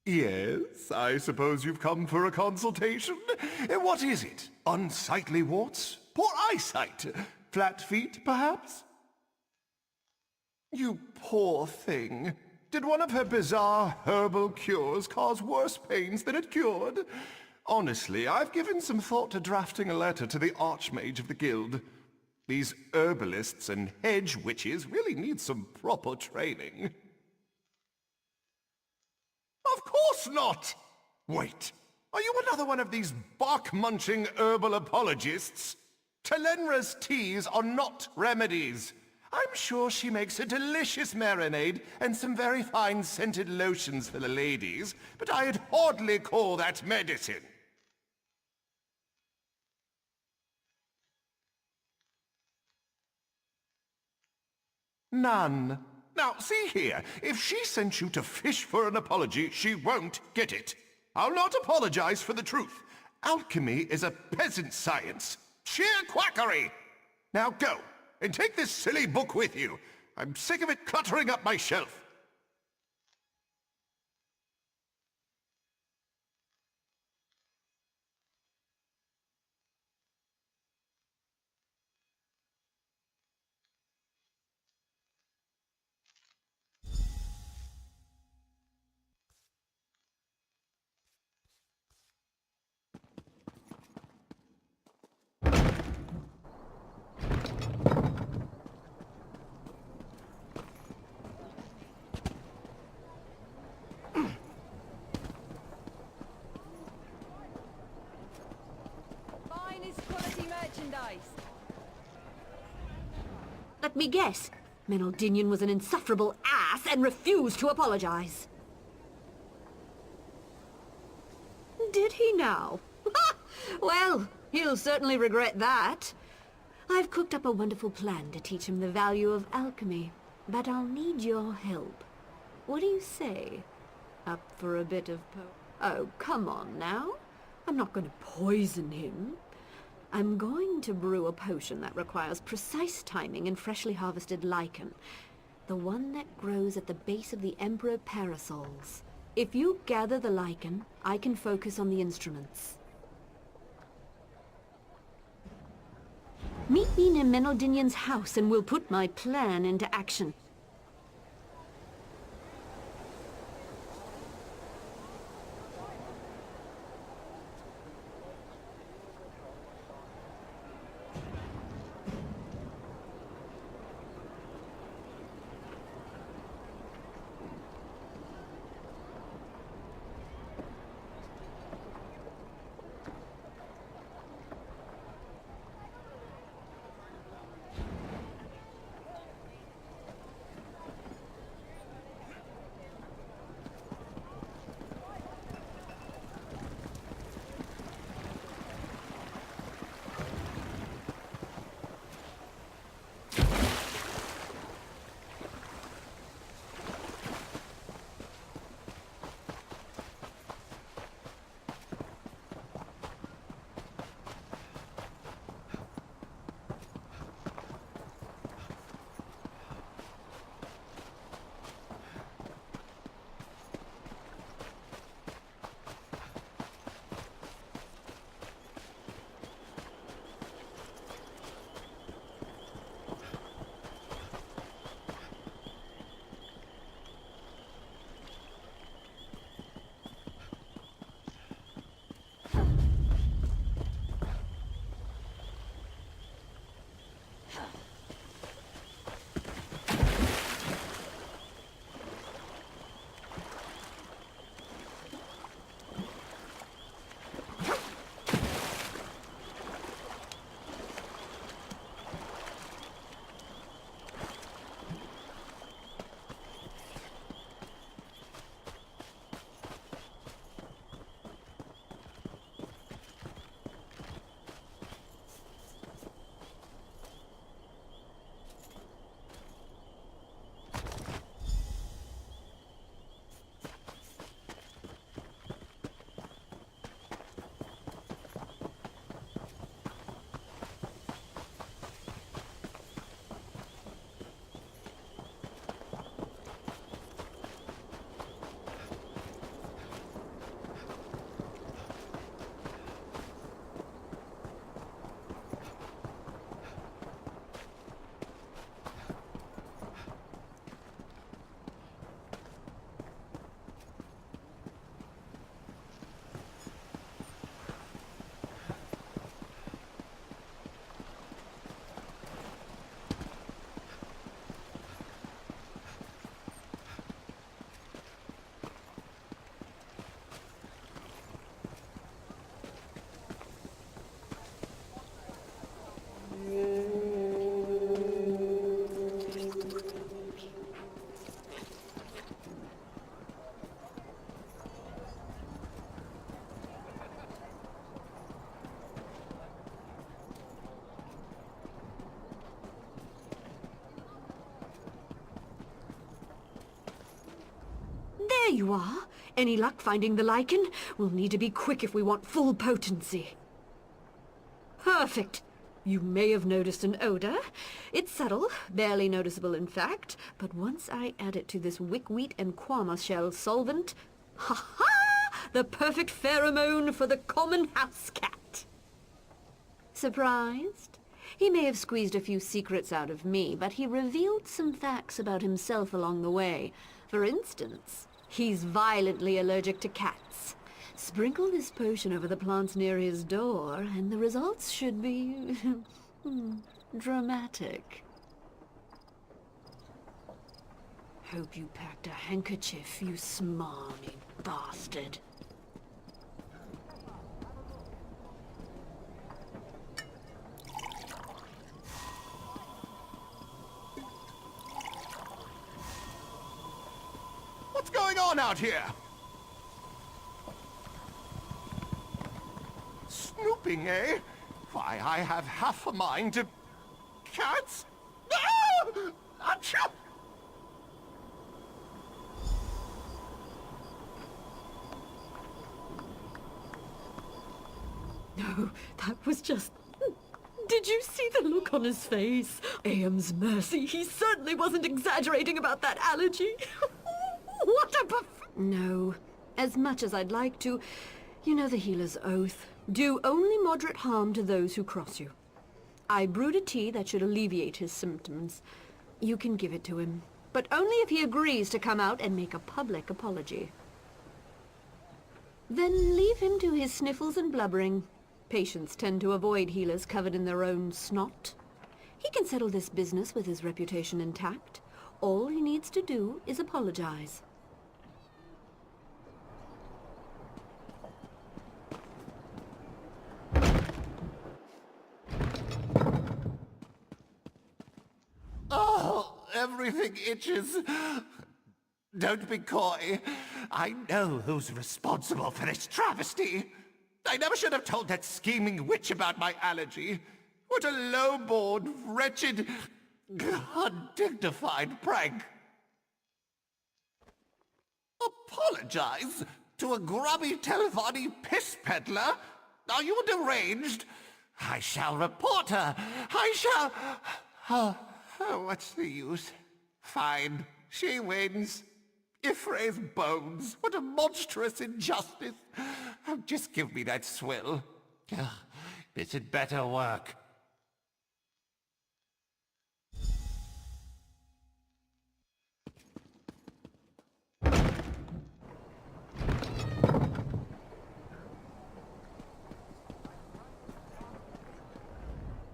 Yes, I suppose you've come for a consultation. What is it? Unsightly warts? Poor eyesight? Flat feet, perhaps? You poor thing. Did one of her bizarre herbal cures cause worse pains than it cured? Honestly, I've given some thought to drafting a letter to the Archmage of the Guild. These herbalists and hedge witches really need some proper training. Of course not! Wait, are you another one of these bark-munching herbal apologists? Telenra's teas are not remedies. I'm sure she makes a delicious marinade and some very fine scented lotions for the ladies, but I'd hardly call that medicine. None. Now, see here, if she sent you to fish for an apology, she won't get it. I'll not apologize for the truth. Alchemy is a peasant science. Sheer quackery! Now go, and take this silly book with you. I'm sick of it cluttering up my shelf. Let me guess. Menaldinian was an insufferable ass and refused to apologize. Did he now? Well, he'll certainly regret that. I've cooked up a wonderful plan to teach him the value of alchemy, but I'll need your help. What do you say? Up for a bit of Oh, come on now. I'm not going to poison him. I'm going to brew a potion that requires precise timing and freshly harvested lichen. The one that grows at the base of the Emperor Parasols. If you gather the lichen, I can focus on the instruments. Meet me near Menaldinian's house and we'll put my plan into action. you are. Any luck finding the lichen? We'll need to be quick if we want full potency. Perfect. You may have noticed an odor. It's subtle, barely noticeable in fact, but once I add it to this wickweed and quama shell solvent, ha-ha! The perfect pheromone for the common house cat. Surprised? He may have squeezed a few secrets out of me, but he revealed some facts about himself along the way. For instance, he's violently allergic to cats. Sprinkle this potion over the plants near his door, and the results should be dramatic. Hope you packed a handkerchief, you smarmy bastard. What's going on out here? Snooping, eh? Why, I have half a mind to... Cats? Ah! Achoo! No, that was just... Did you see the look on his face? Aem's mercy, he certainly wasn't exaggerating about that allergy. What a No, as much as I'd like to, you know the healer's oath. Do only moderate harm to those who cross you. I brewed a tea that should alleviate his symptoms. You can give it to him, but only if he agrees to come out and make a public apology. Then leave him to his sniffles and blubbering. Patients tend to avoid healers covered in their own snot. He can settle this business with his reputation intact. All he needs to do is apologize. Oh, everything itches. Don't be coy. I know who's responsible for this travesty. I never should have told that scheming witch about my allergy. What a low-born, wretched, undignified prank. Apologize to a grubby telephony piss peddler? Are you deranged? I shall report her. I shall... Oh, what's the use? Fine, she wins. Ifre's bones. What a monstrous injustice. Oh, just give me that swill. This had better work.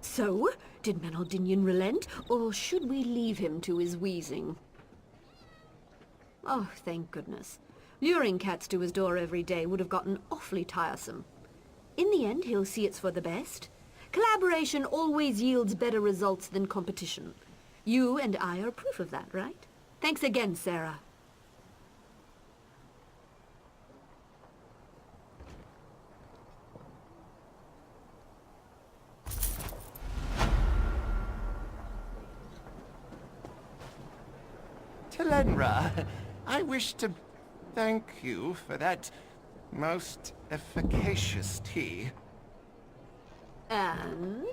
So, did Manaldinian relent, or should we leave him to his wheezing? Oh, thank goodness. Luring cats to his door every day would have gotten awfully tiresome. In the end, he'll see it's for the best. Collaboration always yields better results than competition. You and I are proof of that, right? Thanks again, Sarah. Telenra, I wish to thank you for that most efficacious tea. And?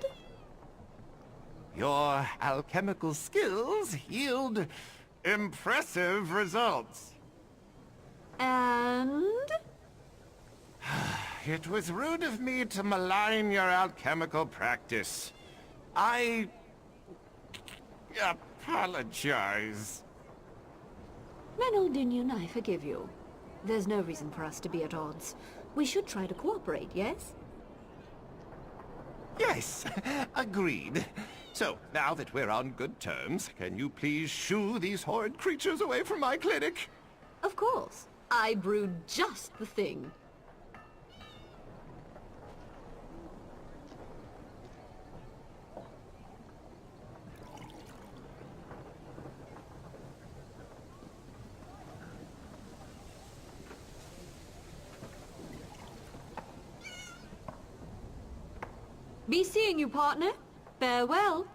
Your alchemical skills yield impressive results. And? It was rude of me to malign your alchemical practice. I... apologize. Manaldinian, I forgive you. There's no reason for us to be at odds. We should try to cooperate, yes? Yes, agreed. So, now that we're on good terms, can you please shoo these horrid creatures away from my clinic? Of course. I brewed just the thing. Be seeing you, partner. Farewell.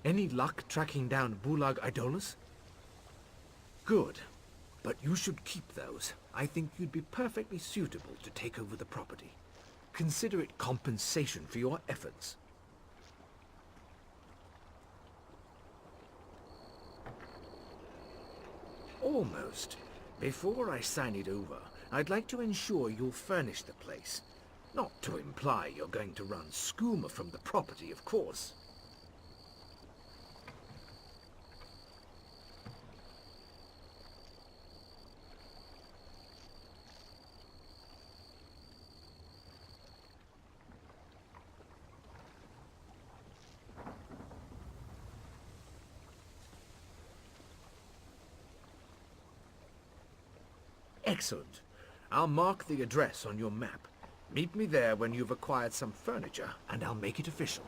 Any luck tracking down Bulag Idolus? Good. But you should keep those. I think you'd be perfectly suitable to take over the property. Consider it compensation for your efforts. Almost. Before I sign it over, I'd like to ensure you'll furnish the place. Not to imply you're going to run skooma from the property, of course. Excellent. I'll mark the address on your map. Meet me there when you've acquired some furniture, and I'll make it official.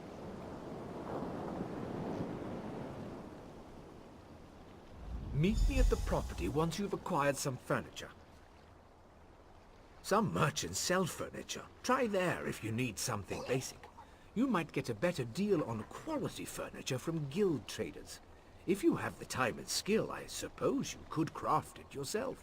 Meet me at the property once you've acquired some furniture. Some merchants sell furniture. Try there if you need something basic. You might get a better deal on quality furniture from guild traders. If you have the time and skill, I suppose you could craft it yourself.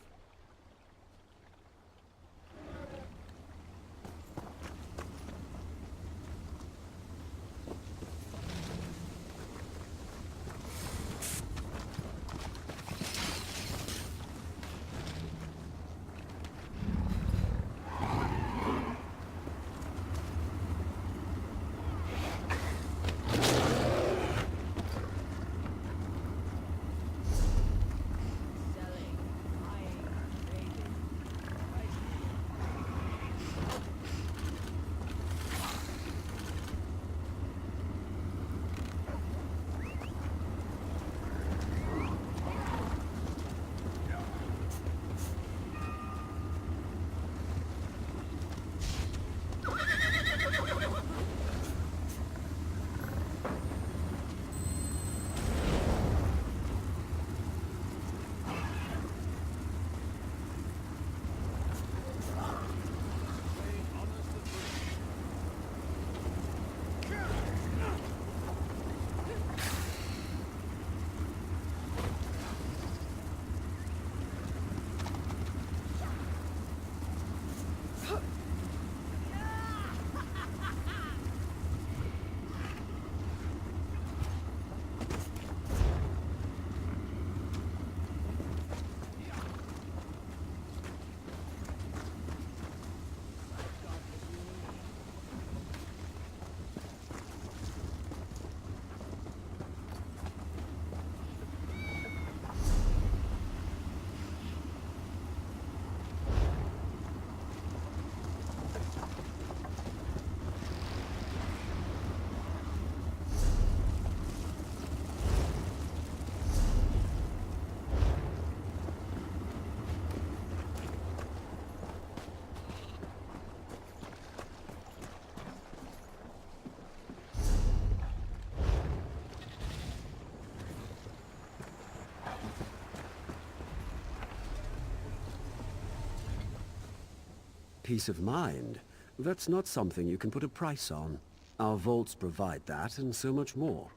Peace of mind. That's not something you can put a price on. Our vaults provide that and so much more.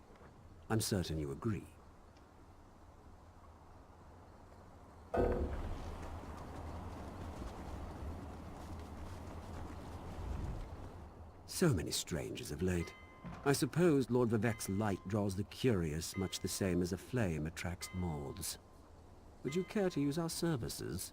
I'm certain you agree. So many strangers of late. I suppose Lord Vivek's light draws the curious much the same as a flame attracts moths. Would you care to use our services?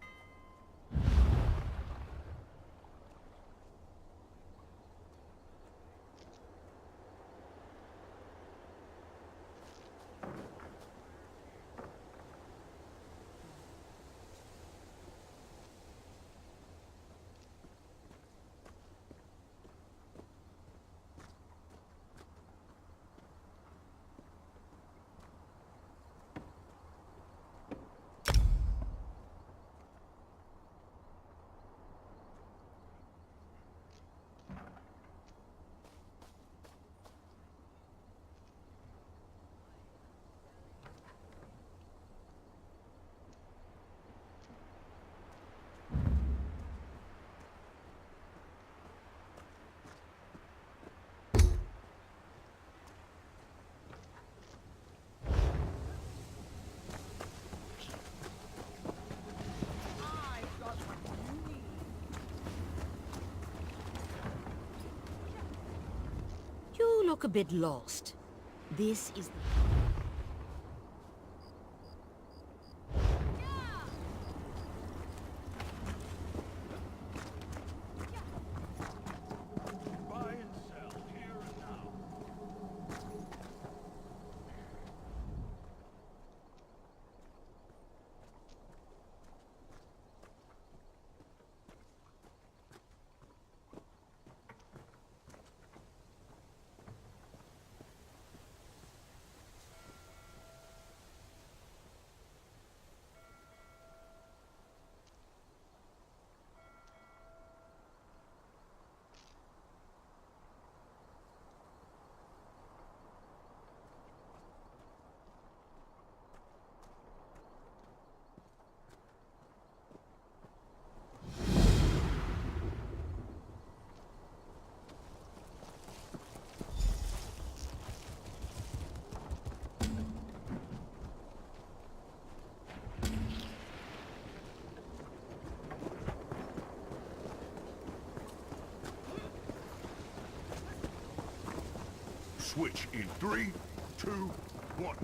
look a bit lost. This is... Switch in 3, 2, 1.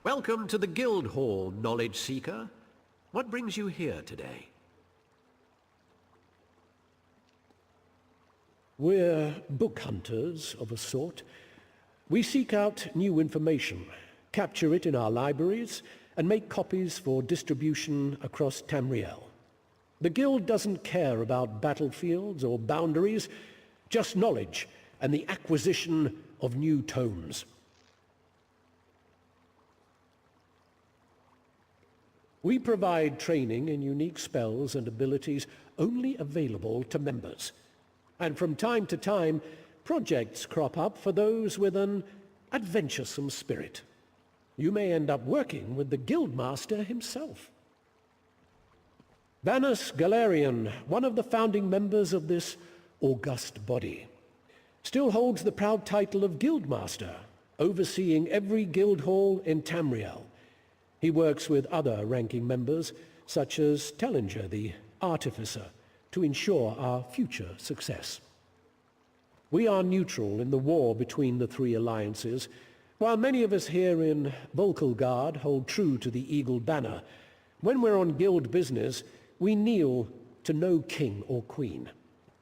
Welcome to the Guild Hall, Knowledge Seeker. What brings you here today? We're book hunters of a sort. We seek out new information, capture it in our libraries, and make copies for distribution across Tamriel. The Guild doesn't care about battlefields or boundaries, just knowledge and the acquisition of new tomes. We provide training in unique spells and abilities only available to members. And from time to time, projects crop up for those with an adventuresome spirit. You may end up working with the Guildmaster himself. Vanus Galerian, one of the founding members of this august body, still holds the proud title of Guildmaster, overseeing every guild hall in Tamriel. He works with other ranking members, such as Tellinger, the Artificer, to ensure our future success. We are neutral in the war between the three alliances, while many of us here in Volkelgard hold true to the Eagle Banner. When we're on guild business, we kneel to no king or queen.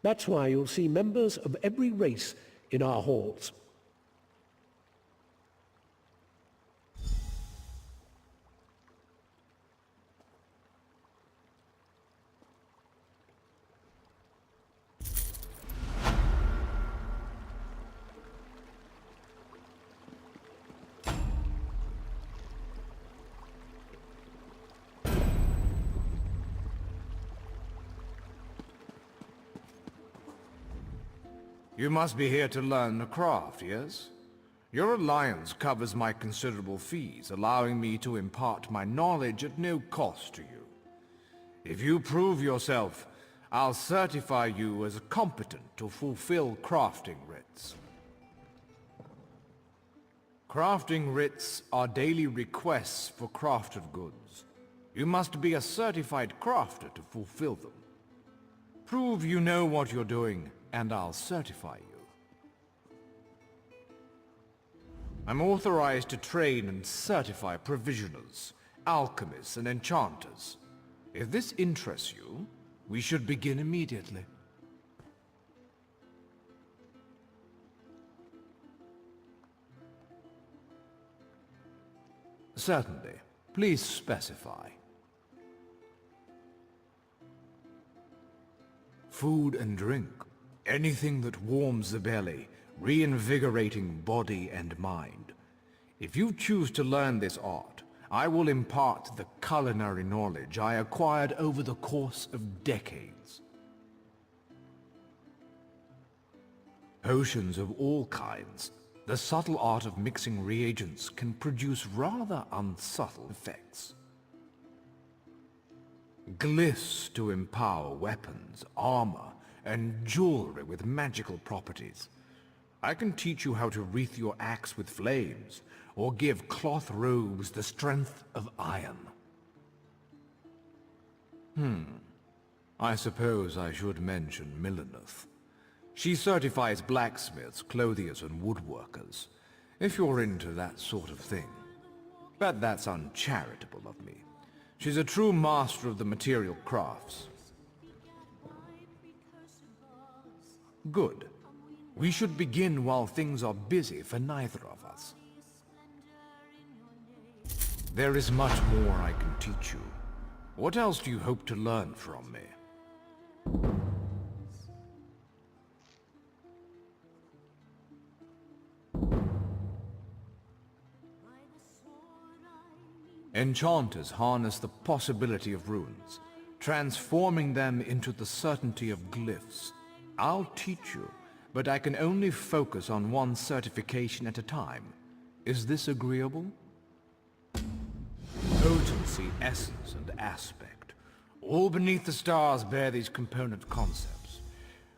That's why you'll see members of every race in our halls. You must be here to learn the craft, yes? Your alliance covers my considerable fees, allowing me to impart my knowledge at no cost to you. If you prove yourself, I'll certify you as competent to fulfill crafting writs. Crafting writs are daily requests for crafted goods. You must be a certified crafter to fulfill them. Prove you know what you're doing, and I'll certify you. I'm authorized to train and certify provisioners, alchemists, and enchanters. If this interests you, we should begin immediately. Certainly. Please specify. food and drink, anything that warms the belly, reinvigorating body and mind. If you choose to learn this art, I will impart the culinary knowledge I acquired over the course of decades. Potions of all kinds, the subtle art of mixing reagents can produce rather unsubtle effects. Glyphs to empower weapons, armor, and jewelry with magical properties. I can teach you how to wreath your axe with flames, or give cloth robes the strength of iron. I suppose I should mention Milleneth. She certifies blacksmiths, clothiers, and woodworkers, if you're into that sort of thing. But that's uncharitable of me. She's a true master of the material crafts. Good. We should begin while things are busy for neither of us. There is much more I can teach you. What else do you hope to learn from me? Enchanters harness the possibility of runes, transforming them into the certainty of glyphs. I'll teach you, but I can only focus on one certification at a time. Is this agreeable? Potency, essence, and aspect. All beneath the stars bear these component concepts.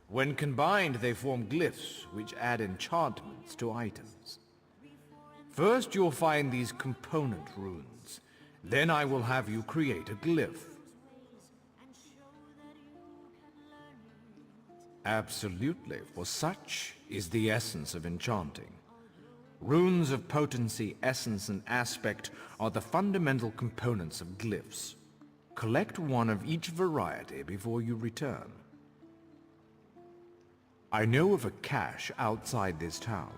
When combined, they form glyphs, which add enchantments to items. First, you'll find these component runes. Then I will have you create a glyph. Absolutely, for such is the essence of enchanting. Runes of potency, essence, and aspect are the fundamental components of glyphs. Collect one of each variety before you return. I know of a cache outside this town.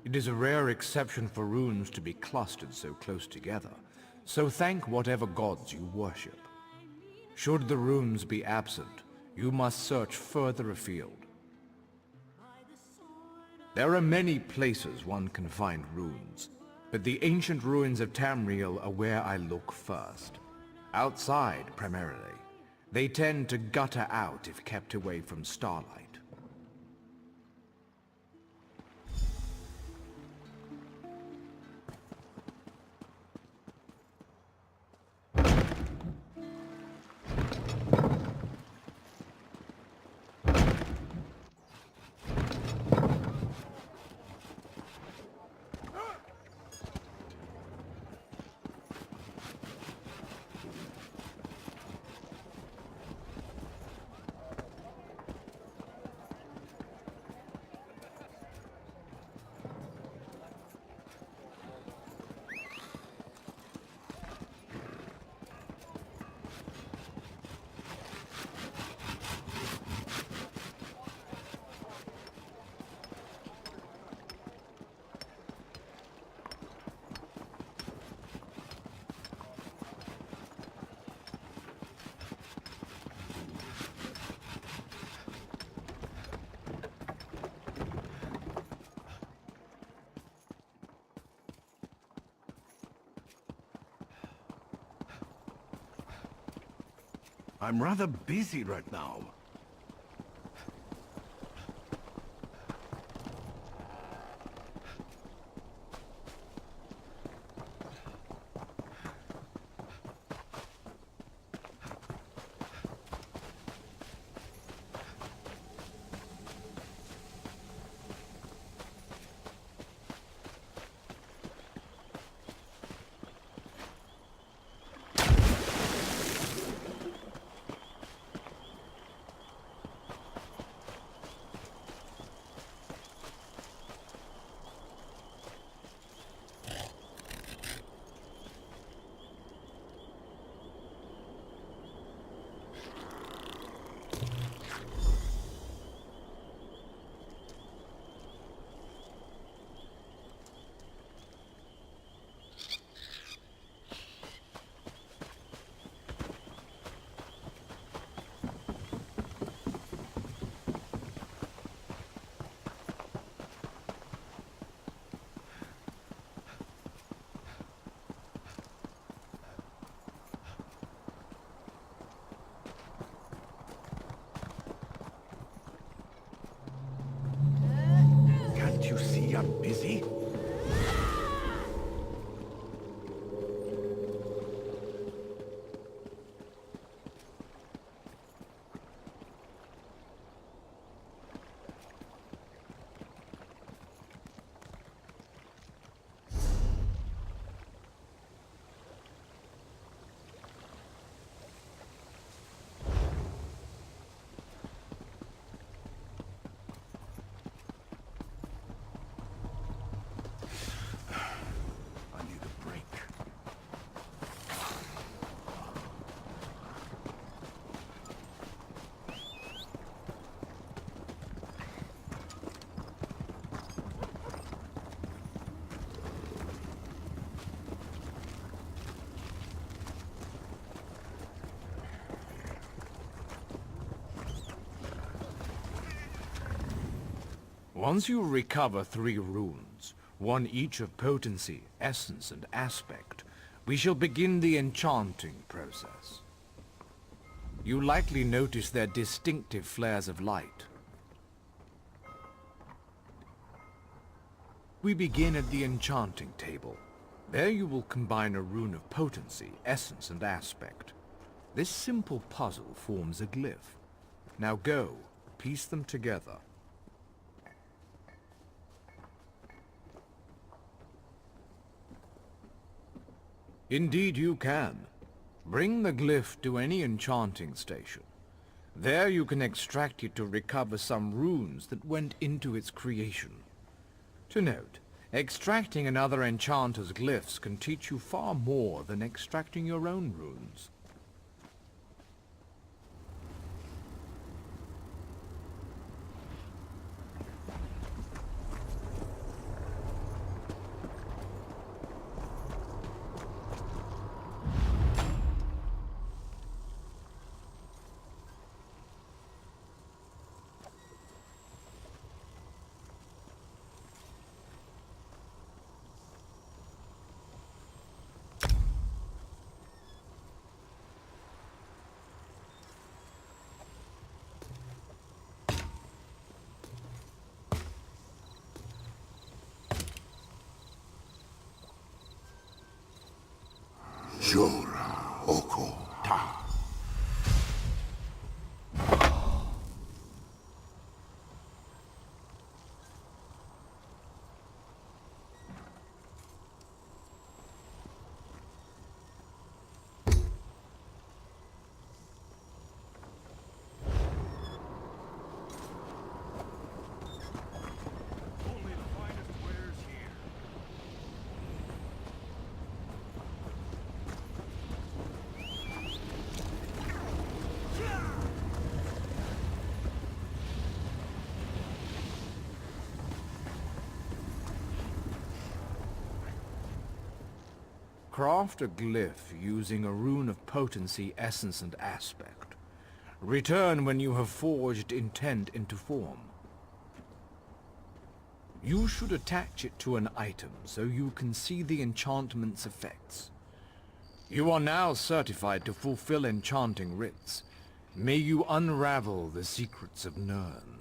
It is a rare exception for runes to be clustered so close together, so thank whatever gods you worship. Should the runes be absent, you must search further afield. There are many places one can find runes, but the ancient ruins of Tamriel are where I look first. Outside, primarily. They tend to gutter out if kept away from starlight. I'm rather busy right now. got busy. I need a break. Once you recover 3 runes, one each of potency, essence, and aspect, we shall begin the enchanting process. You likely notice their distinctive flares of light. We begin at the enchanting table. There you will combine a rune of potency, essence, and aspect. This simple puzzle forms a glyph. Now go, piece them together. Indeed you can. Bring the glyph to any enchanting station. There you can extract it to recover some runes that went into its creation. To note, extracting another enchanter's glyphs can teach you far more than extracting your own runes. Jora Oko Ta. Craft a glyph using a rune of potency, essence, and aspect. Return when you have forged intent into form. You should attach it to an item so you can see the enchantment's effects. You are now certified to fulfill enchanting rites. May you unravel the secrets of Nirn.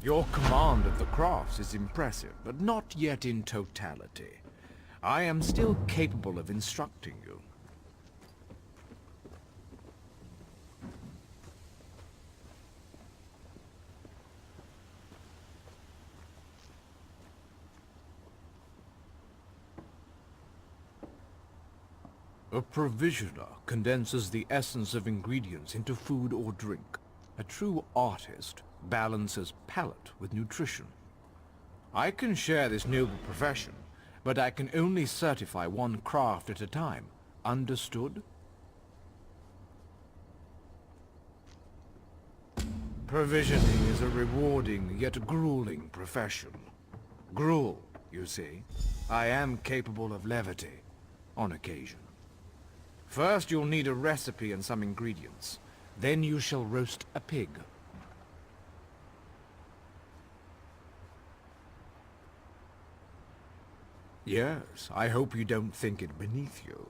Your command of the crafts is impressive, but not yet in totality. I am still capable of instructing you. A provisioner condenses the essence of ingredients into food or drink. A true artist balances palate with nutrition. I can share this noble profession, but I can only certify one craft at a time. Understood? Provisioning is a rewarding yet grueling profession. Gruel, you see. I am capable of levity, on occasion. First you'll need a recipe and some ingredients. Then you shall roast a pig. Yes, I hope you don't think it beneath you.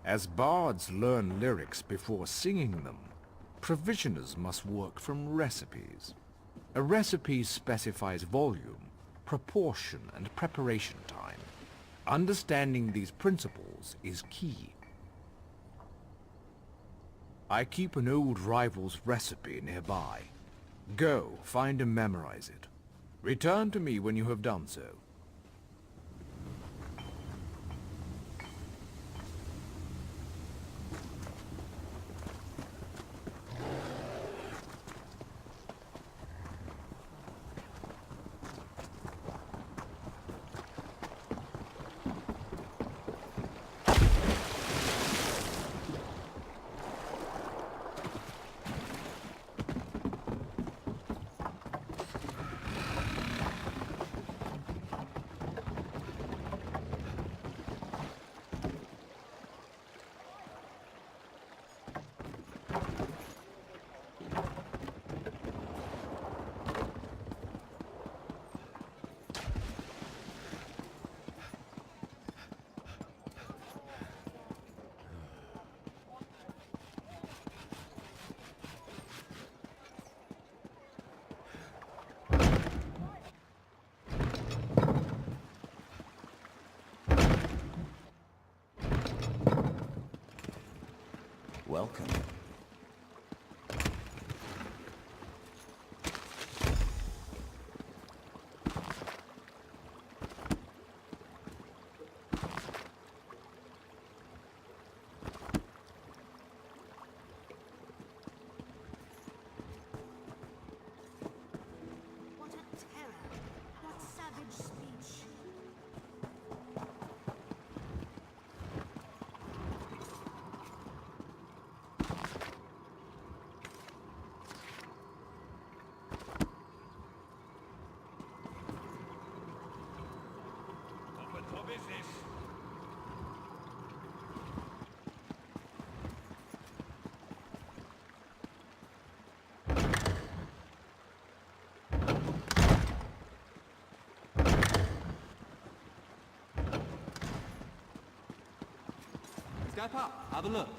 As bards learn lyrics before singing them, provisioners must work from recipes. A recipe specifies volume, proportion, and preparation time. Understanding these principles is key. I keep an old rival's recipe nearby. Go, find and memorize it. Return to me when you have done so. Welcome. What a terror! What savage speech! Step up, have a look.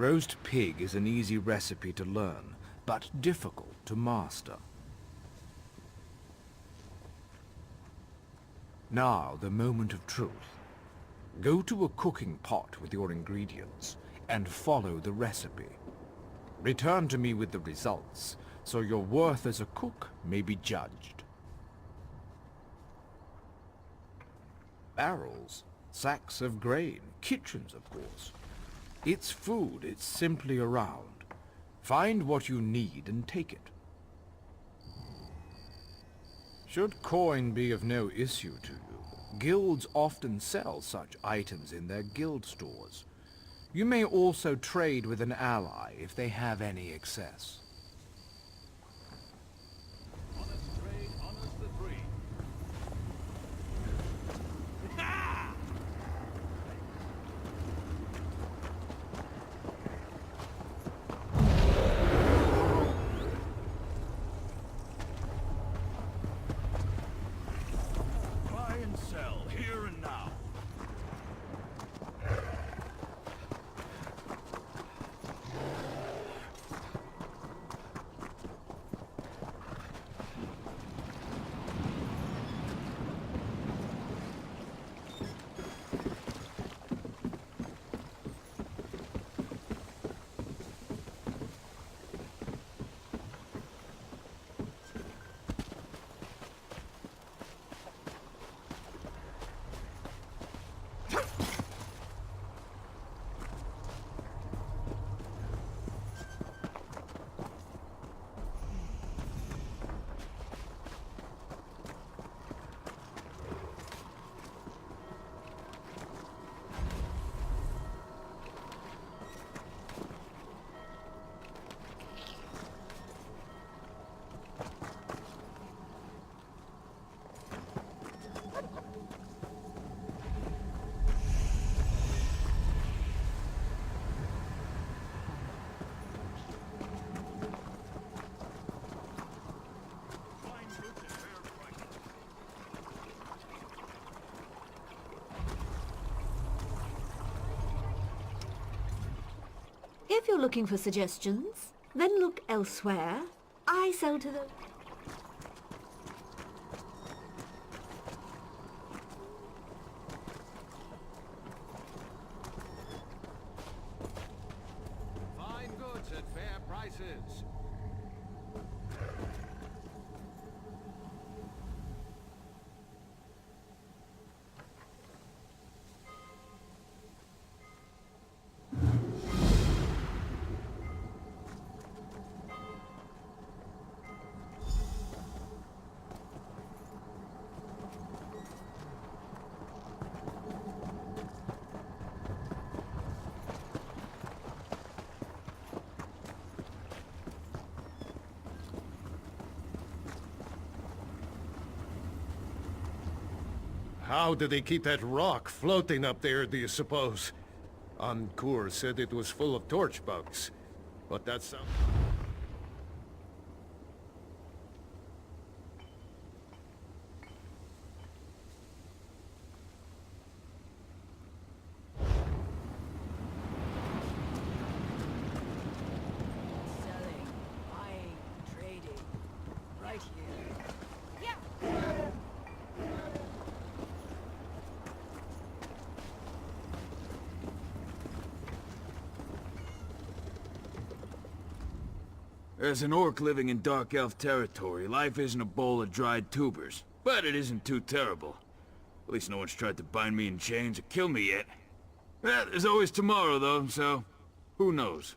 Roast pig is an easy recipe to learn, but difficult to master. Now, the moment of truth. Go to a cooking pot with your ingredients, and follow the recipe. Return to me with the results, so your worth as a cook may be judged. Barrels, sacks of grain, kitchens, of course. It's food, it's simply around. Find what you need and take it. Should coin be of no issue to you, guilds often sell such items in their guild stores. You may also trade with an ally if they have any excess. Buy and sell, here and now. If you're looking for suggestions, then look elsewhere. I sell to the... Fine goods at fair prices. How do they keep that rock floating up there, do you suppose? Ankur said it was full of torch bugs, but that sounds... Selling, buying, trading. Right here. As an orc living in Dark Elf territory, life isn't a bowl of dried tubers. But it isn't too terrible. At least no one's tried to bind me in chains or kill me yet. There's always tomorrow, though, so who knows?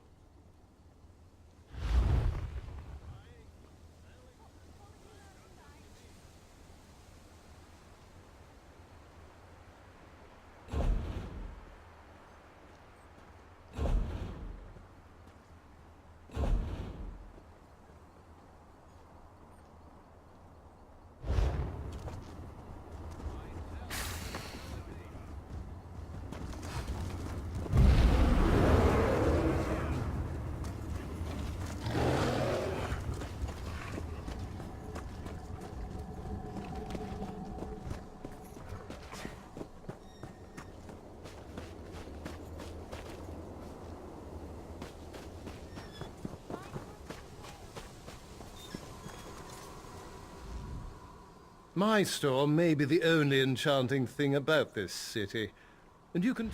My store may be the only enchanting thing about this city, and you can...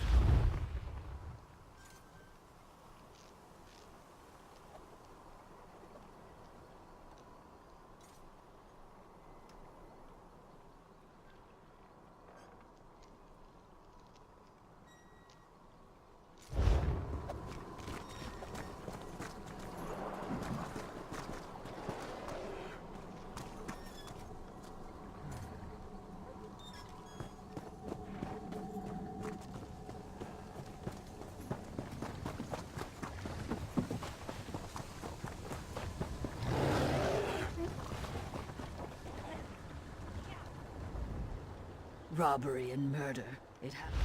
Robbery and murder. It happened.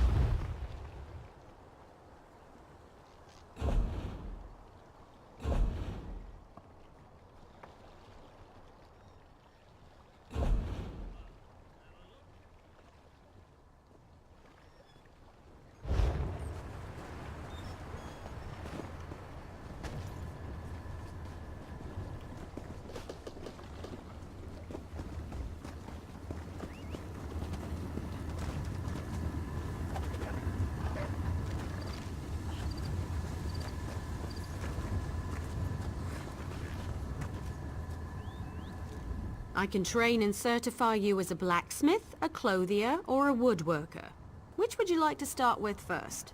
I can train and certify you as a blacksmith, a clothier, or a woodworker. Which would you like to start with first?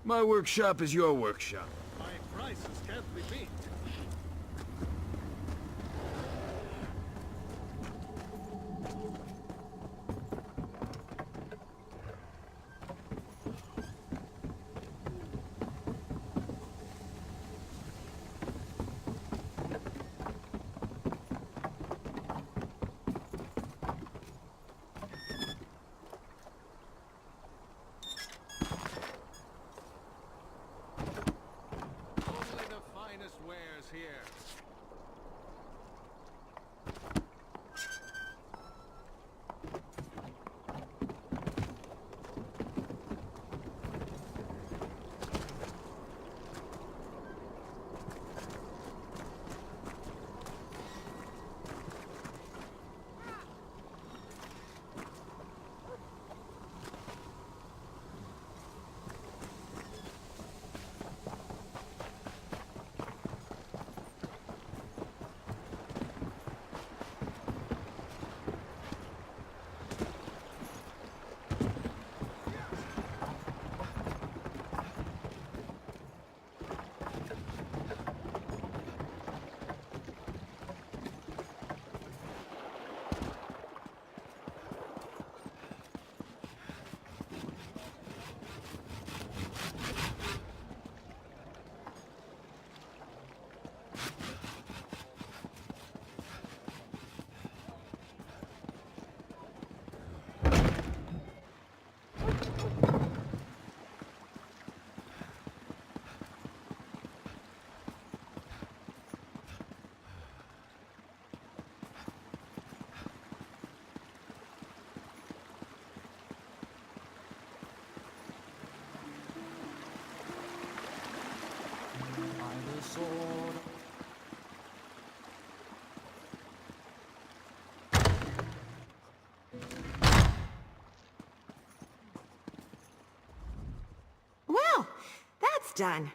My workshop is your workshop. My prices can't be beat. Only the finest wares here. Well, that's done.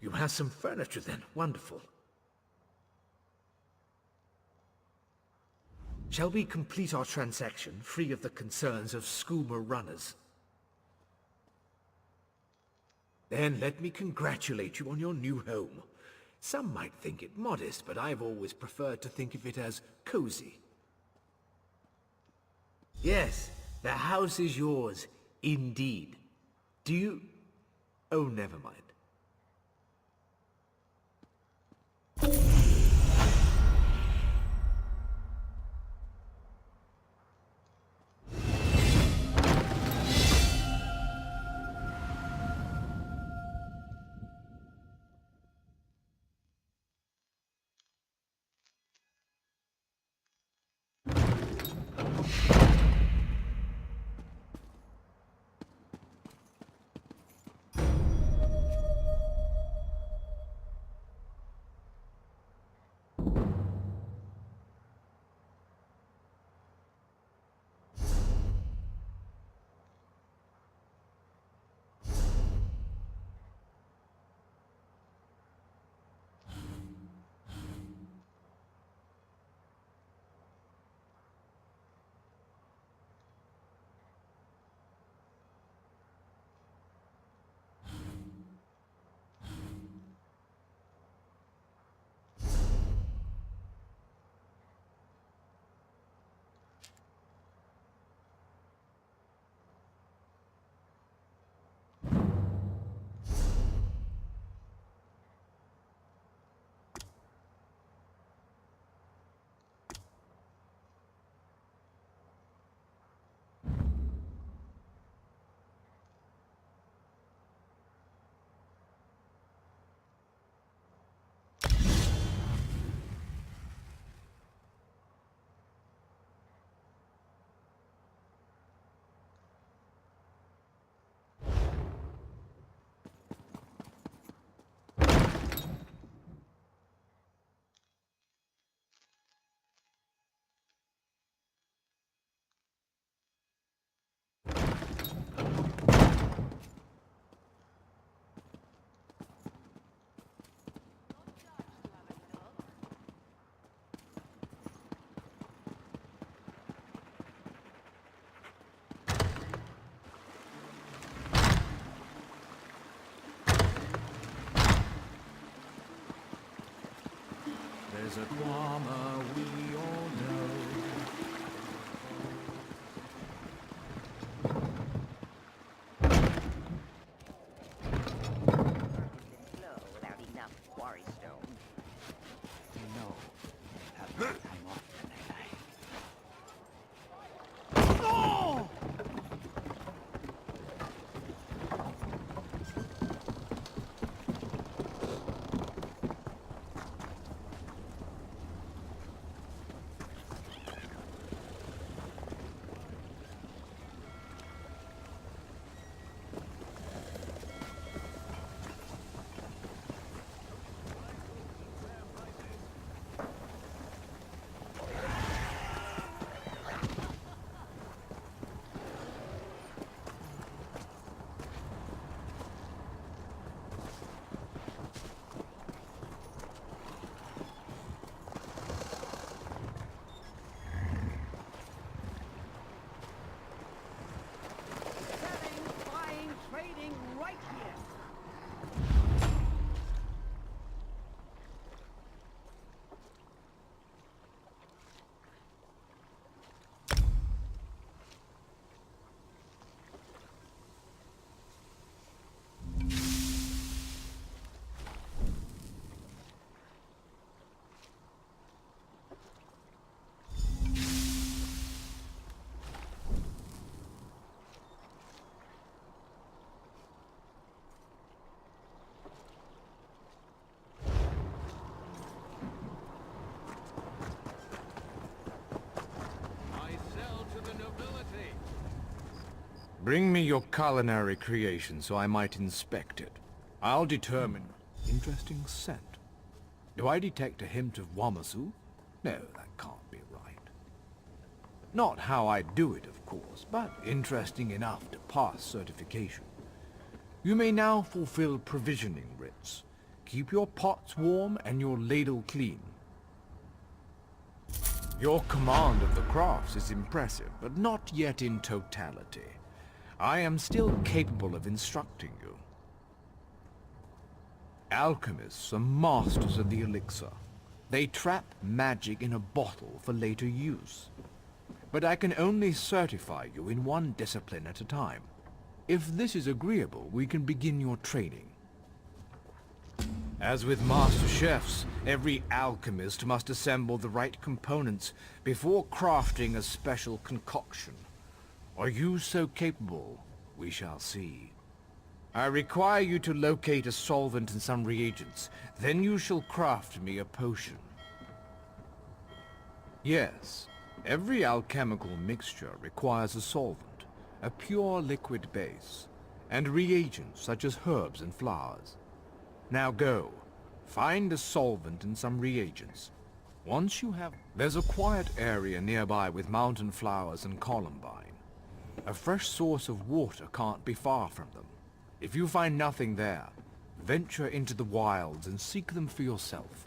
You have some furniture then. Wonderful. Shall we complete our transaction free of the concerns of schooner runners? Then let me congratulate you on your new home. Some might think it modest, but I've always preferred to think of it as cozy. Yes, The house is yours, indeed. Do you... Oh, never mind. There's a drama we all know. Flow without enough quarry stone. No. Have more time off than I like. Trading right here. Bring me your culinary creation so I might inspect it. I'll determine. Interesting scent. Do I detect a hint of Wamasu? No, that can't be right. Not how I do it, of course, but interesting enough to pass certification. You may now fulfill provisioning writs. Keep your pots warm and your ladle clean. Your command of the crafts is impressive, but not yet in totality. I am still capable of instructing you. Alchemists are masters of the elixir. They trap magic in a bottle for later use. but I can only certify you in one discipline at a time. If this is agreeable, we can begin your training. As with master chefs, every alchemist must assemble the right components before crafting a special concoction. Are you so capable? We shall see. I require you to locate a solvent and some reagents. Then you shall craft me a potion. Yes, every alchemical mixture requires a solvent, a pure liquid base, and reagents such as herbs and flowers. Now go, find a solvent and some reagents. Once you have... There's a quiet area nearby with mountain flowers and columbine. A fresh source of water can't be far from them. If you find nothing there, venture into the wilds and seek them for yourself.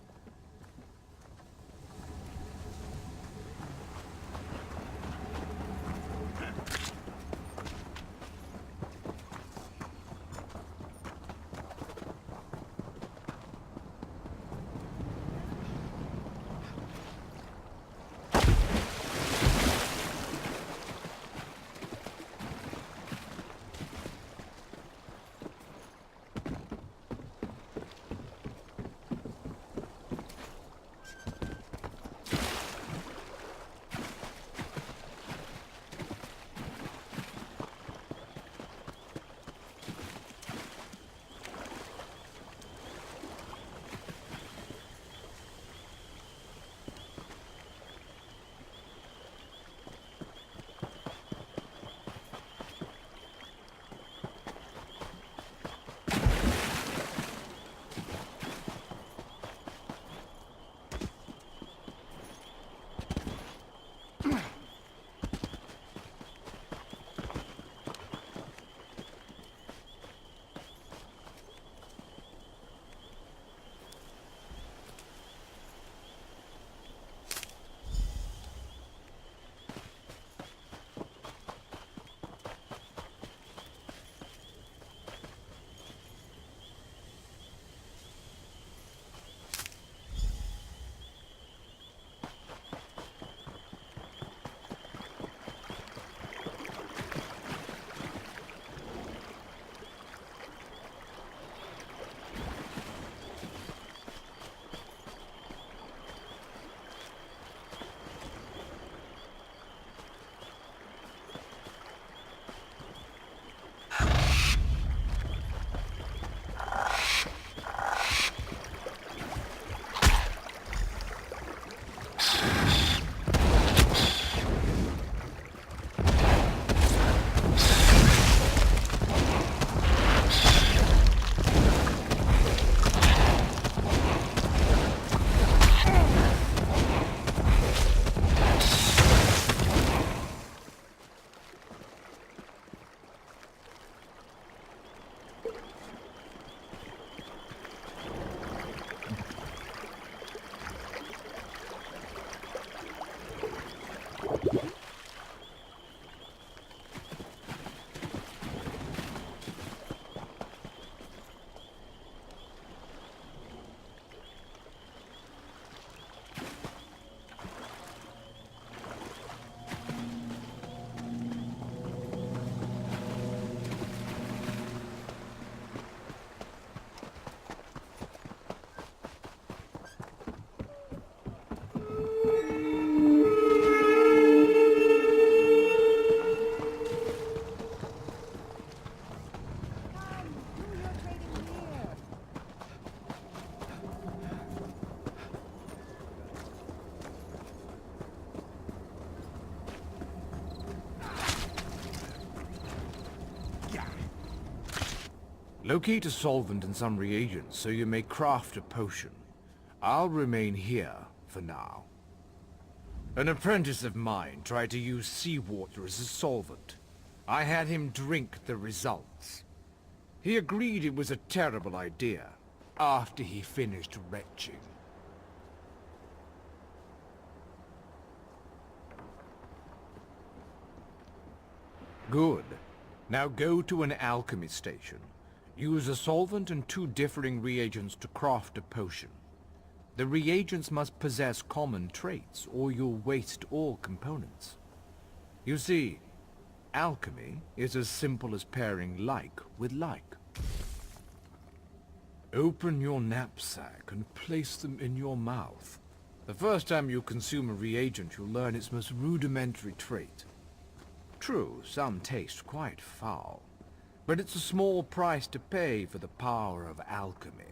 Locate a solvent and some reagents so you may craft a potion. I'll remain here for now. An apprentice of mine tried to use seawater as a solvent. I had him drink the results. He agreed it was a terrible idea after he finished retching. Good. Now go to an alchemy station. Use a solvent and 2 differing reagents to craft a potion. The reagents must possess common traits, or you'll waste all components. You see, alchemy is as simple as pairing like with like. Open your knapsack and place them in your mouth. The first time you consume a reagent, you'll learn its most rudimentary trait. True, some taste quite foul, but it's a small price to pay for the power of alchemy.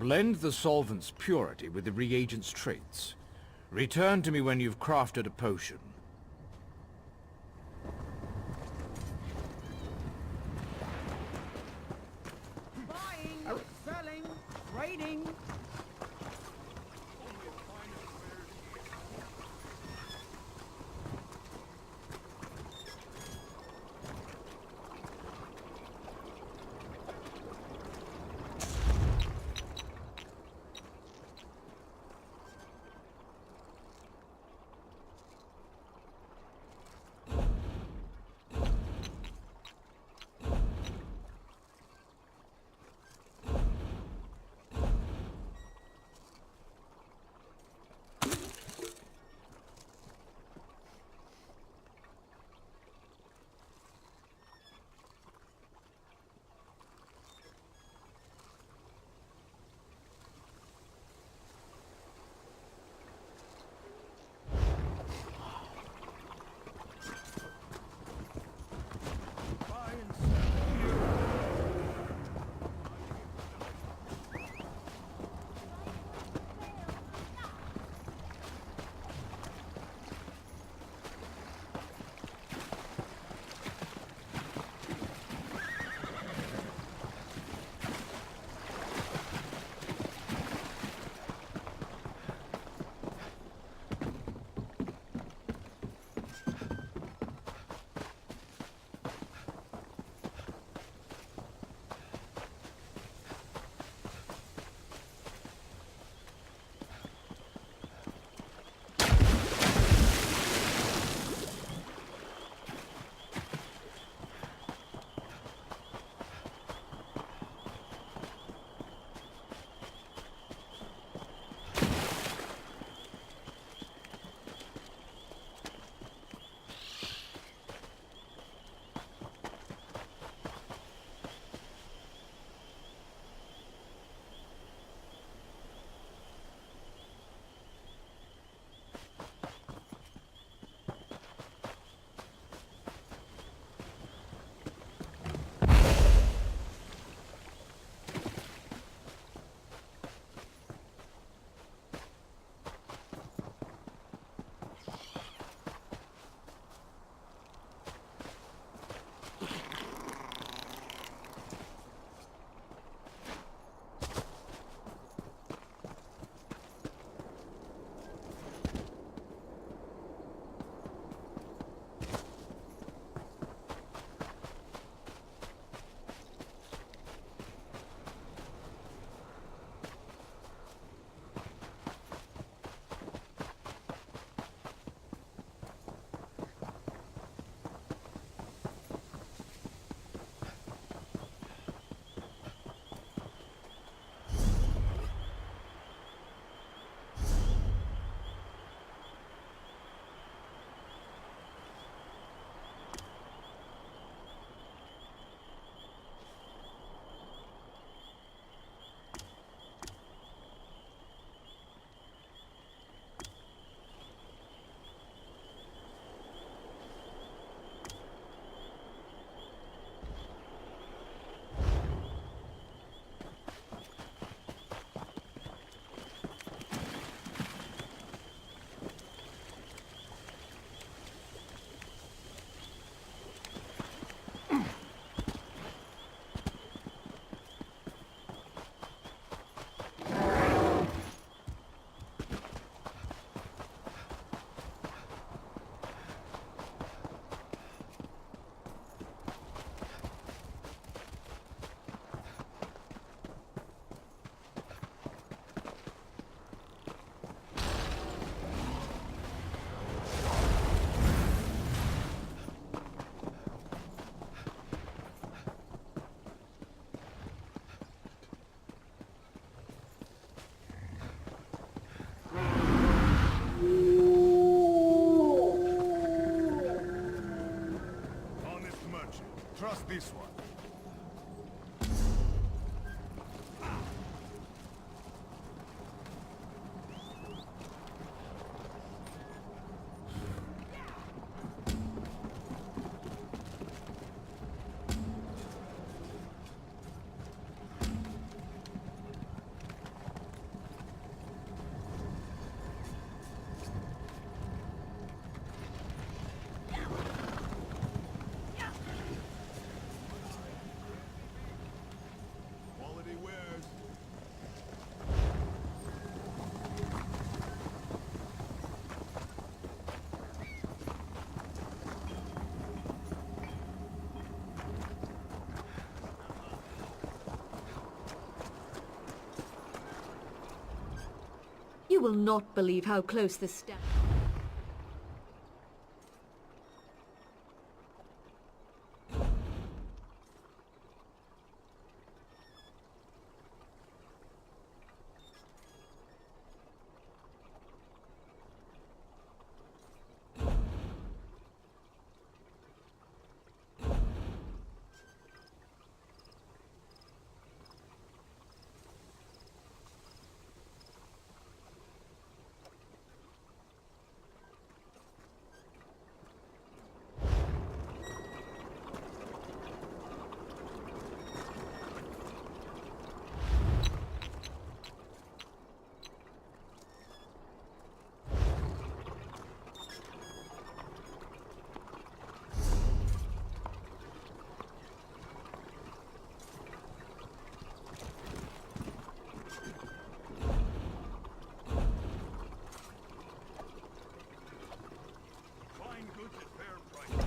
Blend the solvent's purity with the reagent's traits. Return to me when you've crafted a potion. Buying, selling, trading. just this one. Quality wares. You will not believe how close this step. Fine goods at fair prices.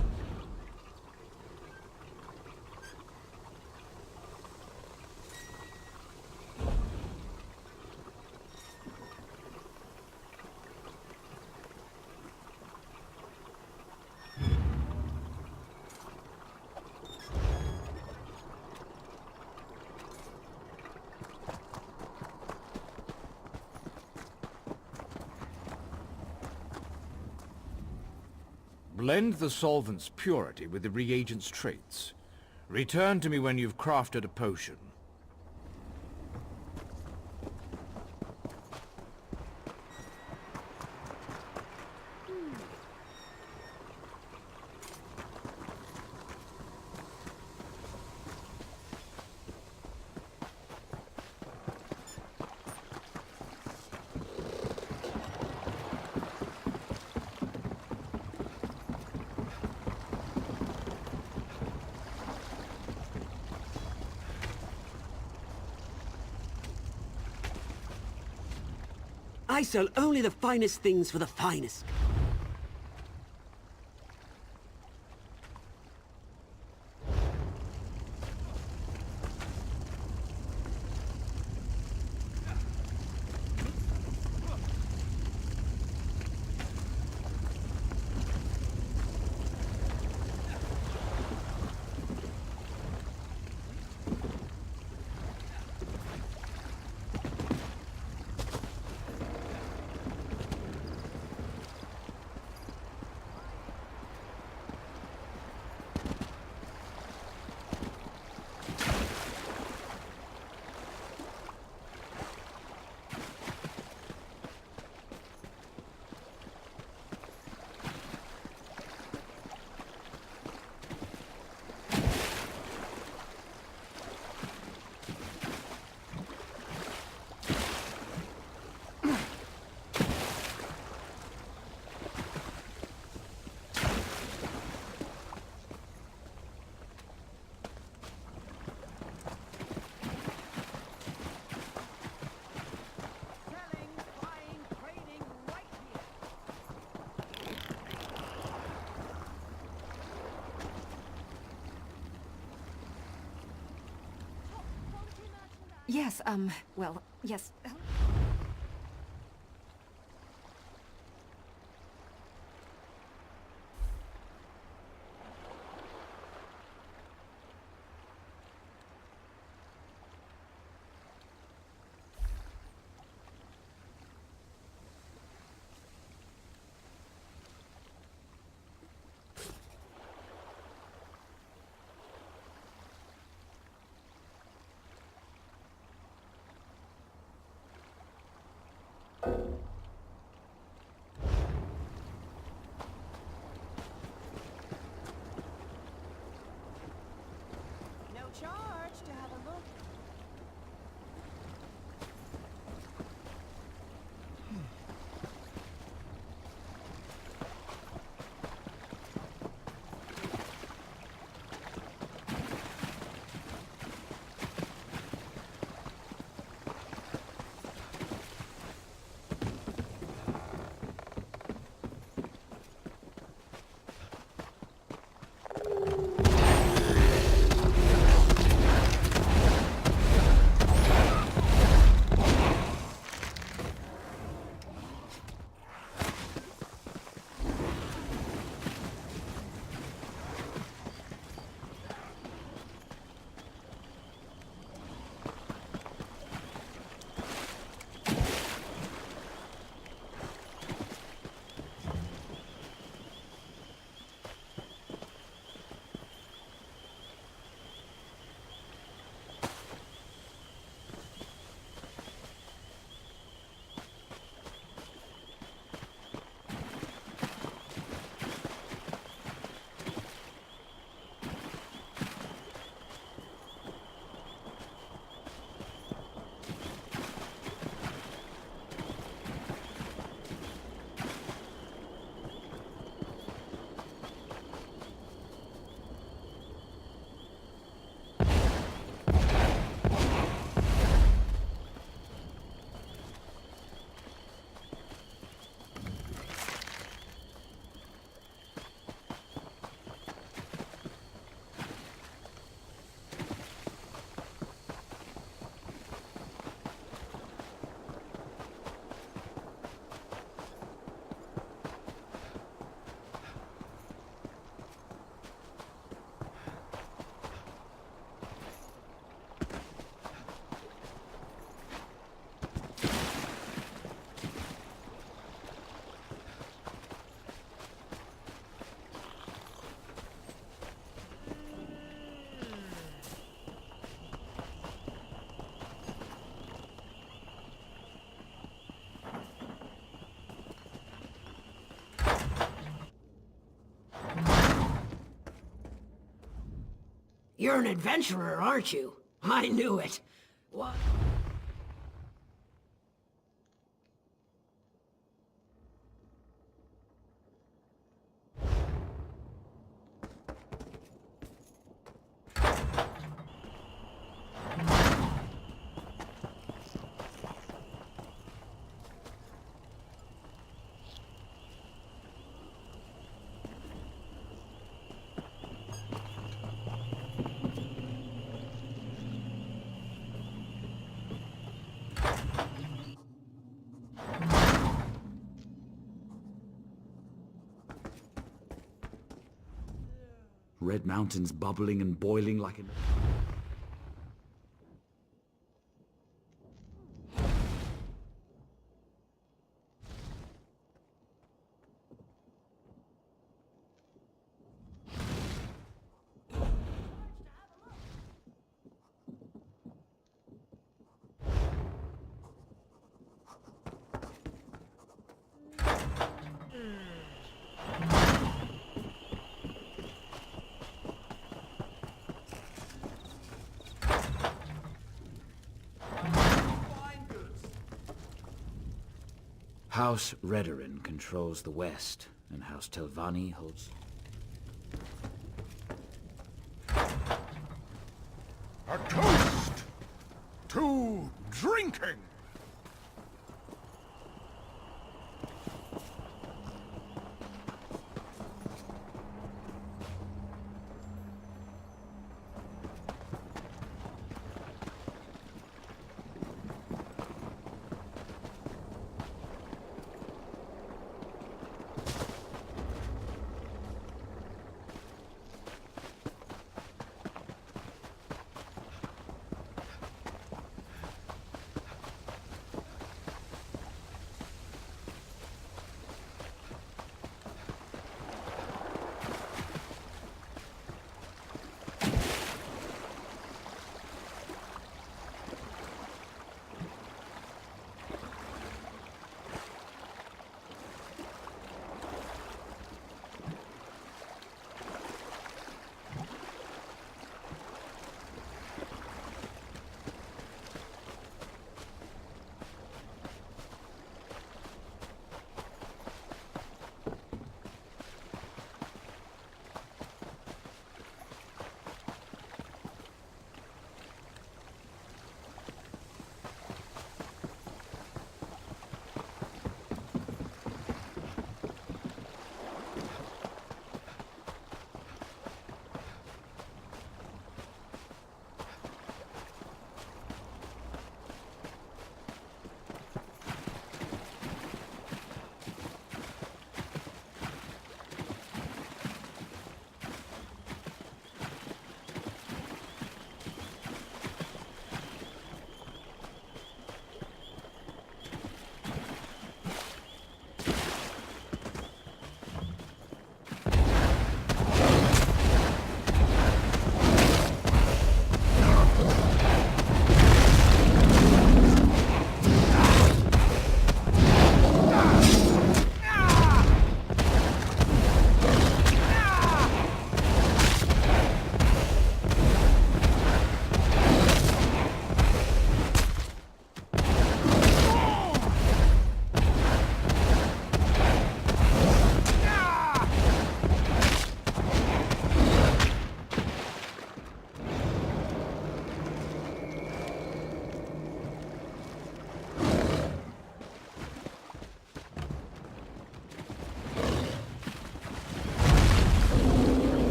Blend the solvent's purity with the reagent's traits. Return to me when you've crafted a potion. I sell only the finest things for the finest. Selling, buying, trading right here. Yes, well, yes. You're an adventurer, aren't you? I knew it. What? Red Mountain's bubbling and boiling like an... House Redoran controls the west, and House Telvanni holds... A toast to drinking!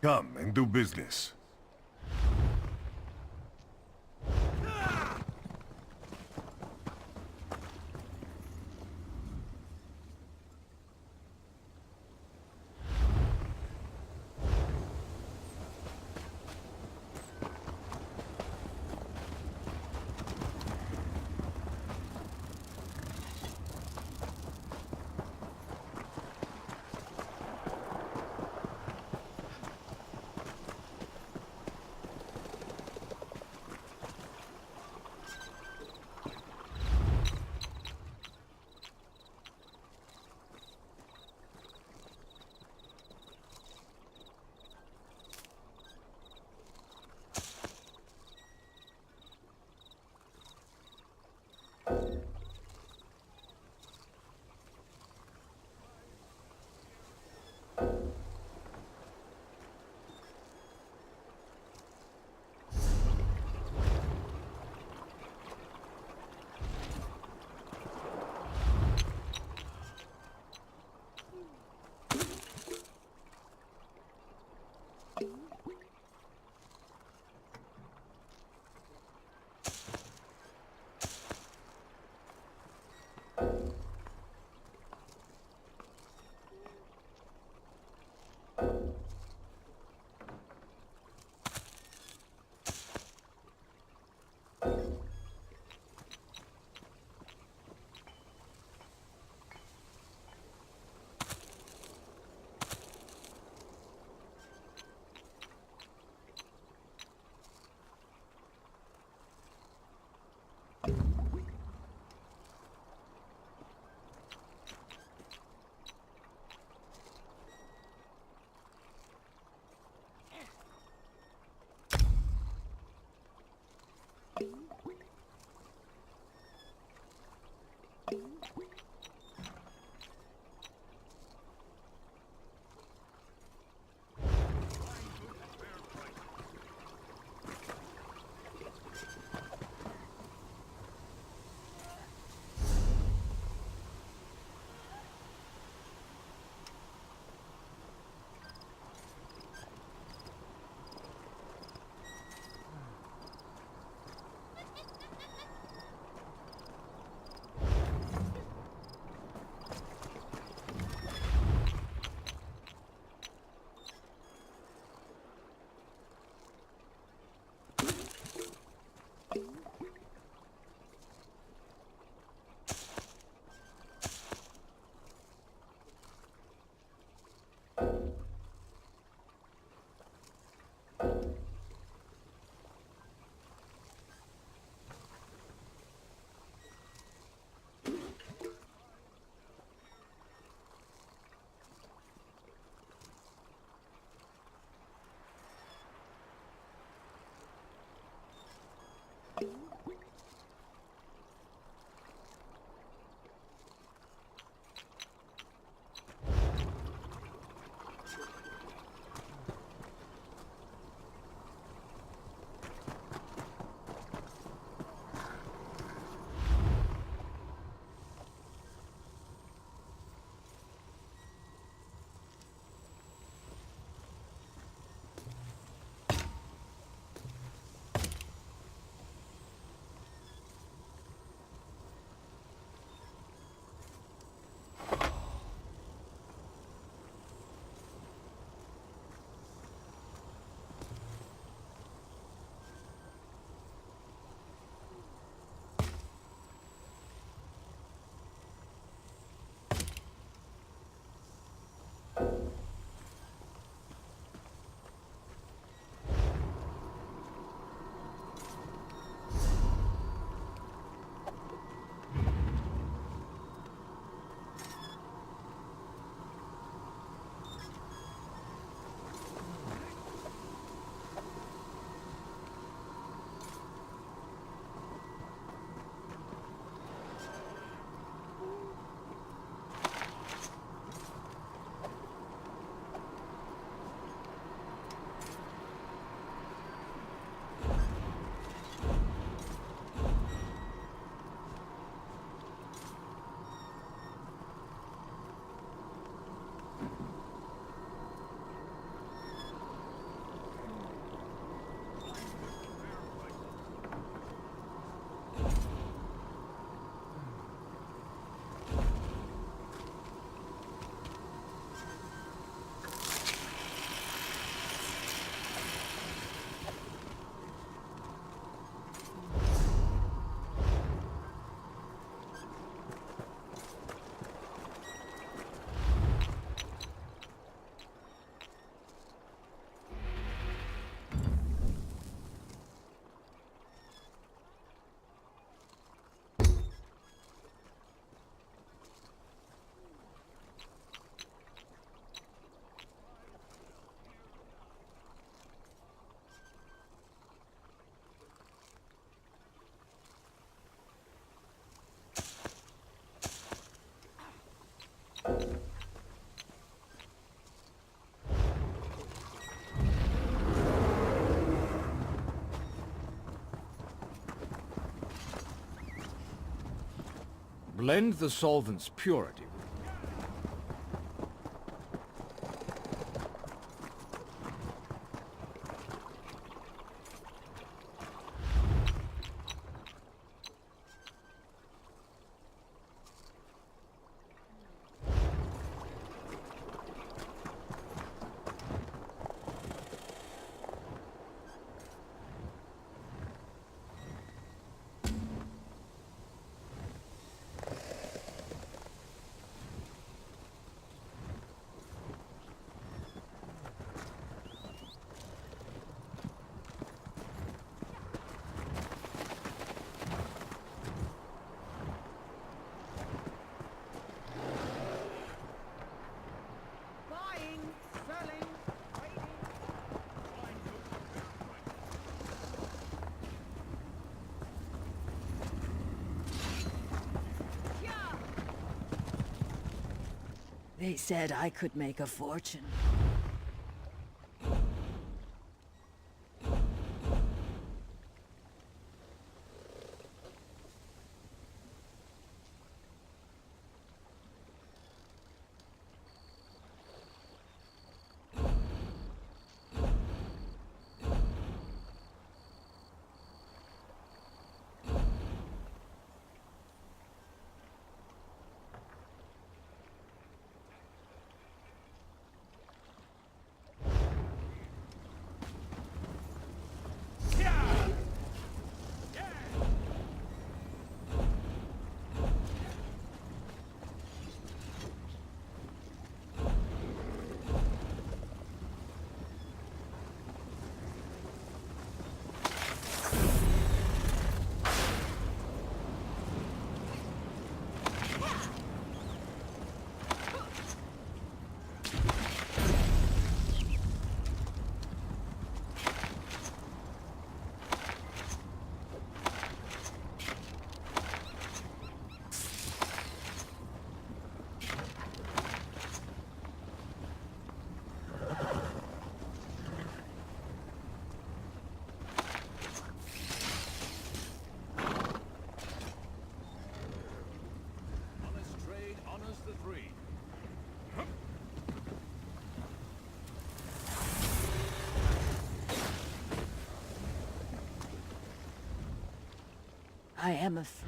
Come and do business. Blend the solvent's purity. They said I could make a fortune. I am afraid.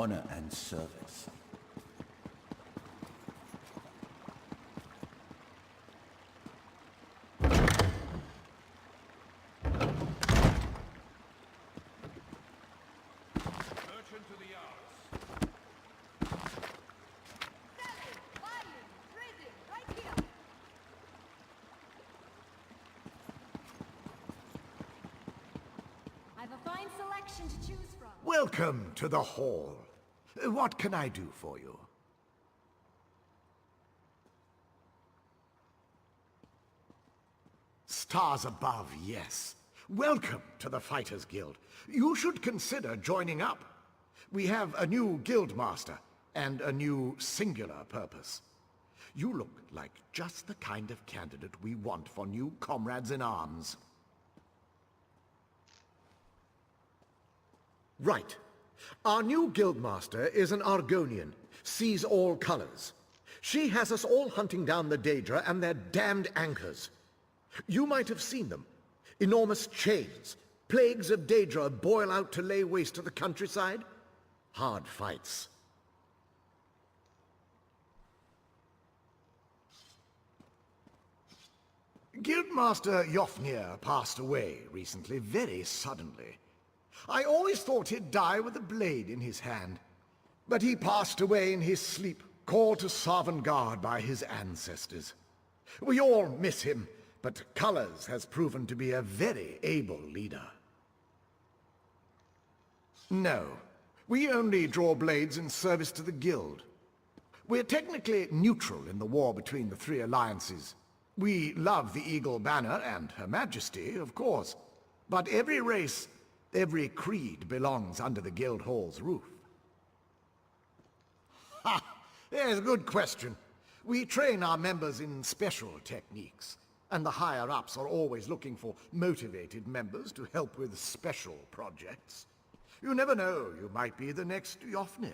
honor and service. I've a fine selection to choose from. Welcome to the hall. What can I do for you? Stars above, yes. Welcome to the Fighters Guild. You should consider joining up. We have a new guild master and a new singular purpose. You look like just the kind of candidate we want for new comrades in arms. Right. Our new guildmaster is an Argonian, sees all colors. She has us all hunting down the Daedra and their damned anchors. You might have seen them. Enormous chains. Plagues of Daedra boil out to lay waste to the countryside. Hard fights. Guildmaster Jofnir passed away recently, very suddenly. I always thought he'd die with a blade in his hand. But he passed away in his sleep, called to Sovngarde by his ancestors. We all miss him, but Colors has proven to be a very able leader. No, we only draw blades in service to the Guild. We're technically neutral in the war between the three alliances. We love the Eagle Banner and Her Majesty, of course. But every race, every creed belongs under the Guild Hall's roof. Ha! There's a good question. We train our members in special techniques, and the higher-ups are always looking for motivated members to help with special projects. You never know, you might be the next Jofnir.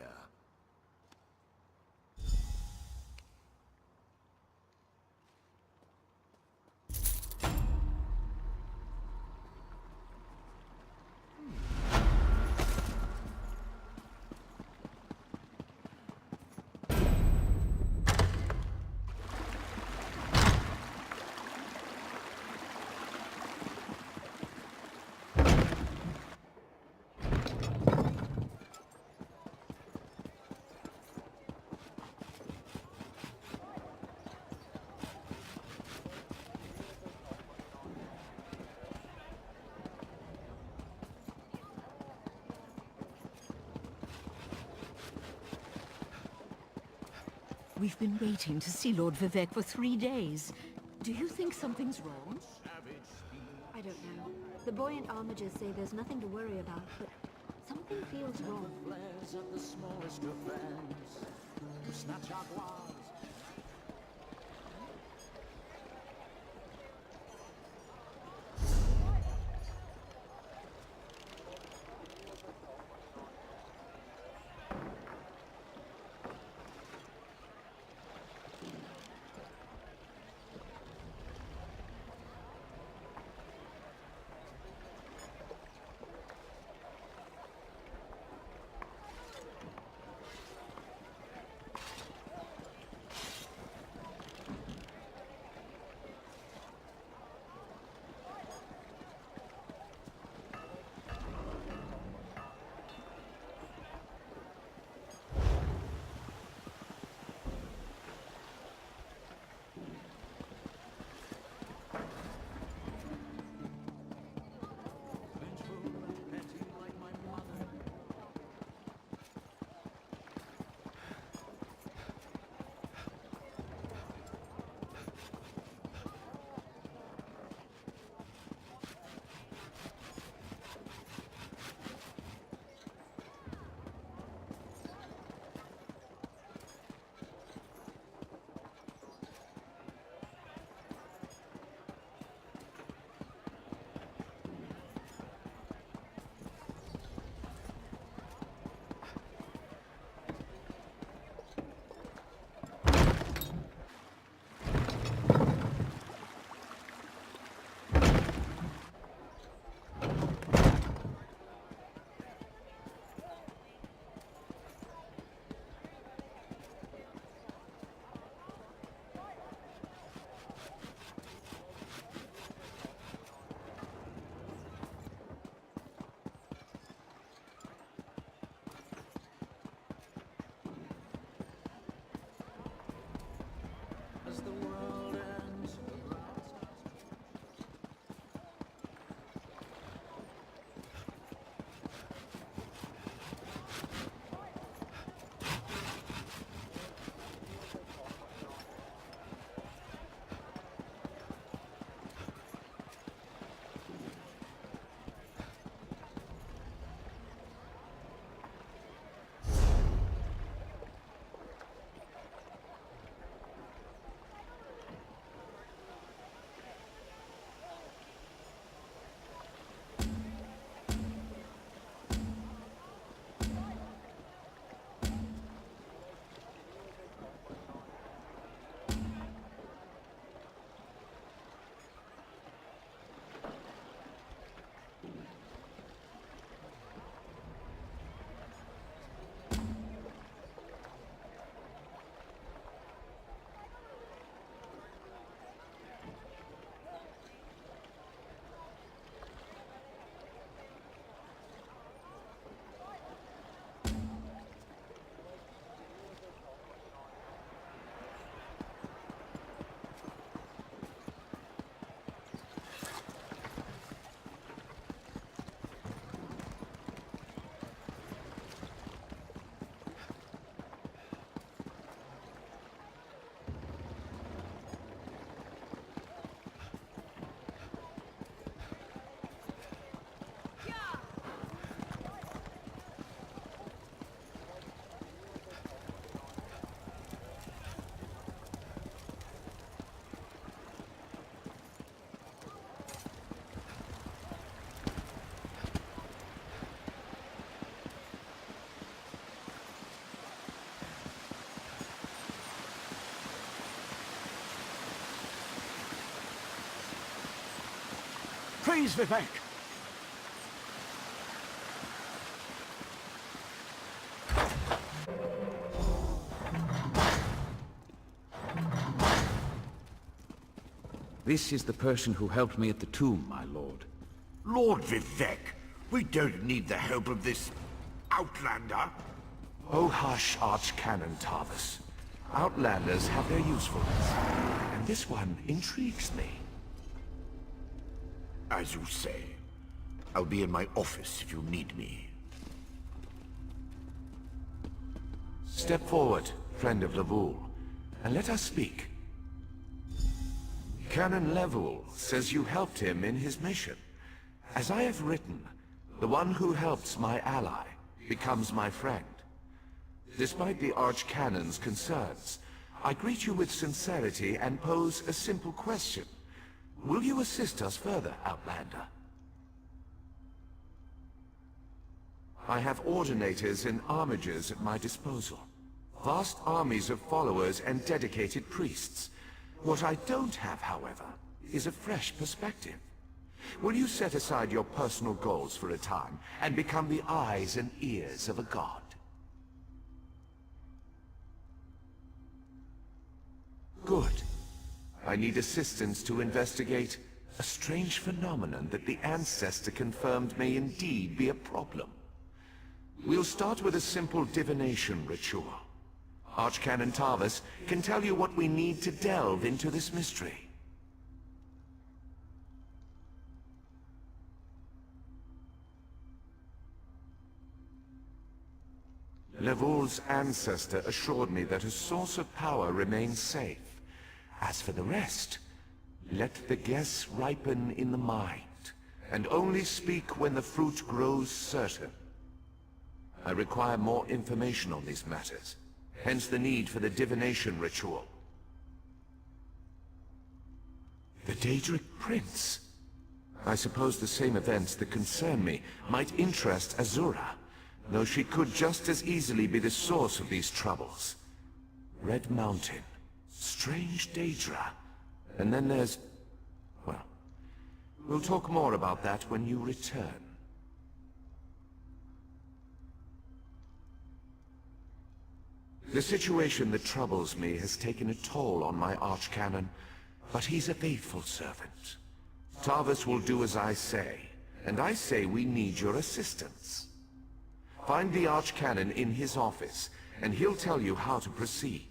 We've been waiting to see Lord Vivek for 3 days. Do you think something's wrong? I don't know. The buoyant armigers say there's nothing to worry about, but something feels wrong. Please, Vivek. This is the person who helped me at the tomb, my lord. Lord Vivek, we don't need the help of this outlander. Oh hush, Archcanon Tarvis. Outlanders have their usefulness, and this one intrigues me. As you say. I'll be in my office if you need me. Step forward, friend of Levoul, and let us speak. Canon Levoul says you helped him in his mission. As I have written, the one who helps my ally becomes my friend. Despite the Archcanon's concerns, I greet you with sincerity and pose a simple question. Will you assist us further, Outlander? I have ordinators and armigers at my disposal. Vast armies of followers and dedicated priests. What I don't have, however, is a fresh perspective. Will you set aside your personal goals for a time and become the eyes and ears of a god? Good. I need assistance to investigate a strange phenomenon that the Ancestor confirmed may indeed be a problem. We'll start with a simple divination ritual. Archcanon Tarvis can tell you what we need to delve into this mystery. Levoul's ancestor assured me that a source of power remains safe. As for the rest, let the guess ripen in the mind, and only speak when the fruit grows certain. I require more information on these matters, hence the need for the divination ritual. The Daedric Prince. I suppose the same events that concern me might interest Azura, though she could just as easily be the source of these troubles. Red Mountain, strange Daedra, and then there's... well, we'll talk more about that when you return. The situation that troubles me has taken a toll on my Archcanon, but he's a faithful servant. Tarvis will do as I say, and I say we need your assistance. Find the Archcanon in his office, and he'll tell you how to proceed.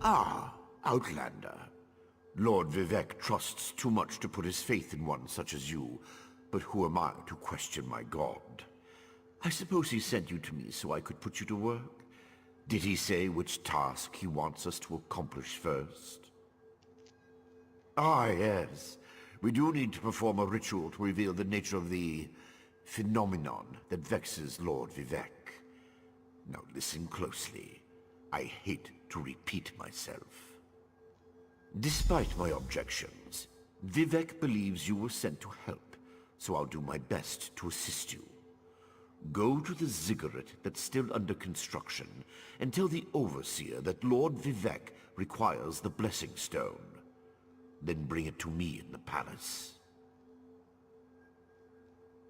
Ah, Outlander. Lord Vivek trusts too much to put his faith in one such as you, but who am I to question my god? I suppose he sent you to me so I could put you to work? Did he say which task he wants us to accomplish first? Ah, yes. We do need to perform a ritual to reveal the nature of the phenomenon that vexes Lord Vivek. Now listen closely. I hate to repeat myself. Despite my objections, Vivek believes you were sent to help, so I'll do my best to assist you. Go to the ziggurat that's still under construction and tell the Overseer that Lord Vivek requires the Blessing Stone. Then bring it to me in the palace.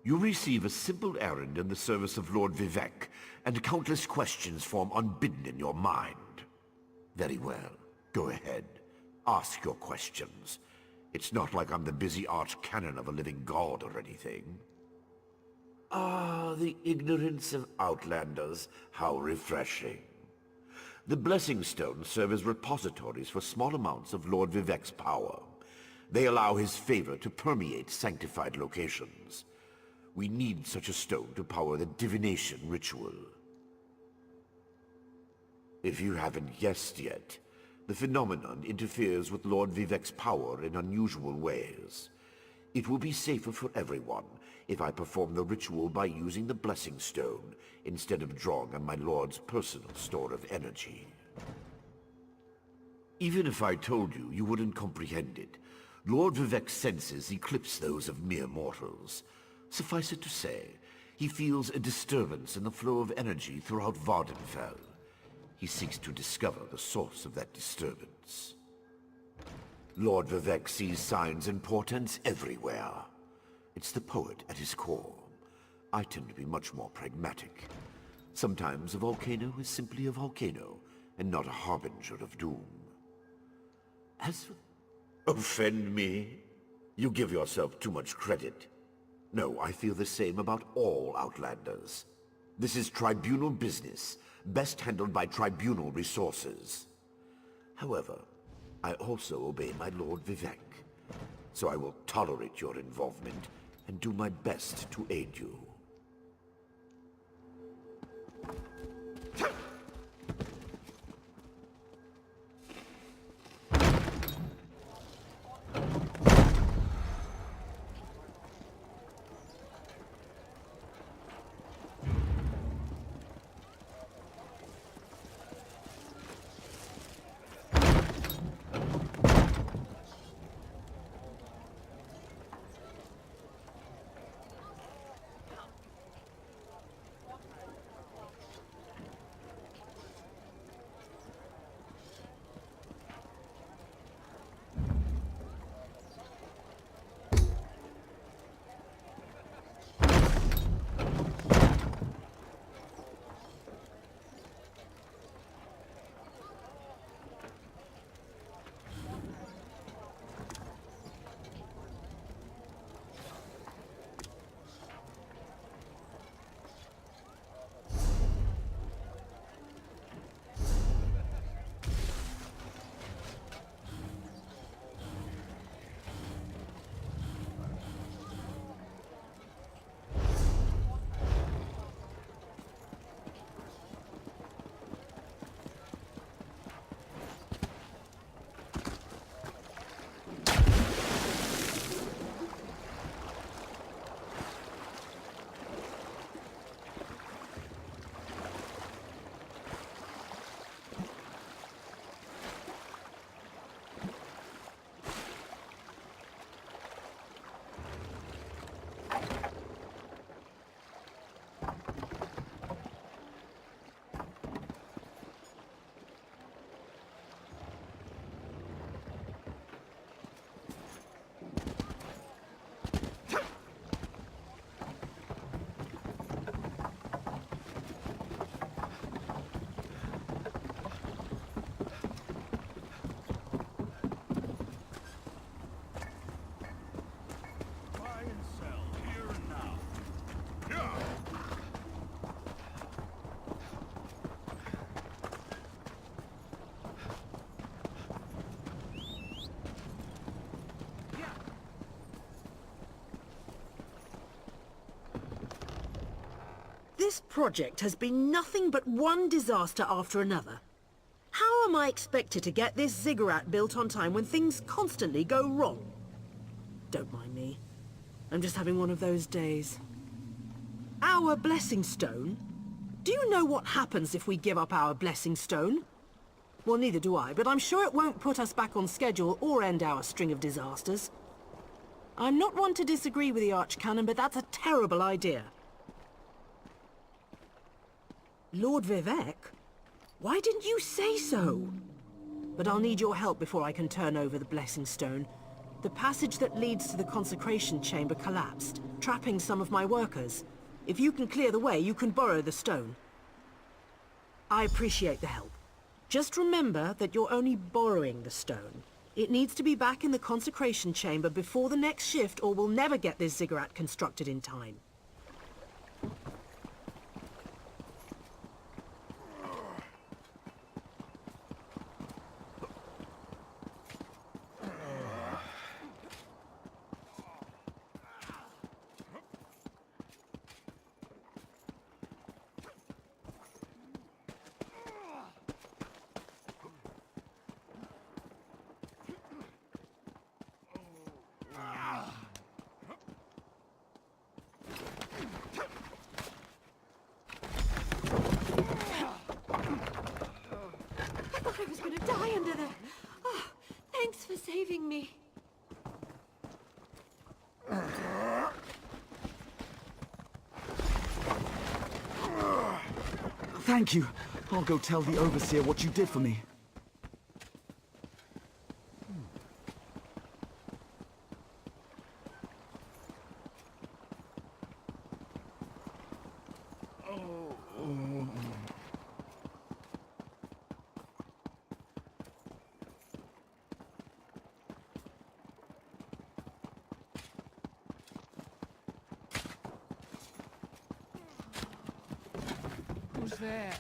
You receive a simple errand in the service of Lord Vivec, and countless questions form unbidden in your mind. Very well. Go ahead. Ask your questions. It's not like I'm the busy arch-canon of a living god or anything. Ah, the ignorance of Outlanders. How refreshing. The Blessing Stones serve as repositories for small amounts of Lord Vivec's power. They allow his favor to permeate sanctified locations. We need such a stone to power the divination ritual. If you haven't guessed yet, the phenomenon interferes with Lord Vivec's power in unusual ways. It will be safer for everyone if I perform the ritual by using the Blessing Stone instead of drawing on my Lord's personal store of energy. Even if I told you, you wouldn't comprehend it. Lord Vivec's senses eclipse those of mere mortals. Suffice it to say, he feels a disturbance in the flow of energy throughout Vardenfell. He seeks to discover the source of that disturbance. Lord Vivec sees signs and portents everywhere. It's the poet at his core. I tend to be much more pragmatic. Sometimes a volcano is simply a volcano, and not a harbinger of doom. As for... Offend me? You give yourself too much credit. No, I feel the same about all Outlanders. This is tribunal business, best handled by tribunal resources. However, I also obey my Lord Vivec, so I will tolerate your involvement and do my best to aid you. This project has been nothing but one disaster after another. How am I expected to get this ziggurat built on time when things constantly go wrong? Don't mind me. I'm just having one of those days. Our Blessing Stone? Do you know what happens if we give up our Blessing Stone? Well, neither do I, but I'm sure it won't put us back on schedule or end our string of disasters. I'm not one to disagree with the Archcanon, but that's a terrible idea. Lord Vivec? Why didn't you say so? But I'll need your help before I can turn over the Blessing Stone. The passage that leads to the consecration chamber collapsed, trapping some of my workers. If you can clear the way, you can borrow the stone. I appreciate the help. Just remember that you're only borrowing the stone. It needs to be back in the consecration chamber before the next shift, or we'll never get this ziggurat constructed in time. I thought I was going to die under there. Oh, thanks for saving me. Thank you. I'll go tell the Overseer what you did for me. Who's there?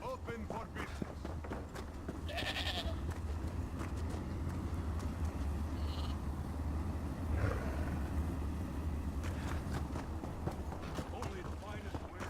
Open for business. Only the finest wares.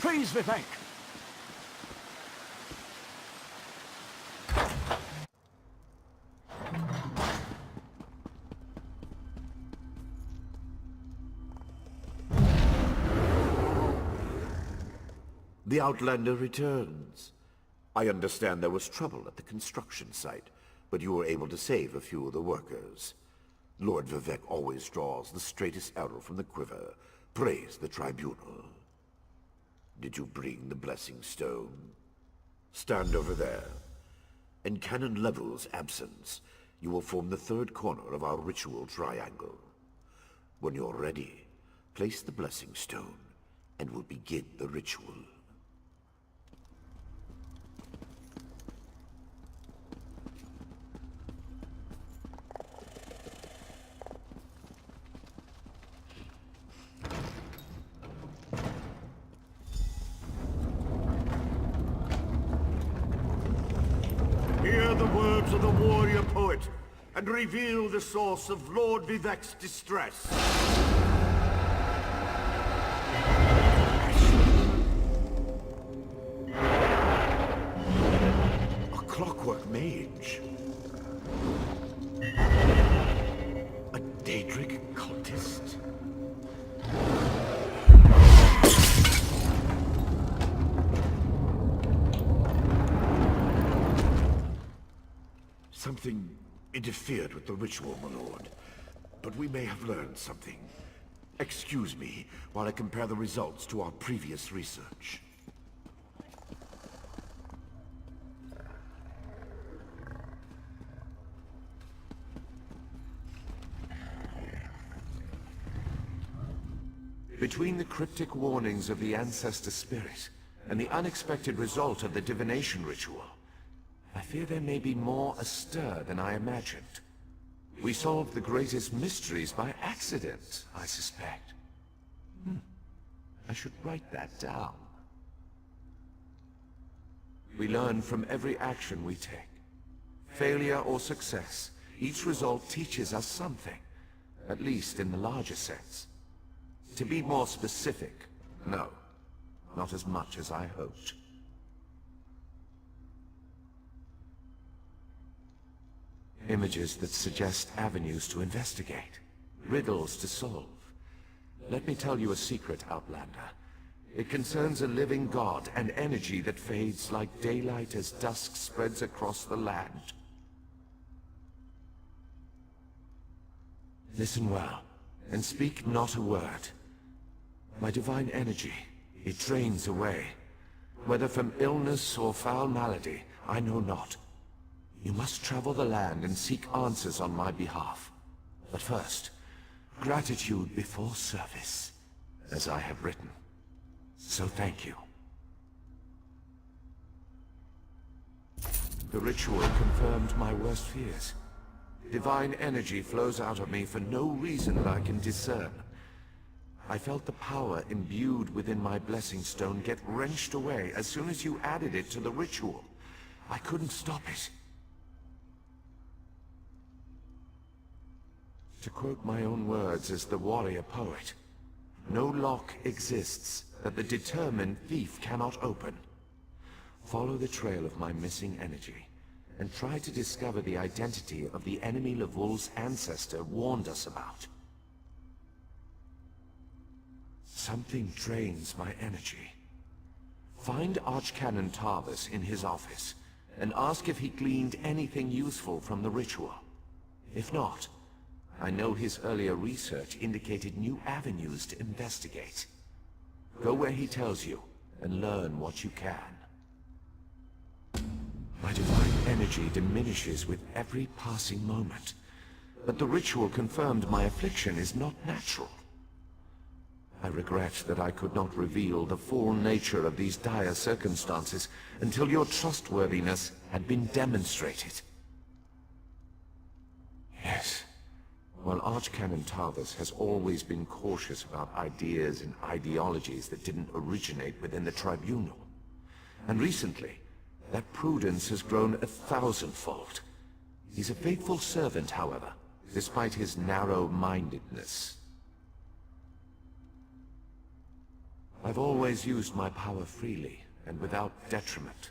Praise Vivek! The Outlander returns. I understand there was trouble at the construction site, but you were able to save a few of the workers. Lord Vivek always draws the straightest arrow from the quiver. Praise the tribunal. Did you bring the blessing stone? Stand over there. In Canon Level's absence, you will form the third corner of our ritual triangle. When you're ready, place the blessing stone, and we'll begin the ritual. Hear the words of the warrior poet, and reveal the source of Lord Vivek's distress. A clockwork mage. A Daedric cultist. Something interfered with the ritual, my lord. But we may have learned something. Excuse me while I compare the results to our previous research. Between the cryptic warnings of the ancestor spirit and the unexpected result of the divination ritual, I fear there may be more astir than I imagined. We solved the greatest mysteries by accident, I suspect. I should write that down. We learn from every action we take. Failure or success, each result teaches us something, at least in the larger sense. To be more specific, no, not as much as I hoped. Images that suggest avenues to investigate, riddles to solve. Let me tell you a secret, Outlander. It concerns a living god and energy that fades like daylight as dusk spreads across the land. Listen well, and speak not a word. My divine energy, it drains away. Whether from illness or foul malady, I know not. You must travel the land and seek answers on my behalf. But first, gratitude before service, as I have written. So thank you. The ritual confirmed my worst fears. Divine energy flows out of me for no reason that I can discern. I felt the power imbued within my blessing stone get wrenched away as soon as you added it to the ritual. I couldn't stop it. To quote my own words as the warrior poet, no lock exists that the determined thief cannot open. Follow the trail of my missing energy, and try to discover the identity of the enemy Levol's ancestor warned us about. Something drains my energy. Find Archcanon Tarvis in his office, and ask if he gleaned anything useful from the ritual. If not, I know his earlier research indicated new avenues to investigate. Go where he tells you, and learn what you can. My divine energy diminishes with every passing moment, but the ritual confirmed my affliction is not natural. I regret that I could not reveal the full nature of these dire circumstances until your trustworthiness had been demonstrated. Yes. While Archcanon Tarvis has always been cautious about ideas and ideologies that didn't originate within the Tribunal, and recently, that prudence has grown 1,000-fold. He's a faithful servant, however, despite his narrow-mindedness. I've always used my power freely, and without detriment.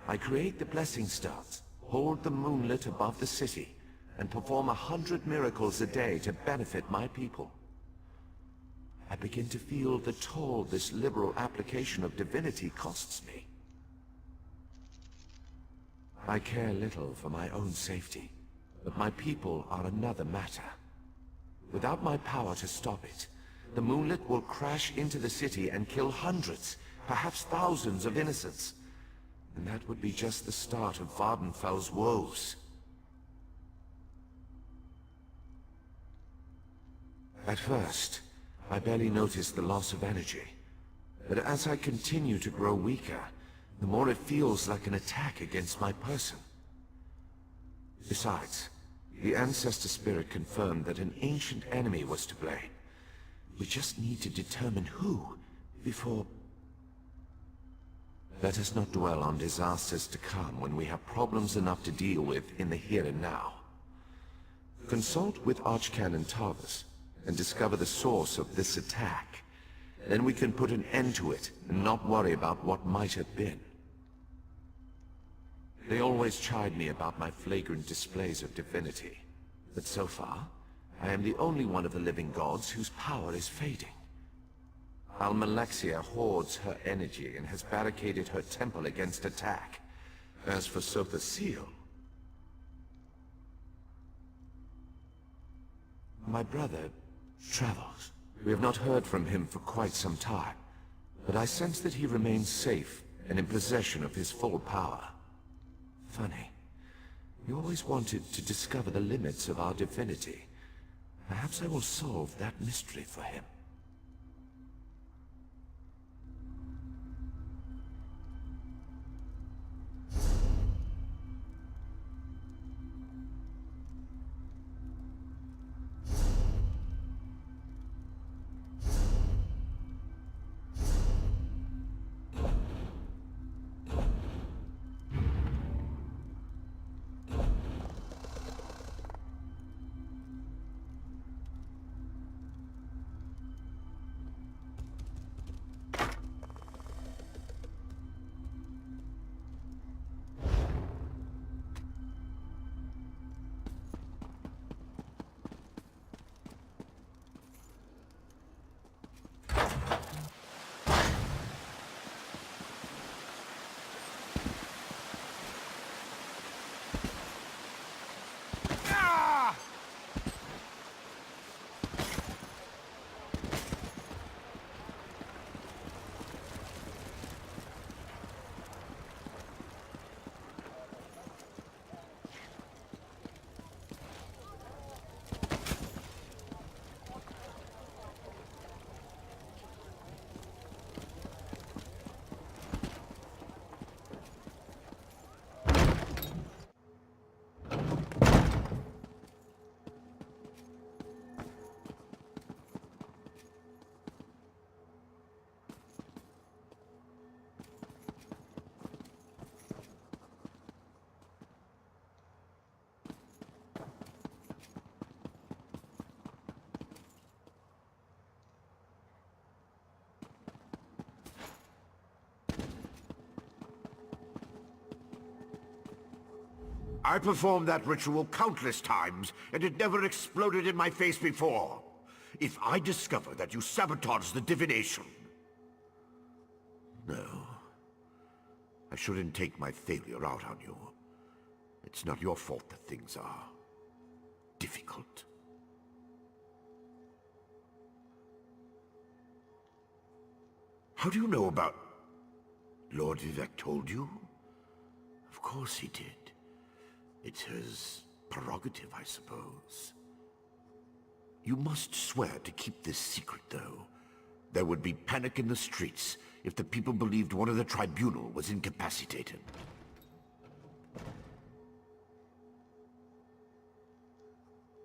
I create the blessing stars, hold the moonlit above the city, and perform 100 miracles a day to benefit my people. I begin to feel the toll this liberal application of divinity costs me. I care little for my own safety, but my people are another matter. Without my power to stop it, the moonlit will crash into the city and kill hundreds, perhaps thousands of innocents. And that would be just the start of Vardenfell's woes. At first, I barely noticed the loss of energy. But as I continue to grow weaker, the more it feels like an attack against my person. Besides, the Ancestor Spirit confirmed that an ancient enemy was to blame. We just need to determine who, before... Let us not dwell on disasters to come when we have problems enough to deal with in the here and now. Consult with Archcanon Tarvis, and discover the source of this attack. Then we can put an end to it, and not worry about what might have been. They always chide me about my flagrant displays of divinity, but so far, I am the only one of the living gods whose power is fading. Almalexia hoards her energy and has barricaded her temple against attack. As for Sotha Seal, my brother travels. We have not heard from him for quite some time, but I sense that he remains safe and in possession of his full power. Funny. We always wanted to discover the limits of our divinity. Perhaps I will solve that mystery for him. I performed that ritual countless times, and it never exploded in my face before. If I discover that you sabotaged the divination... No. I shouldn't take my failure out on you. It's not your fault that things are difficult. How do you know about... Lord Vivek told you? Of course he did. It's his prerogative, I suppose. You must swear to keep this secret, though. There would be panic in the streets if the people believed one of the tribunal was incapacitated.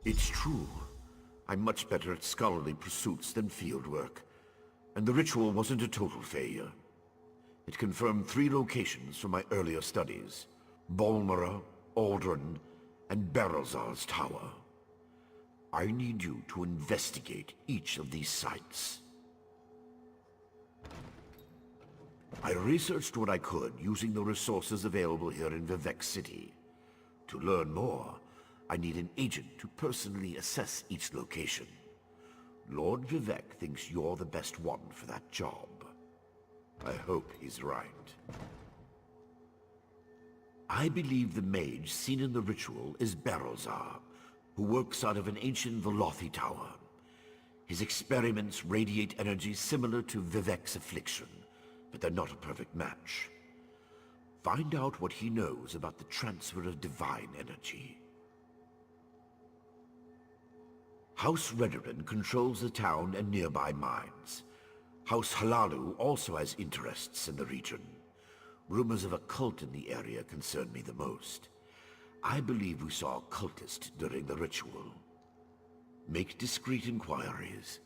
It's true. I'm much better at scholarly pursuits than field work. And the ritual wasn't a total failure. It confirmed 3 locations from my earlier studies. Balmora, Aldrin, and Berelzar's tower. I need you to investigate each of these sites. I researched what I could using the resources available here in Vivek City. To learn more, I need an agent to personally assess each location. Lord Vivek thinks you're the best one for that job. I hope he's right. I believe the mage seen in the ritual is Berelzar, who works out of an ancient Velothi tower. His experiments radiate energy similar to Vivek's affliction, but they're not a perfect match. Find out what he knows about the transfer of divine energy. House Redoran controls the town and nearby mines. House Halalu also has interests in the region. Rumors of a cult in the area concern me the most. I believe we saw a cultist during the ritual. Make discreet inquiries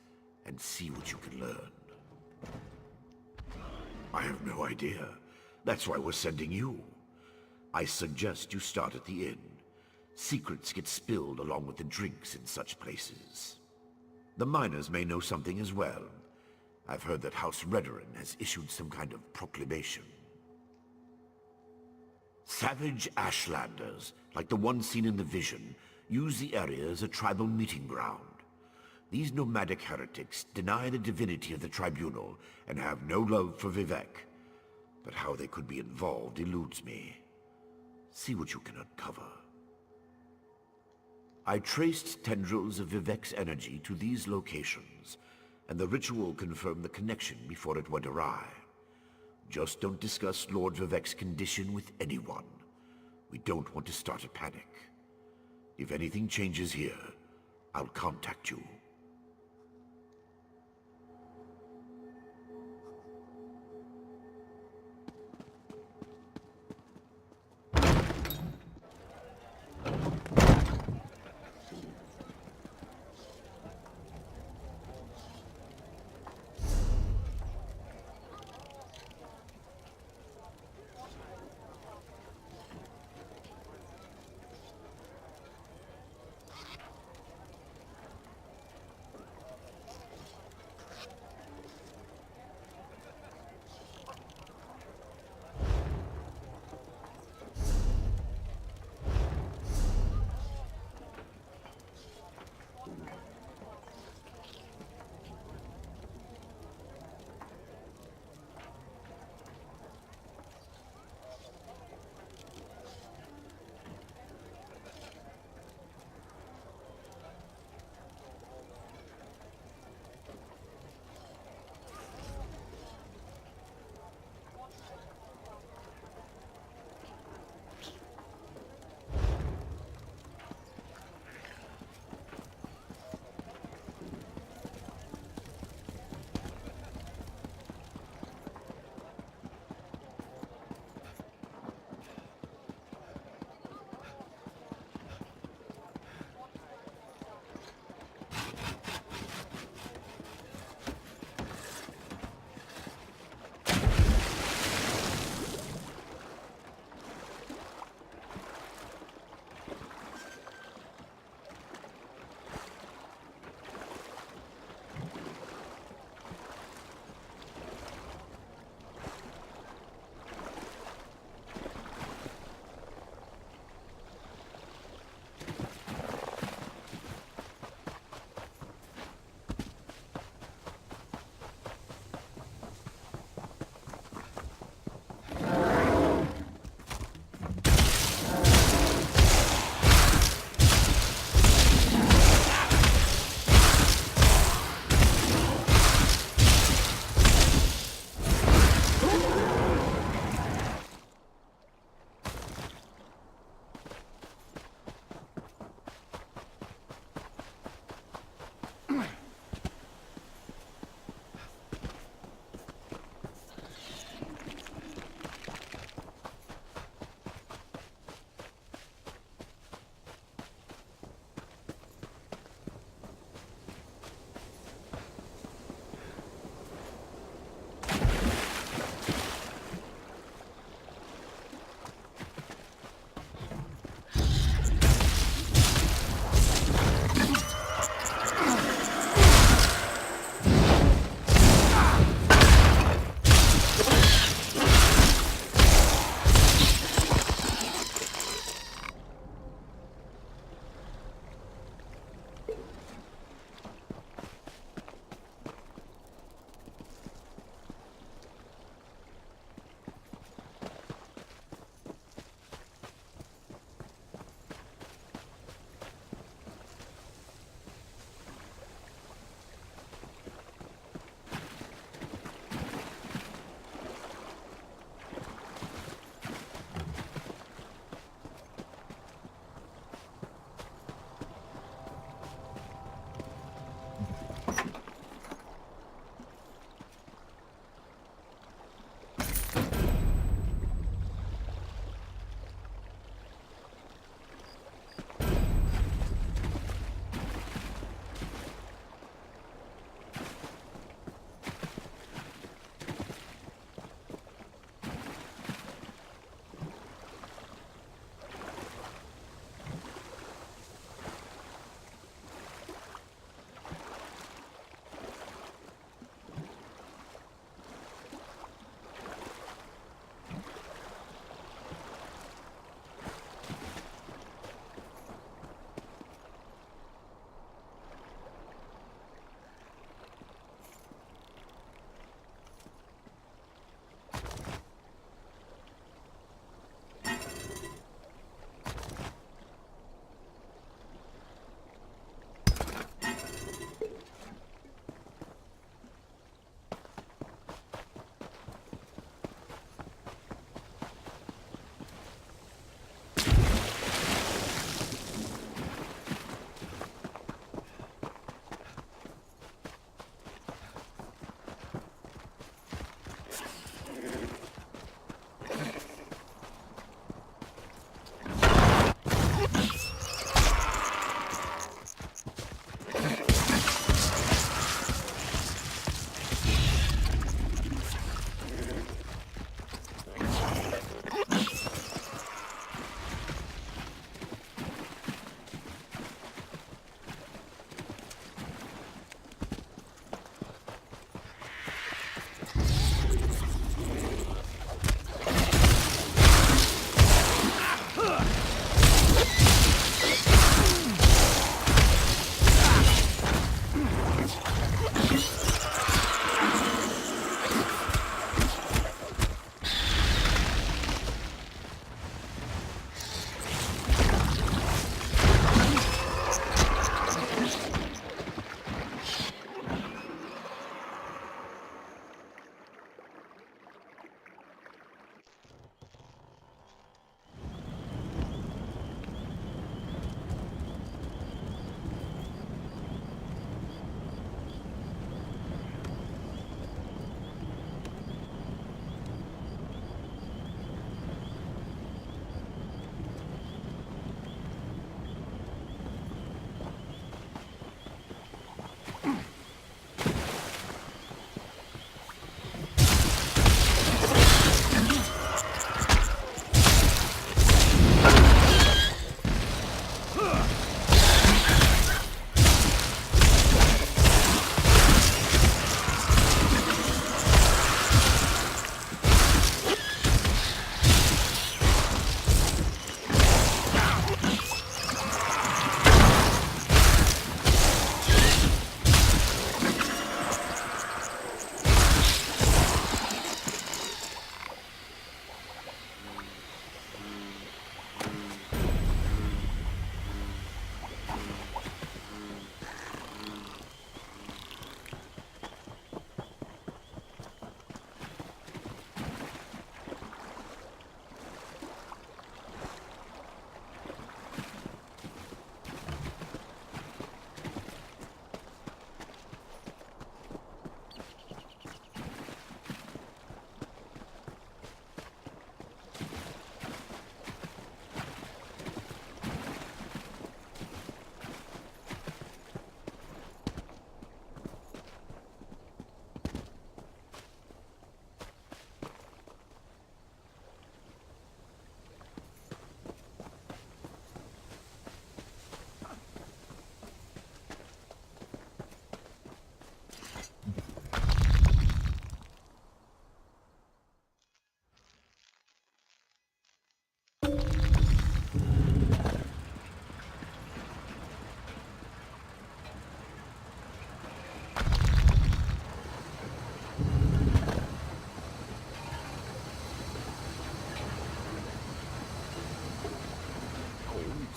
and see what you can learn. I have no idea. That's why we're sending you. I suggest you start at the inn. Secrets get spilled along with the drinks in such places. The miners may know something as well. I've heard that House Redoran has issued some kind of proclamation. Savage Ashlanders, like the one seen in the vision, use the area as a tribal meeting ground. These nomadic heretics deny the divinity of the tribunal and have no love for Vivek. But how they could be involved eludes me. See what you can uncover. I traced tendrils of Vivek's energy to these locations, and the ritual confirmed the connection before it went awry. Just don't discuss Lord Vivek's condition with anyone. We don't want to start a panic. If anything changes here, I'll contact you.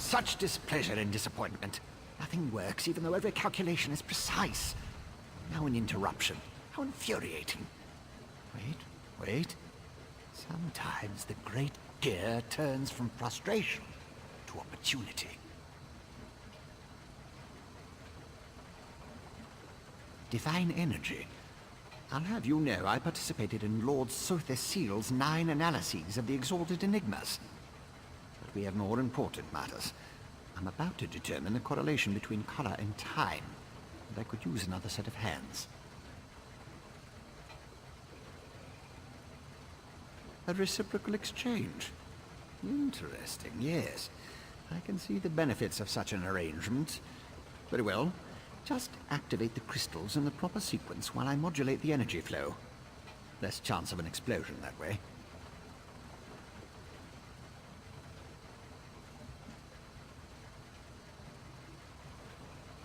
Such displeasure and disappointment. Nothing works, even though every calculation is precise. Now an interruption. How infuriating. Wait. Sometimes the great gear turns from frustration to opportunity. Divine energy. I'll have you know I participated in Lord Sotha Seal's 9 analyses of the exalted enigmas. But we have more important matters. I'm about to determine the correlation between color and time, and I could use another set of hands. A reciprocal exchange. Interesting, yes. I can see the benefits of such an arrangement. Very well. Just activate the crystals in the proper sequence while I modulate the energy flow. Less chance of an explosion that way.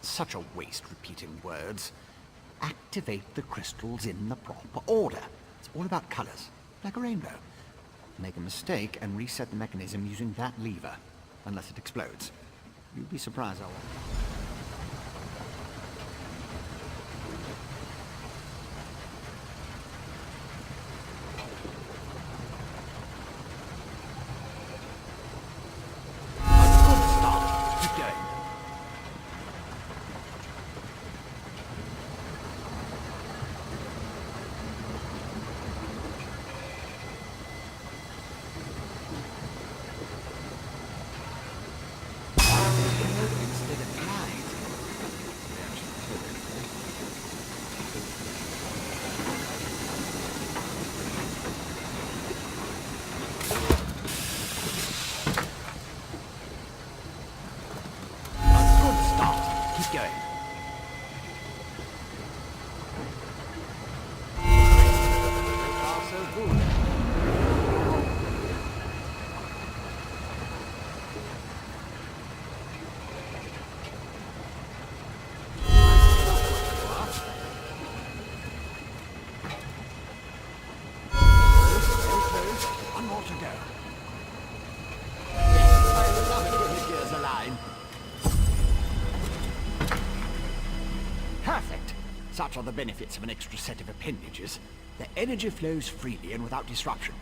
Such a waste repeating words. Activate the crystals in the proper order. It's all about colors, like a rainbow. Make a mistake and reset the mechanism using that lever, unless it explodes. You'd be surprised how... Such are the benefits of an extra set of appendages. The energy flows freely and without disruption,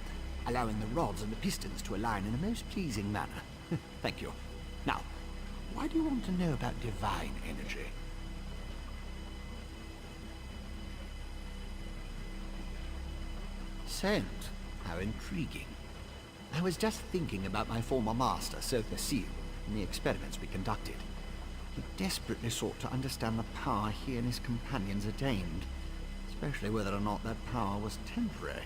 allowing the rods and the pistons to align in a most pleasing manner. Thank you. Now, why do you want to know about divine energy? Scent. How intriguing. I was just thinking about my former master, Sotha Seal, and the experiments we conducted. He desperately sought to understand the power he and his companions attained, especially whether or not that power was temporary.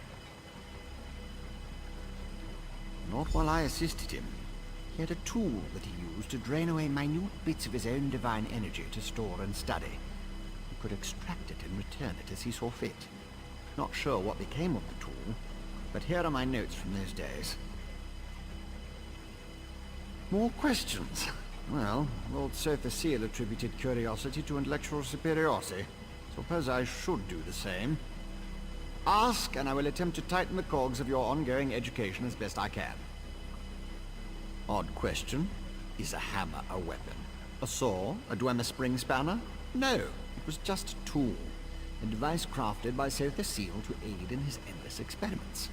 Not while I assisted him. He had a tool that he used to drain away minute bits of his own divine energy to store and study. He could extract it and return it as he saw fit. Not sure what became of the tool, but here are my notes from those days. More questions? Well, Lord Sotha Seal attributed curiosity to intellectual superiority. Suppose I should do the same. Ask, and I will attempt to tighten the cogs of your ongoing education as best I can. Odd question. Is a hammer a weapon? A saw? A Dwemer spring spanner? No, it was just a tool. A device crafted by Sotha Seal to aid in his endless experiments.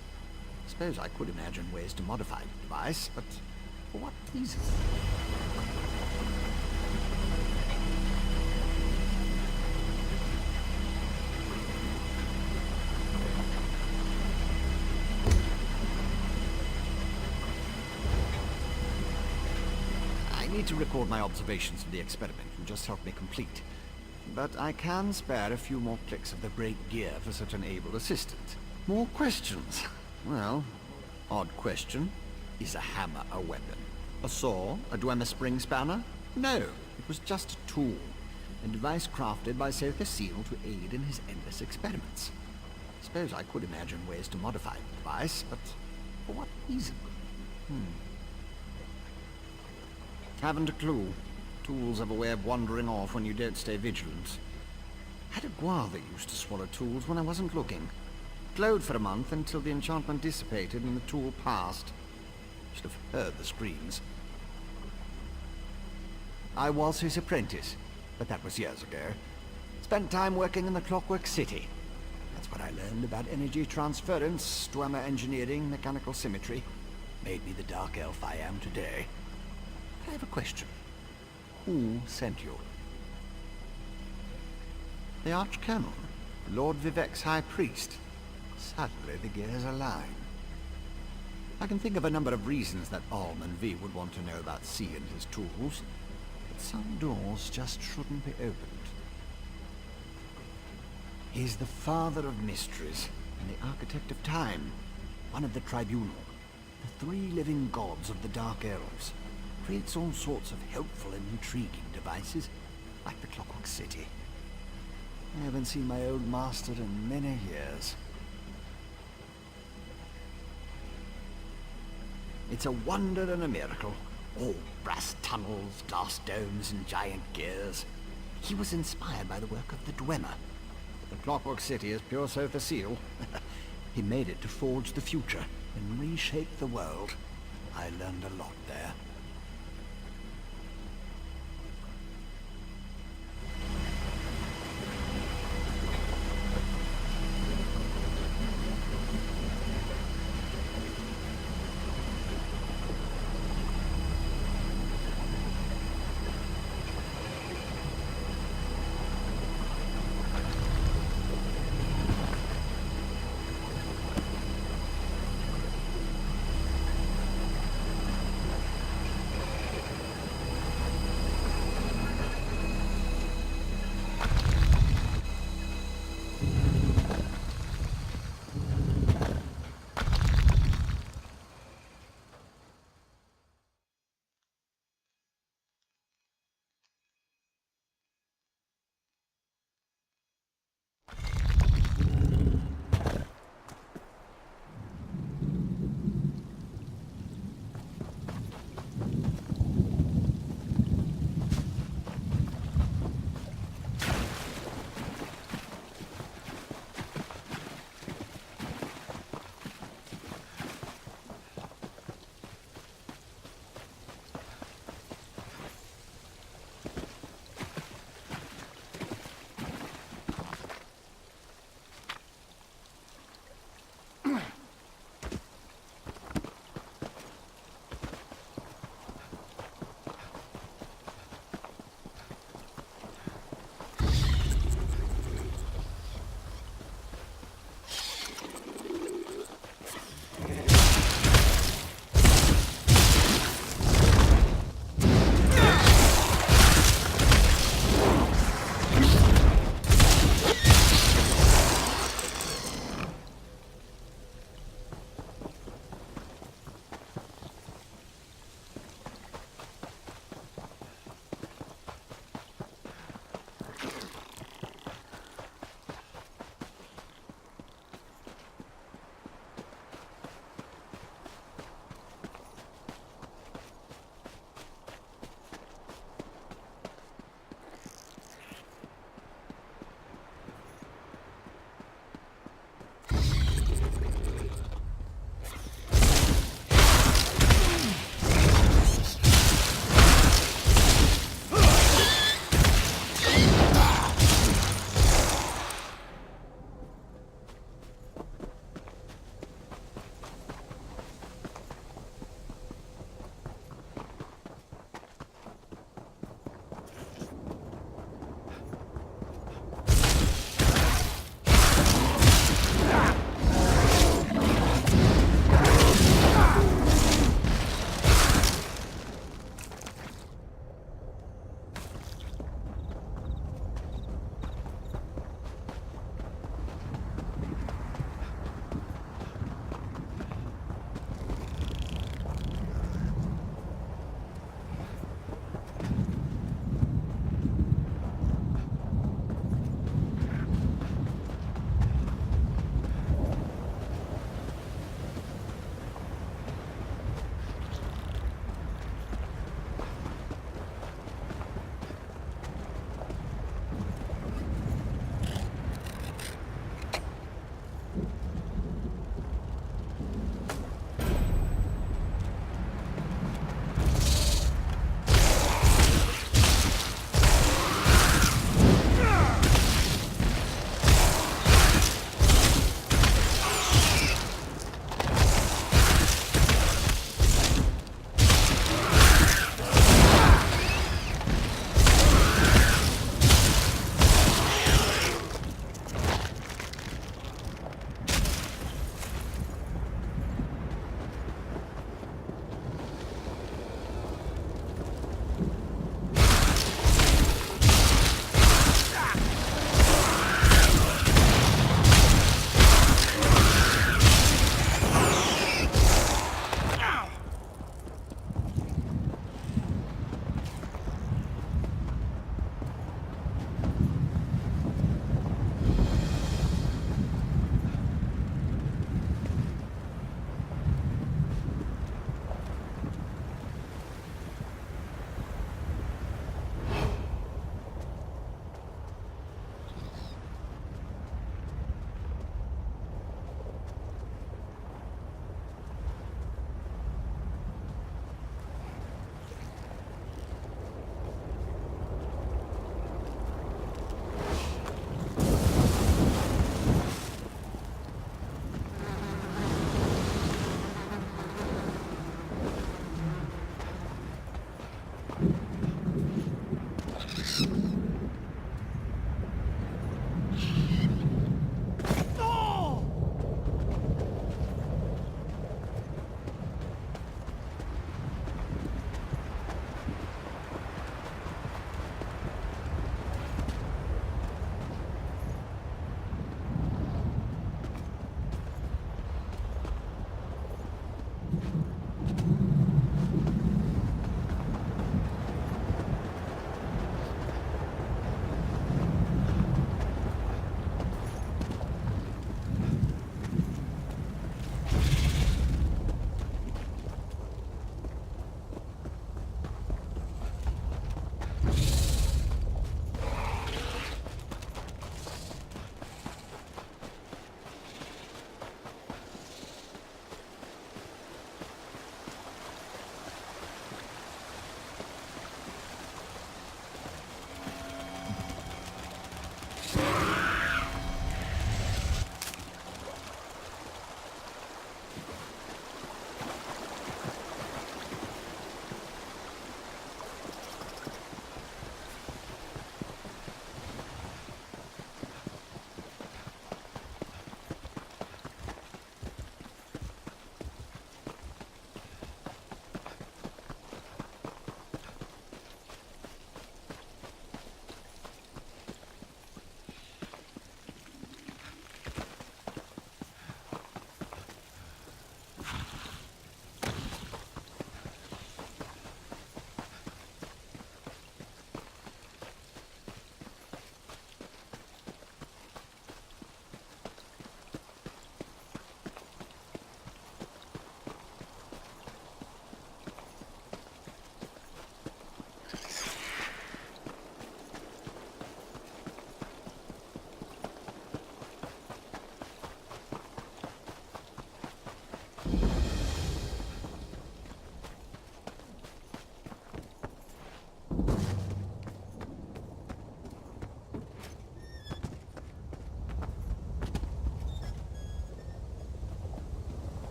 Suppose I could imagine ways to modify the device, but for what reason? I need to record my observations of the experiment and just help me complete. But I can spare a few more clicks of the great gear for such an able assistant. More questions? Well, odd question. Is a hammer a weapon? A saw? A Dwemer spring spanner? No, it was just a tool. A device crafted by Sotha Seal to aid in his endless experiments. Suppose I could imagine ways to modify the device, but for what reason? Haven't a clue. Tools have a way of wandering off when you don't stay vigilant. Had a guar that used to swallow tools when I wasn't looking. Glowed for a month until the enchantment dissipated and the tool passed. Should have heard the screams. I was his apprentice, but that was years ago. Spent time working in the Clockwork City. That's what I learned about energy transference, Dwemer engineering, mechanical symmetry. Made me the Dark Elf I am today. I have a question. Who sent you? The Archcanon, Lord Vivec's High Priest. Suddenly the gears align. I can think of a number of reasons that Alman V would want to know about C and his tools, but some doors just shouldn't be opened. He's the father of mysteries, and the architect of time, one of the Tribunal, the three living gods of the Dark Elves. Creates all sorts of helpful and intriguing devices, like the Clockwork City. I haven't seen my old master in many years. It's a wonder and a miracle. All brass tunnels, glass domes, and giant gears. He was inspired by the work of the Dwemer. The Clockwork City is pure so facile. He made it to forge the future and reshape the world. I learned a lot there.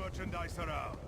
merchandise around.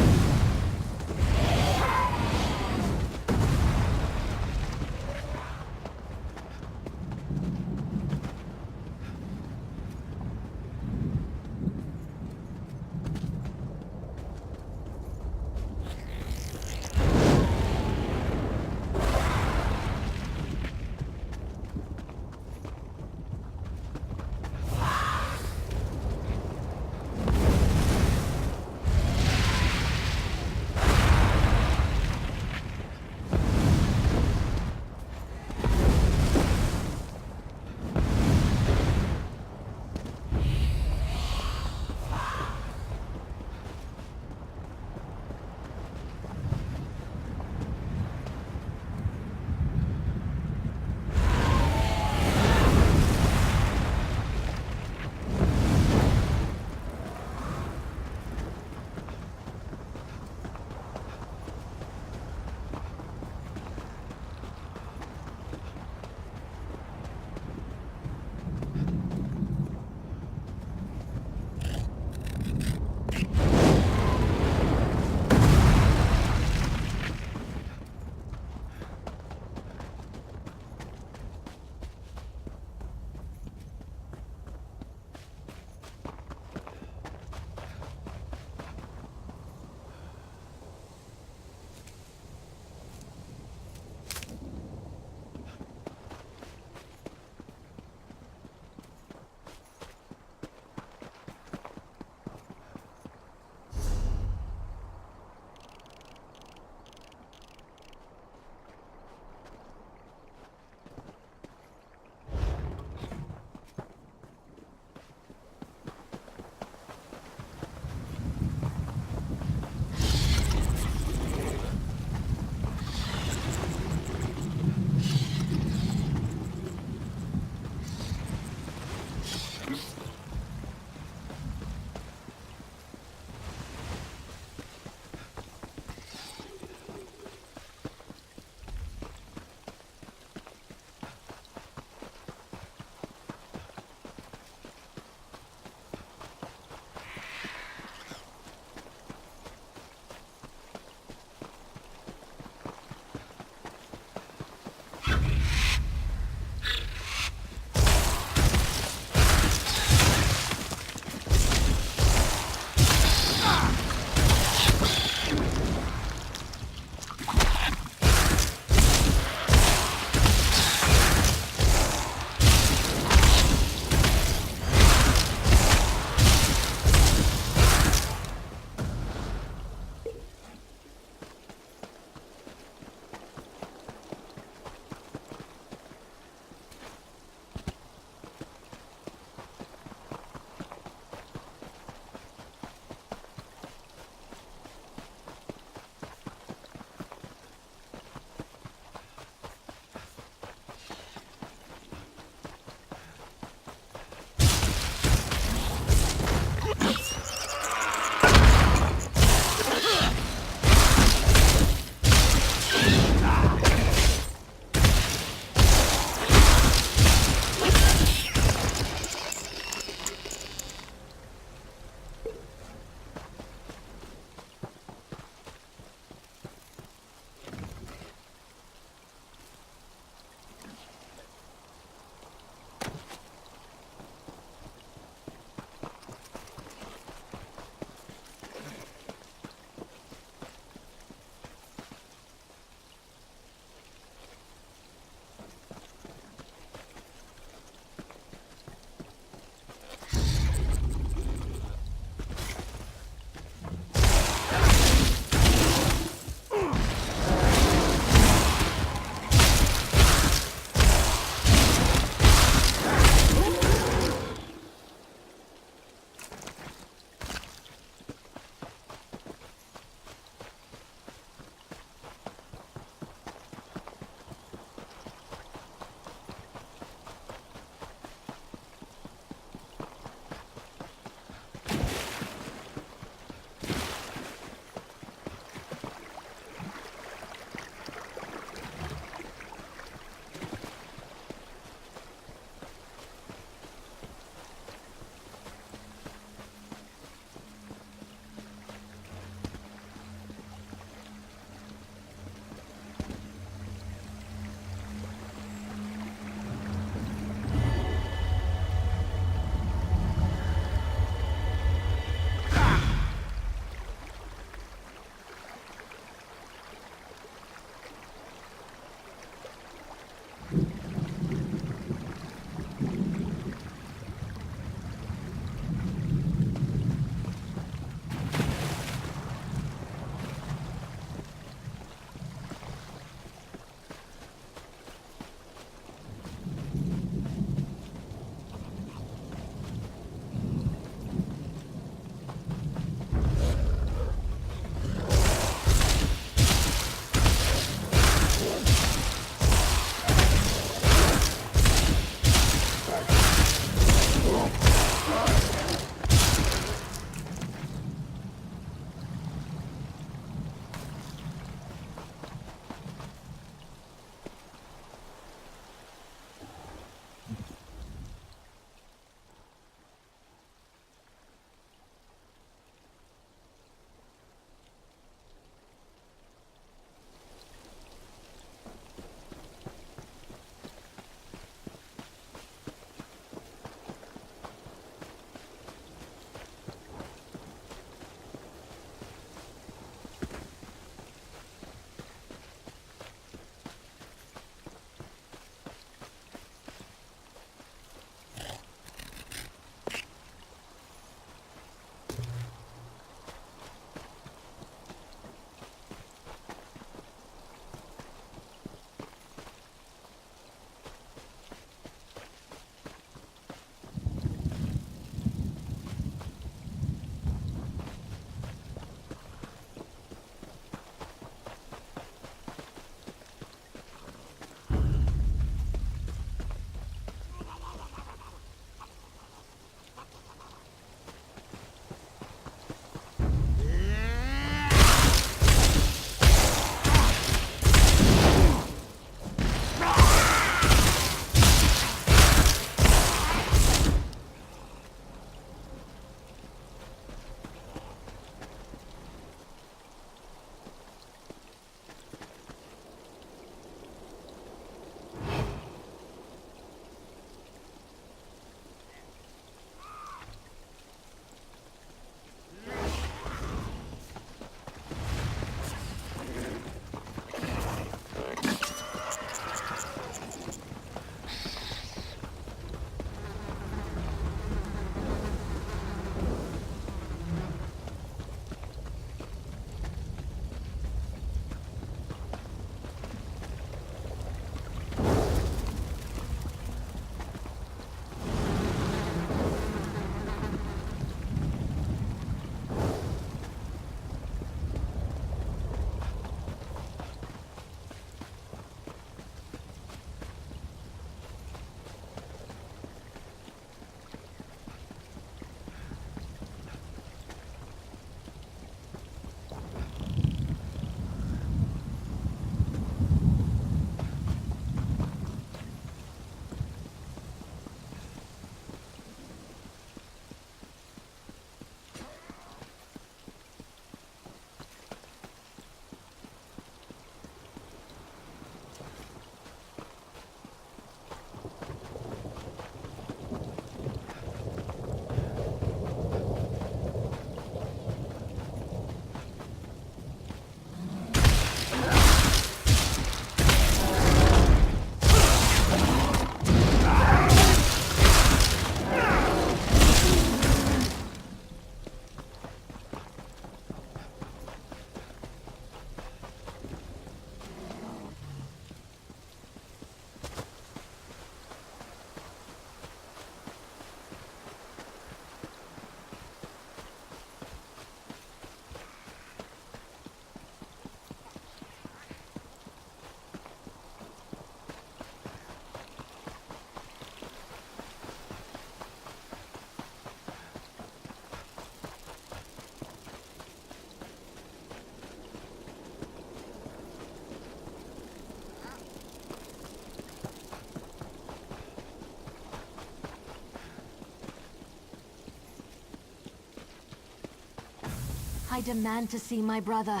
I demand to see my brother.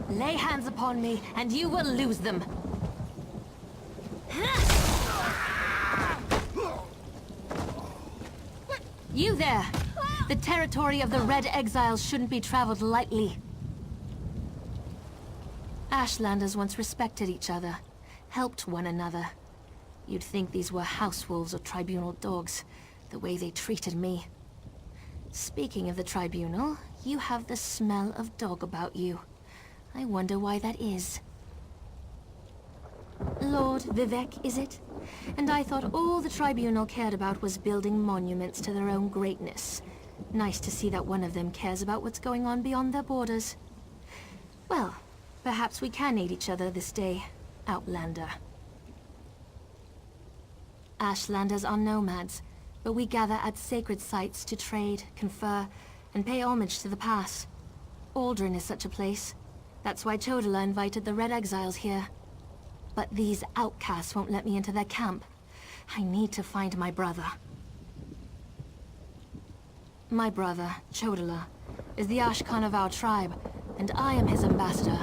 Lay hands upon me, and you will lose them. You there! The territory of the Red Exiles shouldn't be traveled lightly. Ashlanders once respected each other, helped one another. You'd think these were house wolves or tribunal dogs, the way they treated me. Speaking of the tribunal, you have the smell of dog about you. I wonder why that is. Lord Vivec, is it? And I thought all the tribunal cared about was building monuments to their own greatness. Nice to see that one of them cares about what's going on beyond their borders. Well, perhaps we can aid each other this day, Outlander. Ashlanders are nomads, but we gather at sacred sites to trade, confer, and pay homage to the past. Aldrin is such a place. That's why Chodala invited the Red Exiles here. But these outcasts won't let me into their camp. I need to find my brother. My brother, Chodala, is the Ashkan of our tribe, and I am his ambassador.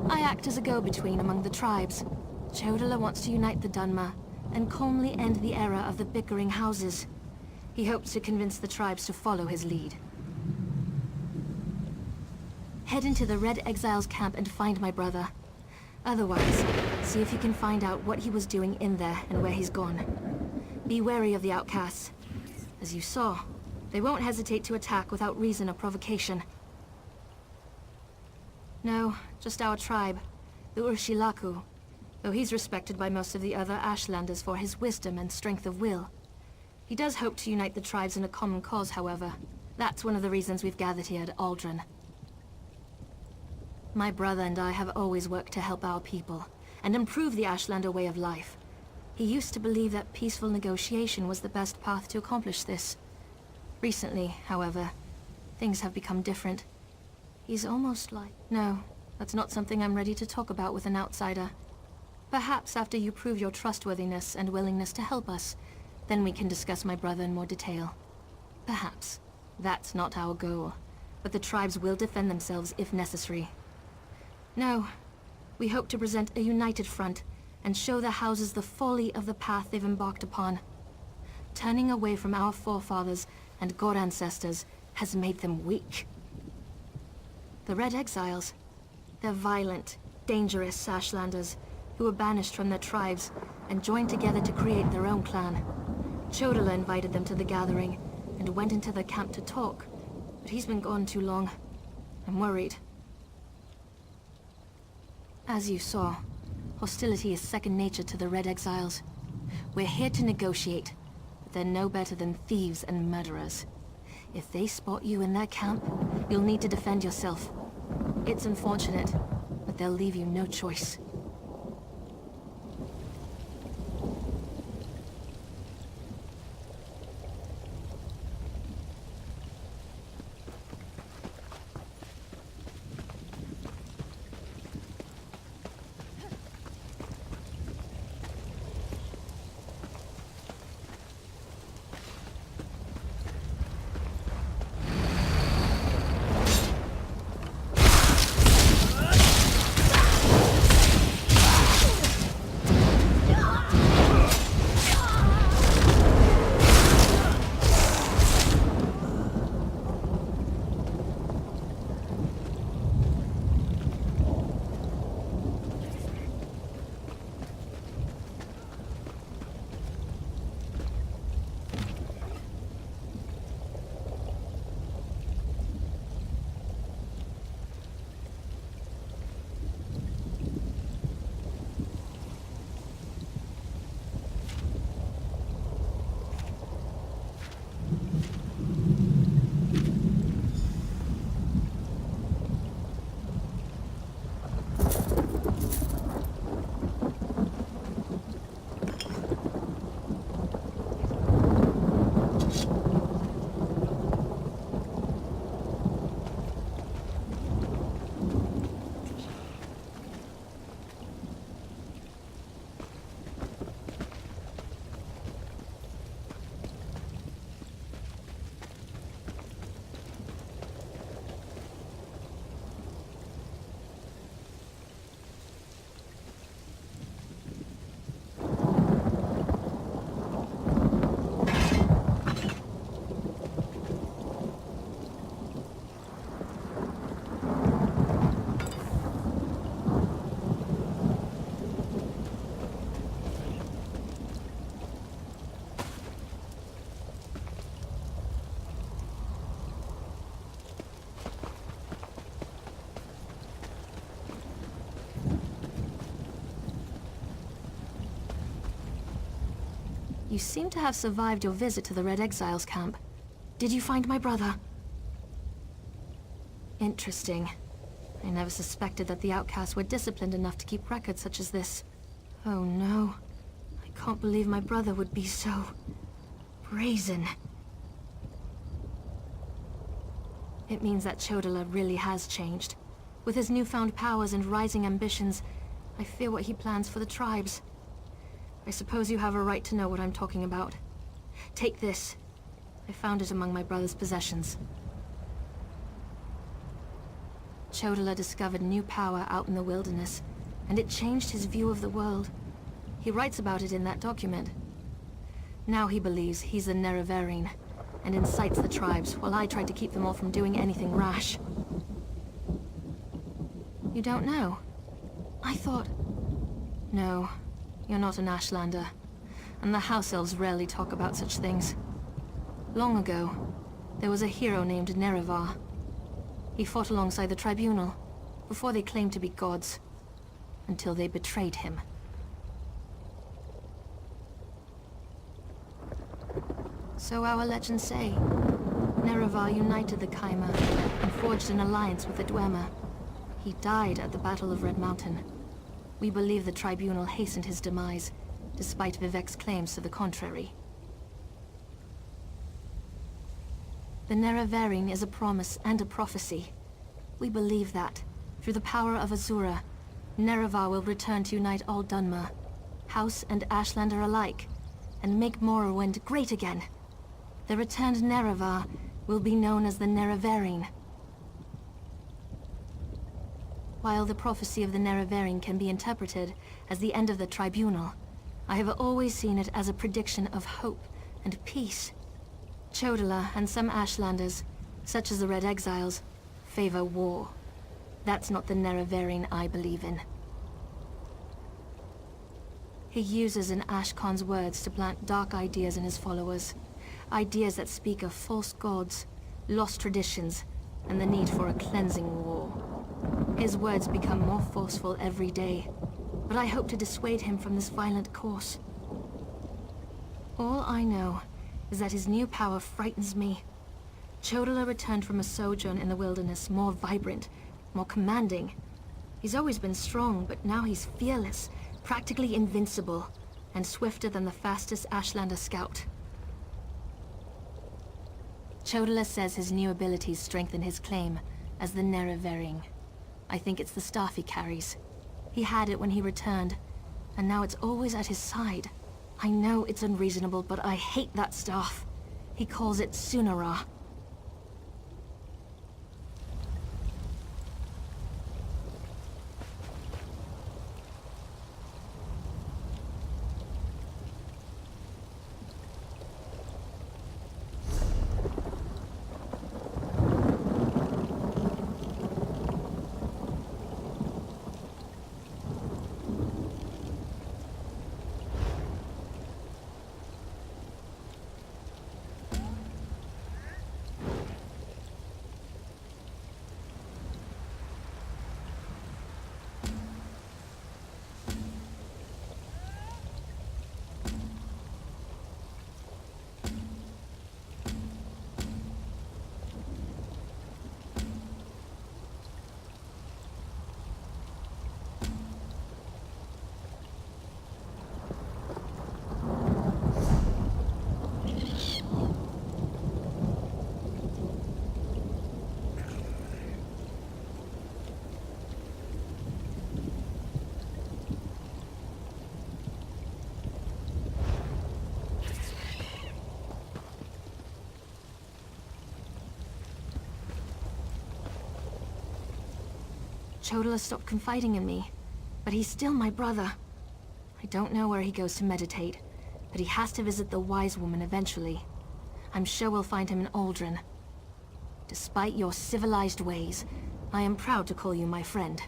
I act as a go-between among the tribes. Chodala wants to unite the Dunmer, and calmly end the era of the bickering houses. He hopes to convince the tribes to follow his lead. Head into the Red Exiles camp and find my brother. Otherwise, see if you can find out what he was doing in there and where he's gone. Be wary of the outcasts. As you saw, they won't hesitate to attack without reason or provocation. No, just our tribe, the Urshilaku, though he's respected by most of the other Ashlanders for his wisdom and strength of will. He does hope to unite the tribes in a common cause, however. That's one of the reasons we've gathered here at Aldrin. My brother and I have always worked to help our people, and improve the Ashlander way of life. He used to believe that peaceful negotiation was the best path to accomplish this. Recently, however, things have become different. He's almost like... No, that's not something I'm ready to talk about with an outsider. Perhaps after you prove your trustworthiness and willingness to help us, then we can discuss my brother in more detail. Perhaps. That's not our goal, but the tribes will defend themselves if necessary. No, we hope to present a united front and show the houses the folly of the path they've embarked upon. Turning away from our forefathers and god ancestors has made them weak. The Red Exiles, they're violent, dangerous Ashlanders who were banished from their tribes and joined together to create their own clan. Chodala invited them to the gathering and went into the camp to talk, but he's been gone too long. I'm worried. As you saw, hostility is second nature to the Red Exiles. We're here to negotiate, but they're no better than thieves and murderers. If they spot you in their camp, you'll need to defend yourself. It's unfortunate, but they'll leave you no choice. You seem to have survived your visit to the Red Exiles camp. Did you find my brother? Interesting. I never suspected that the outcasts were disciplined enough to keep records such as this. Oh no. I can't believe my brother would be so... brazen. It means that Chodala really has changed. With his newfound powers and rising ambitions, I fear what he plans for the tribes. I suppose you have a right to know what I'm talking about. Take this. I found it among my brother's possessions. Chodala discovered new power out in the wilderness, and it changed his view of the world. He writes about it in that document. Now he believes he's the Nerevarine, and incites the tribes, while I tried to keep them all from doing anything rash. You don't know? I thought... No, you're not an Ashlander, and the House Elves rarely talk about such things. Long ago, there was a hero named Nerevar. He fought alongside the Tribunal, before they claimed to be gods, until they betrayed him. So our legends say. Nerevar united the Kaima and forged an alliance with the Dwemer. He died at the Battle of Red Mountain. We believe the Tribunal hastened his demise, despite Vivek's claims to the contrary. The Nerevarine is a promise and a prophecy. We believe that, through the power of Azura, Nerevar will return to unite all Dunmer, House and Ashlander alike, and make Morrowind great again. The returned Nerevar will be known as the Nerevarine. While the prophecy of the Nerevarine can be interpreted as the end of the Tribunal, I have always seen it as a prediction of hope and peace. Chodala and some Ashlanders, such as the Red Exiles, favor war. That's not the Nerevarine I believe in. He uses an Ashkon's words to plant dark ideas in his followers. Ideas that speak of false gods, lost traditions, and the need for a cleansing war. His words become more forceful every day, but I hope to dissuade him from this violent course. All I know is that his new power frightens me. Chodala returned from a sojourn in the wilderness more vibrant, more commanding. He's always been strong, but now he's fearless, practically invincible, and swifter than the fastest Ashlander scout. Chodala says his new abilities strengthen his claim as the Nerevarine. I think it's the staff he carries. He had it when he returned, and now it's always at his side. I know it's unreasonable, but I hate that staff. He calls it Sunara. Chodala stopped confiding in me, but he's still my brother. I don't know where he goes to meditate, but he has to visit the Wise Woman eventually. I'm sure we'll find him in Aldrin. Despite your civilized ways, I am proud to call you my friend.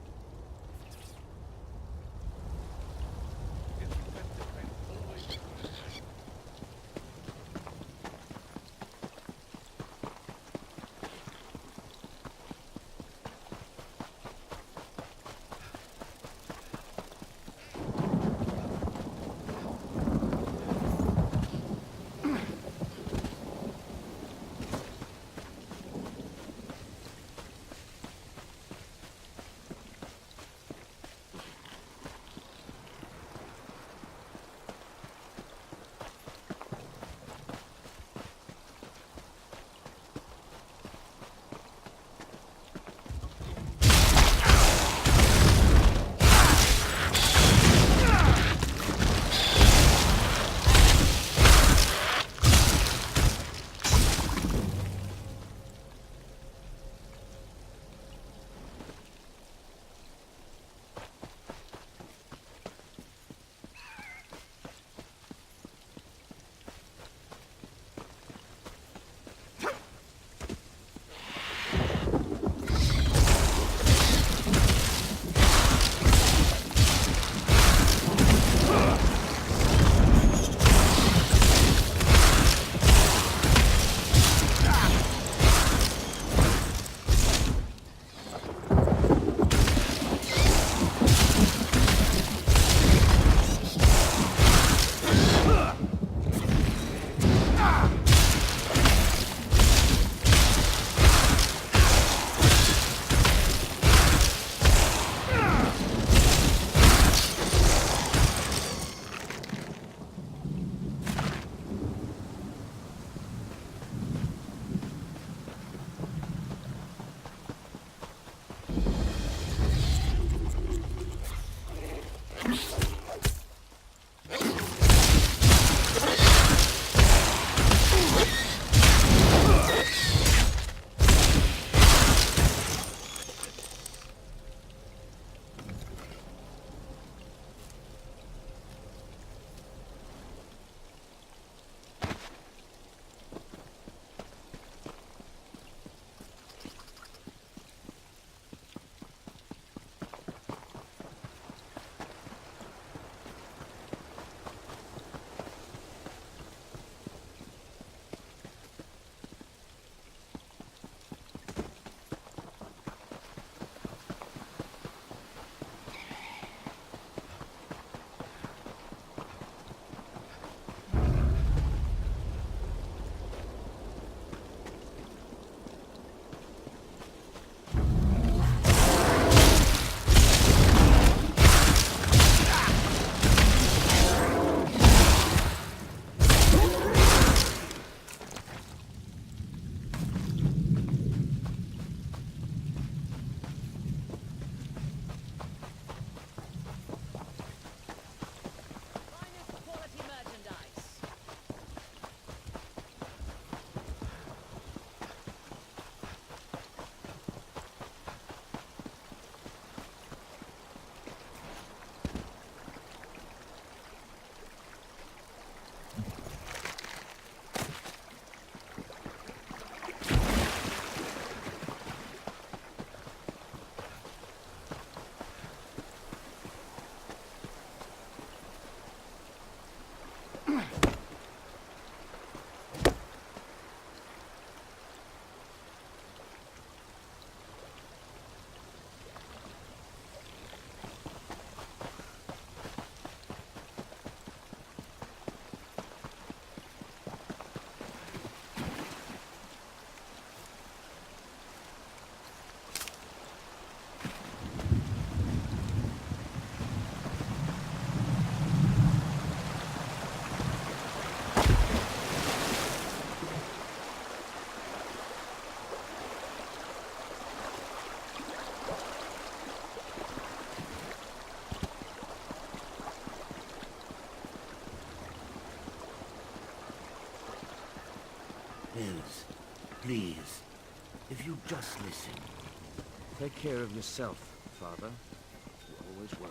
please. If you just listen. Take care of yourself, Father. You always were.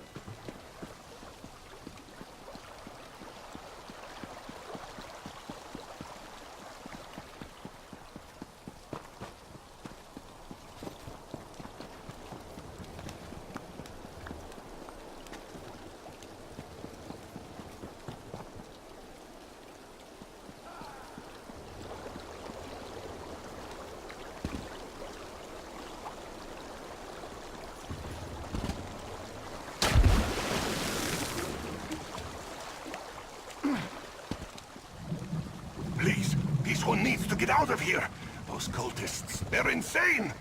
Please, this one needs to get out of here. Those cultists, they're insane.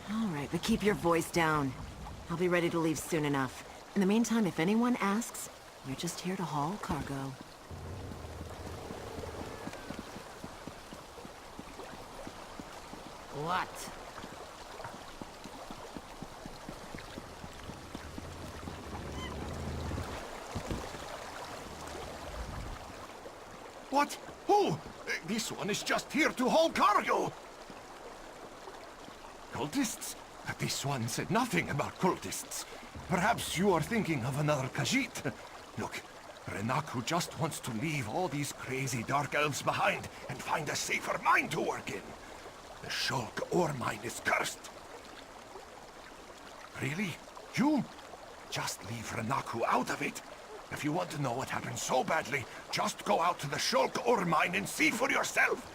All right, but keep your voice down. I'll be ready to leave soon enough. In the meantime, if anyone asks, you're just here to haul cargo. What? What? Who? This one is just here to haul cargo. Cultists? This one said nothing about cultists. Perhaps you are thinking of another Khajiit. Look, Renaku just wants to leave all these crazy dark elves behind and find a safer mine to work in. The Shulk ore mine is cursed. Really? You? Just leave Renaku out of it. If you want to know what happened so badly, just go out to the Shulk ore mine and see for yourself.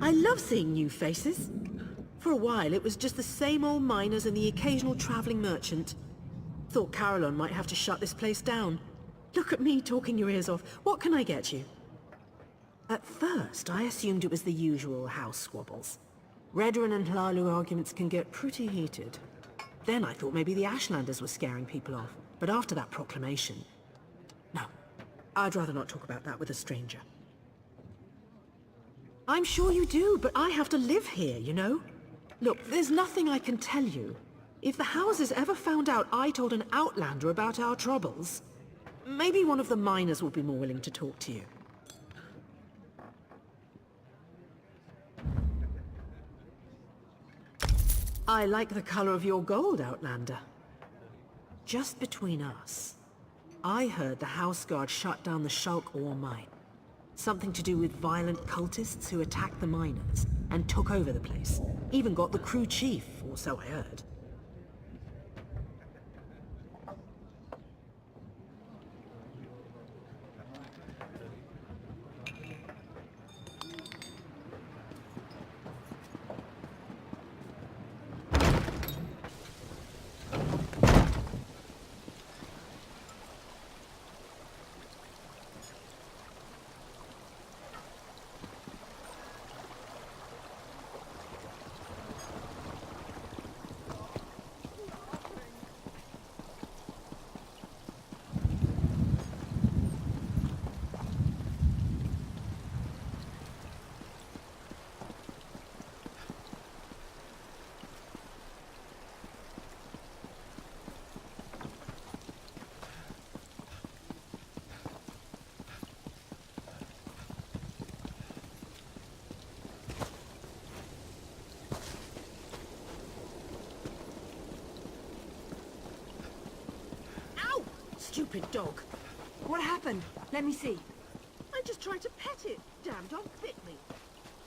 I love seeing new faces. For a while, it was just the same old miners and the occasional traveling merchant. Thought Carolyn might have to shut this place down. Look at me talking your ears off. What can I get you? At first, I assumed it was the usual house squabbles. Redoran and Hlalu arguments can get pretty heated. Then I thought maybe the Ashlanders were scaring people off. But after that proclamation... No, I'd rather not talk about that with a stranger. I'm sure you do, but I have to live here, you know? Look, there's nothing I can tell you. If the houses ever found out I told an outlander about our troubles, maybe one of the miners will be more willing to talk to you. I like the color of your gold, Outlander. Just between us, I heard the House Guard shut down the Shulk ore mine. Something to do with violent cultists who attacked the miners and took over the place. Even got the crew chief, or so I heard. Stupid dog. What happened? Let me see. I just tried to pet it. Damn dog bit me.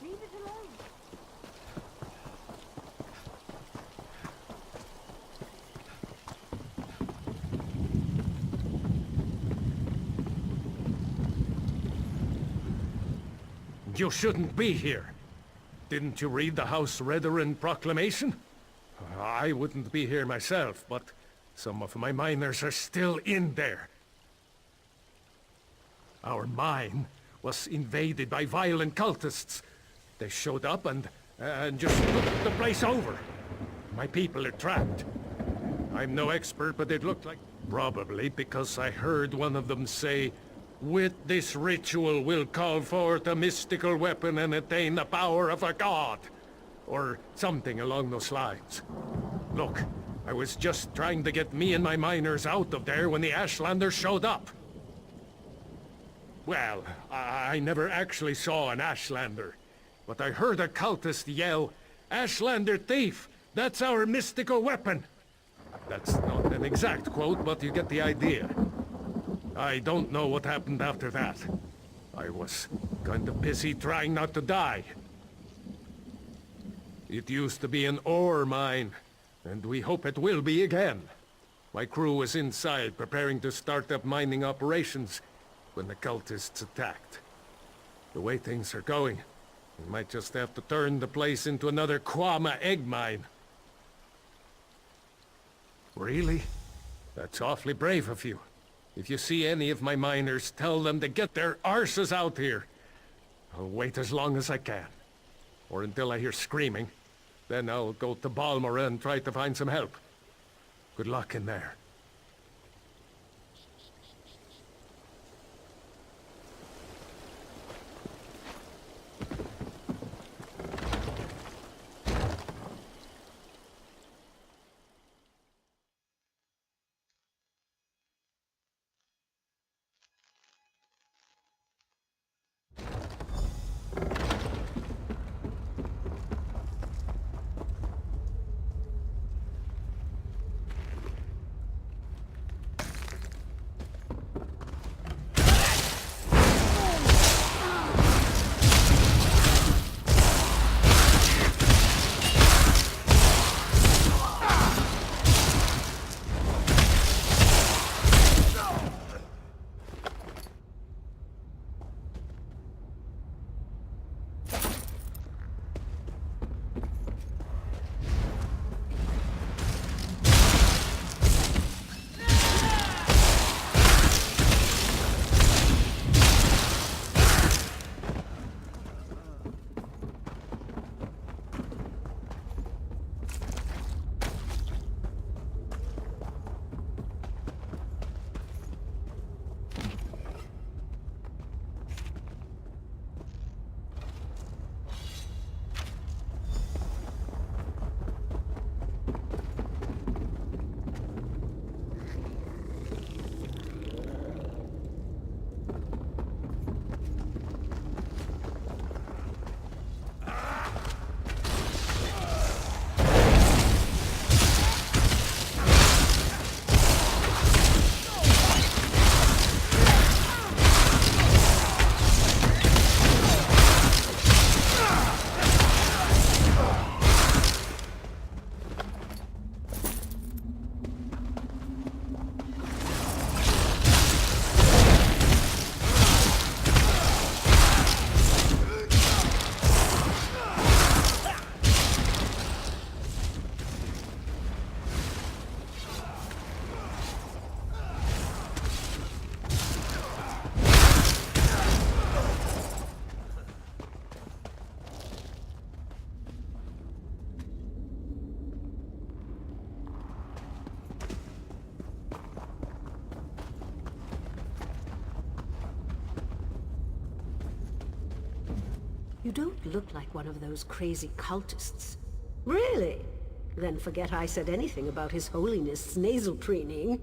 Leave it alone. You shouldn't be here. Didn't you read the House Redarin proclamation? I wouldn't be here myself, but some of my miners are still in there. Our mine was invaded by violent cultists. They showed up and just took the place over. My people are trapped. I'm no expert, but it looked like... Probably because I heard one of them say, "With this ritual we'll call forth a mystical weapon and attain the power of a god." Or something along those lines. Look, I was just trying to get me and my miners out of there when the Ashlanders showed up. Well, I never actually saw an Ashlander, but I heard a cultist yell, "Ashlander thief! That's our mystical weapon!" That's not an exact quote, but you get the idea. I don't know what happened after that. I was kind of busy trying not to die. It used to be an ore mine, and we hope it will be again. My crew was inside preparing to start up mining operations when the cultists attacked. The way things are going, we might just have to turn the place into another Kwama egg mine. Really? That's awfully brave of you. If you see any of my miners, tell them to get their arses out here. I'll wait as long as I can. Or until I hear screaming. Then I'll go to Balmora and try to find some help. Good luck in there. You don't look like one of those crazy cultists. Really? Then forget I said anything about His Holiness' nasal preening.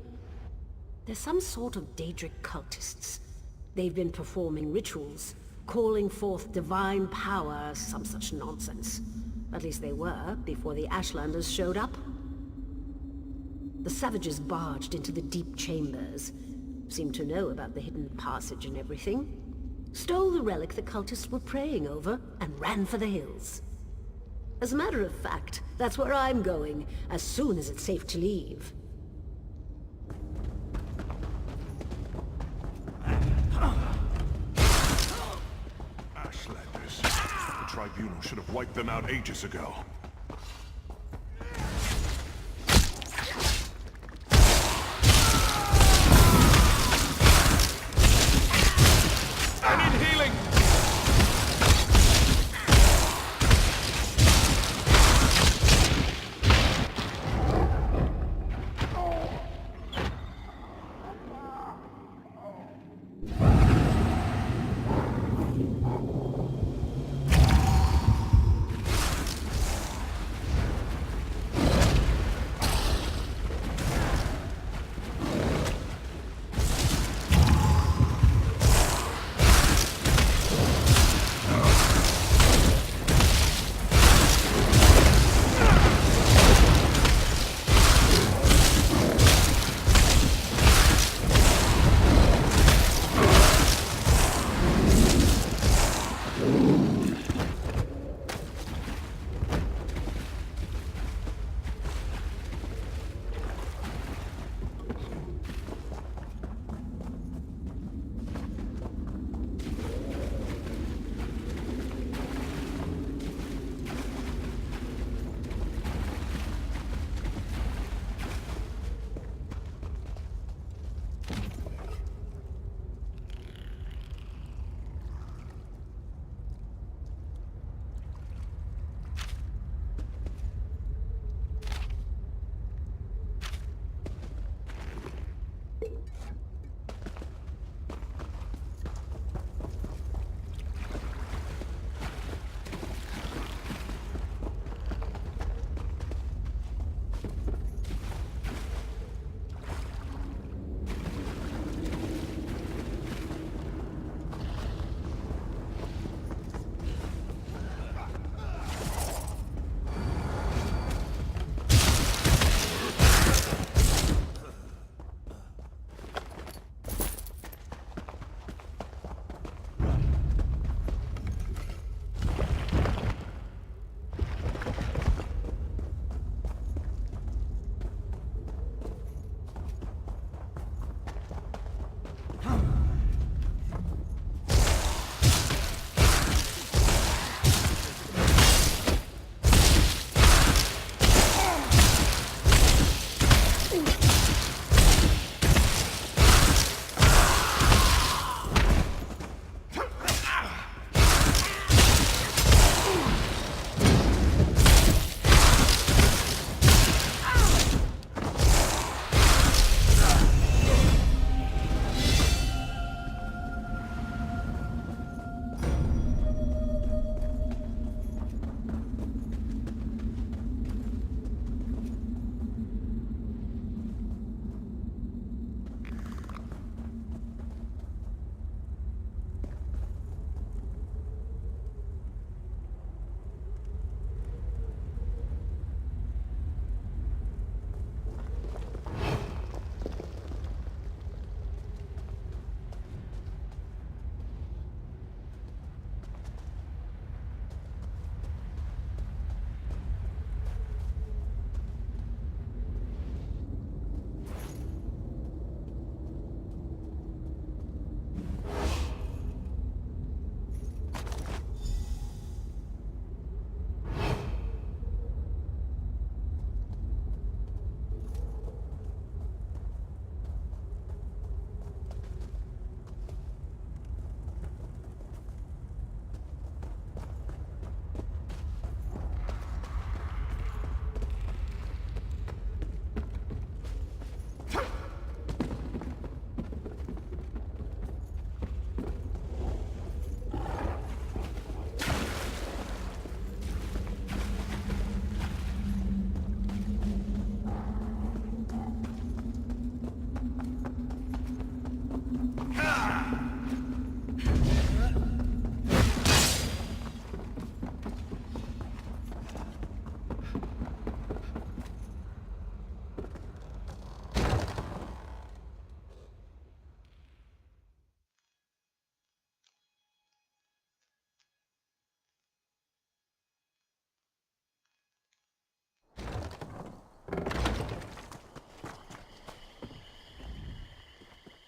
They're some sort of Daedric cultists. They've been performing rituals, calling forth divine power, some such nonsense. At least they were, before the Ashlanders showed up. The savages barged into the deep chambers, Seemed to know about the hidden passage and everything. Stole the relic the cultists were praying over and ran for the hills. As a matter of fact, that's where I'm going, as soon as it's safe to leave. Ashlanders. The Tribunal should have wiped them out ages ago. I need healing!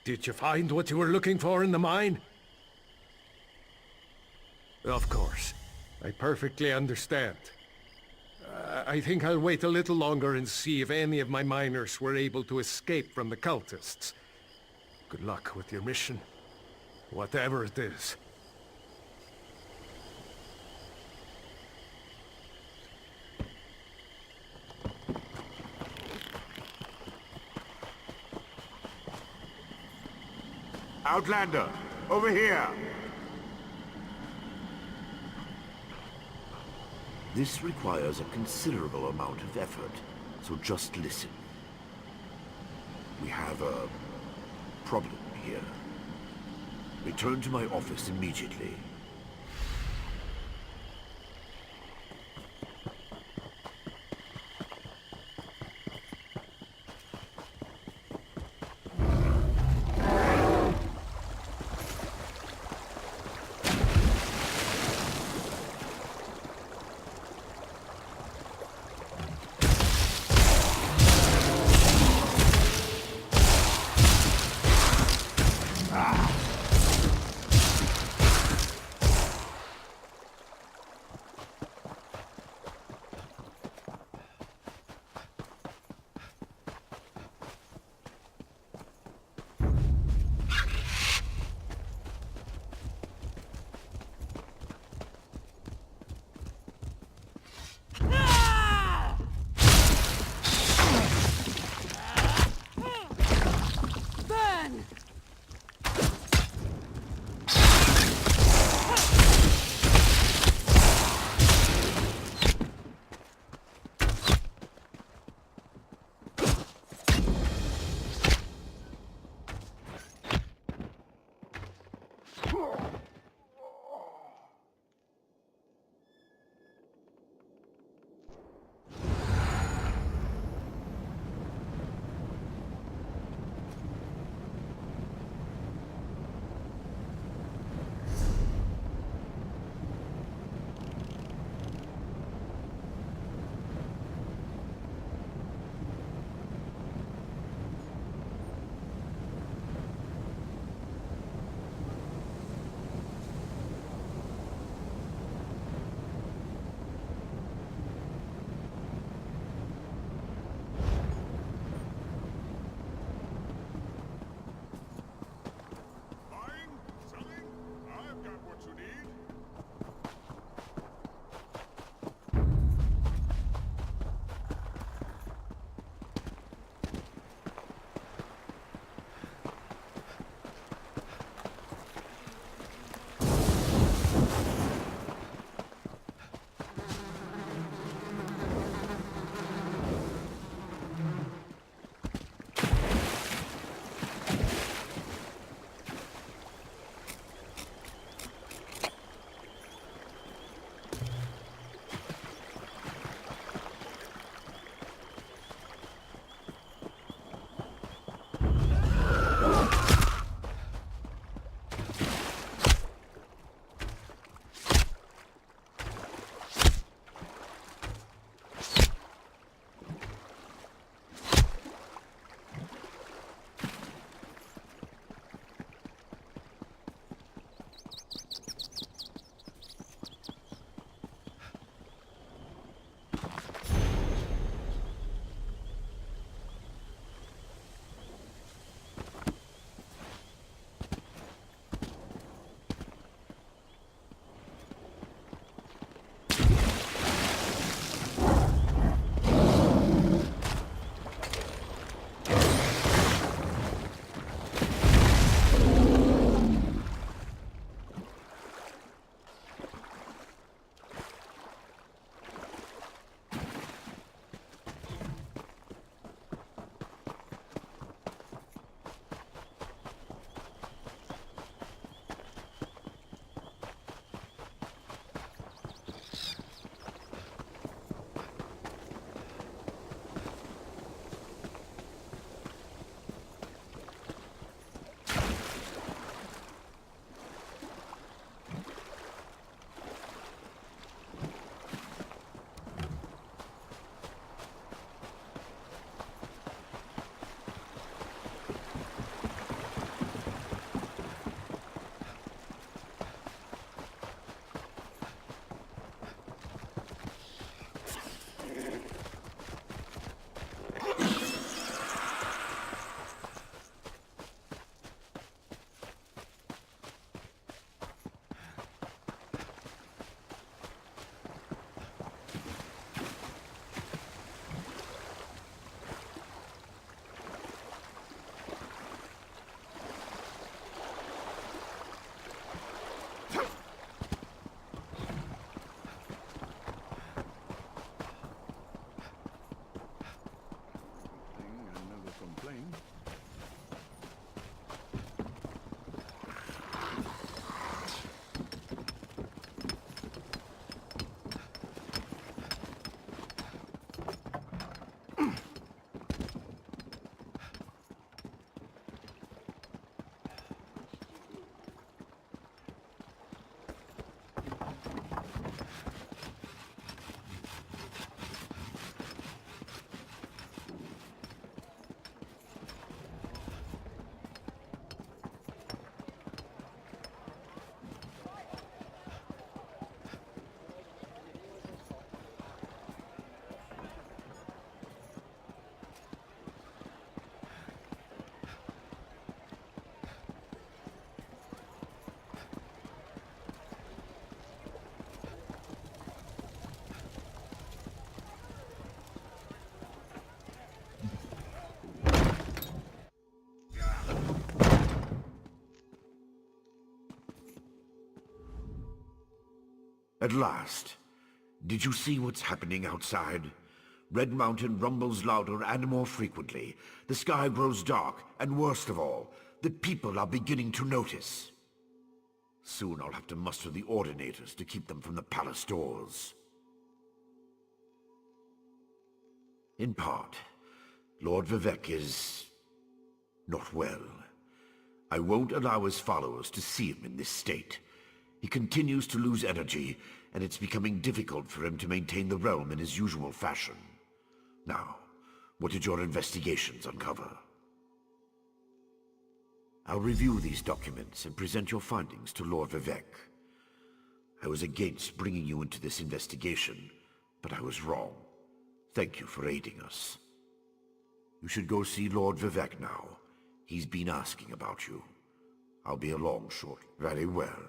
Did you find what you were looking for in the mine? Of course. I perfectly understand. I think I'll wait a little longer and see if any of my miners were able to escape from the cultists. Good luck with your mission, whatever it is. Outlander, over here! This requires a considerable amount of effort, so just listen. We have a problem here. Return to my office immediately. At last. Did you see what's happening outside? Red Mountain rumbles louder and more frequently. The sky grows dark, and worst of all, the people are beginning to notice. Soon I'll have to muster the Ordinators to keep them from the palace doors. In part, Lord Vivec is not well. I won't allow his followers to see him in this state. He continues to lose energy, and it's becoming difficult for him to maintain the realm in his usual fashion. Now, what did your investigations uncover? I'll review these documents and present your findings to Lord Vivec. I was against bringing you into this investigation, but I was wrong. Thank you for aiding us. You should go see Lord Vivec now. He's been asking about you. I'll be along shortly. Very well.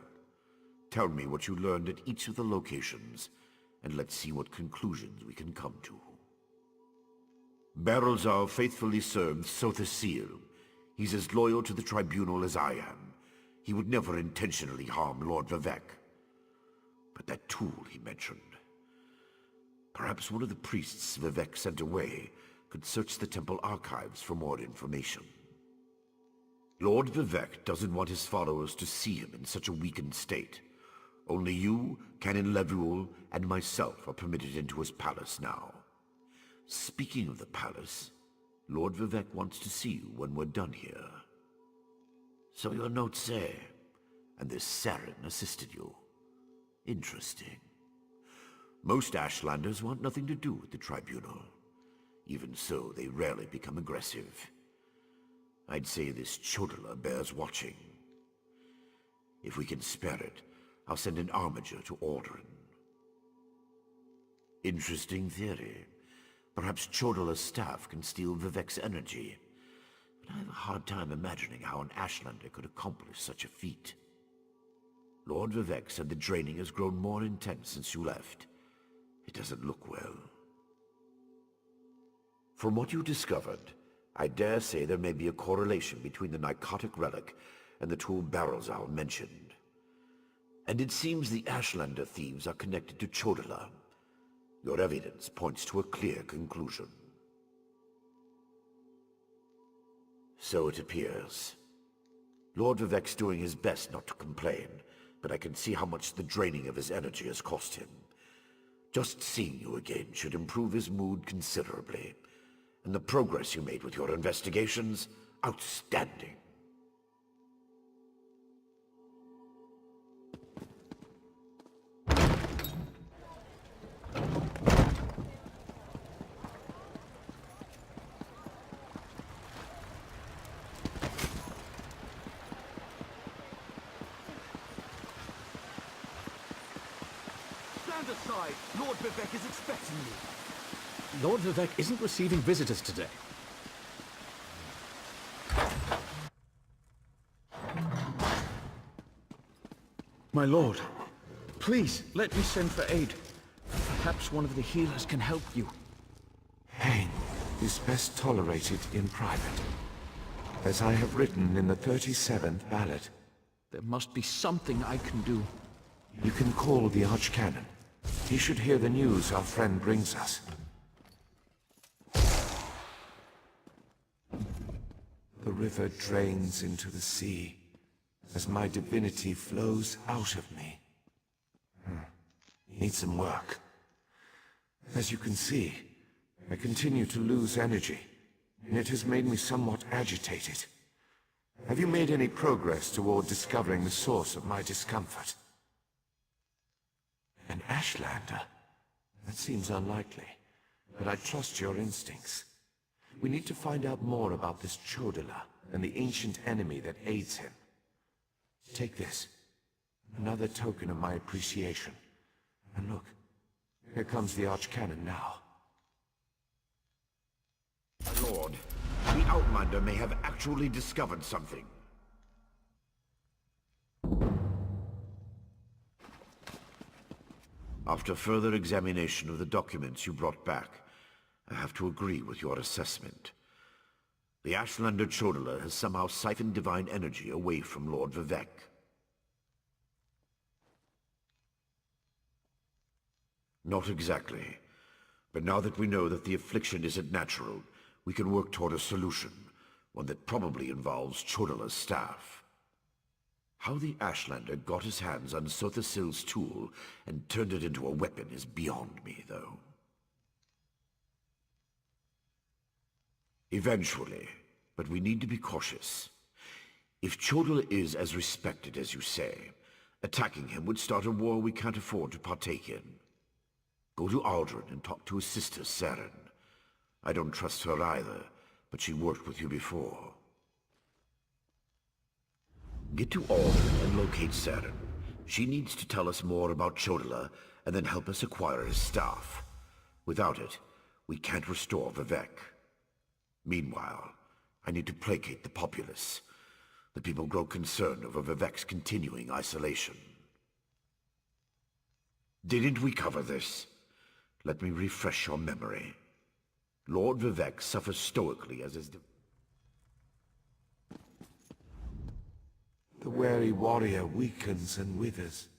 Tell me what you learned at each of the locations, and let's see what conclusions we can come to. Barrelzal faithfully served Sotha Sil. He's as loyal to the Tribunal as I am. He would never intentionally harm Lord Vivec. But that tool he mentioned... Perhaps one of the priests Vivec sent away could search the temple archives for more information. Lord Vivec doesn't want his followers to see him in such a weakened state. Only you, Canon Levuel, and myself are permitted into his palace now. Speaking of the palace, Lord Vivec wants to see you when we're done here. So your notes say, and this Saren assisted you. Interesting. Most Ashlanders want nothing to do with the Tribunal. Even so, they rarely become aggressive. I'd say this Chodala bears watching. If we can spare it, I'll send an armiger to Aldrin. Interesting theory. Perhaps Chodala's staff can steal Vivec's energy. But I have a hard time imagining how an Ashlander could accomplish such a feat. Lord Vivec said the draining has grown more intense since you left. It doesn't look well. From what you discovered, I dare say there may be a correlation between the Nicotic Relic and the tool Barrelzal mentioned. And it seems the Ashlander thieves are connected to Chodala. Your evidence points to a clear conclusion. So it appears. Lord Vivec's doing his best not to complain, but I can see how much the draining of his energy has cost him. Just seeing you again should improve his mood considerably. And the progress you made with your investigations, outstanding. Stand aside! Lord Vivec is expecting you. Lord Vivec isn't receiving visitors today. My lord, please, let me send for aid. Perhaps one of the healers can help you. Pain is best tolerated in private, as I have written in the 37th ballad. There must be something I can do. You can call the Archcanon. He should hear the news our friend brings us. The river drains into the sea, as my divinity flows out of me. Needs some work. As you can see, I continue to lose energy, and it has made me somewhat agitated. Have you made any progress toward discovering the source of my discomfort? An Ashlander? That seems unlikely, but I trust your instincts. We need to find out more about this Chodala and the ancient enemy that aids him. Take this. Another token of my appreciation. And look, here comes the Archcanon now. My lord, the Outlander may have actually discovered something. After further examination of the documents you brought back, I have to agree with your assessment. The Ashlander Chodala has somehow siphoned divine energy away from Lord Vivec. Not exactly. But now that we know that the affliction isn't natural, we can work toward a solution, one that probably involves Chodala's staff. How the Ashlander got his hands on Sothasil's tool and turned it into a weapon is beyond me, though. Eventually, but we need to be cautious. If Chodala is as respected as you say, attacking him would start a war we can't afford to partake in. Go to Aldrin and talk to his sister, Saren. I don't trust her either, but she worked with you before. Get to Aldrin and locate Saren. She needs to tell us more about Chodala and then help us acquire his staff. Without it, we can't restore Vivek. Meanwhile, I need to placate the populace. The people grow concerned over Vivek's continuing isolation. Didn't we cover this? Let me refresh your memory. Lord Vivek suffers stoically as his... The wary warrior weakens and withers.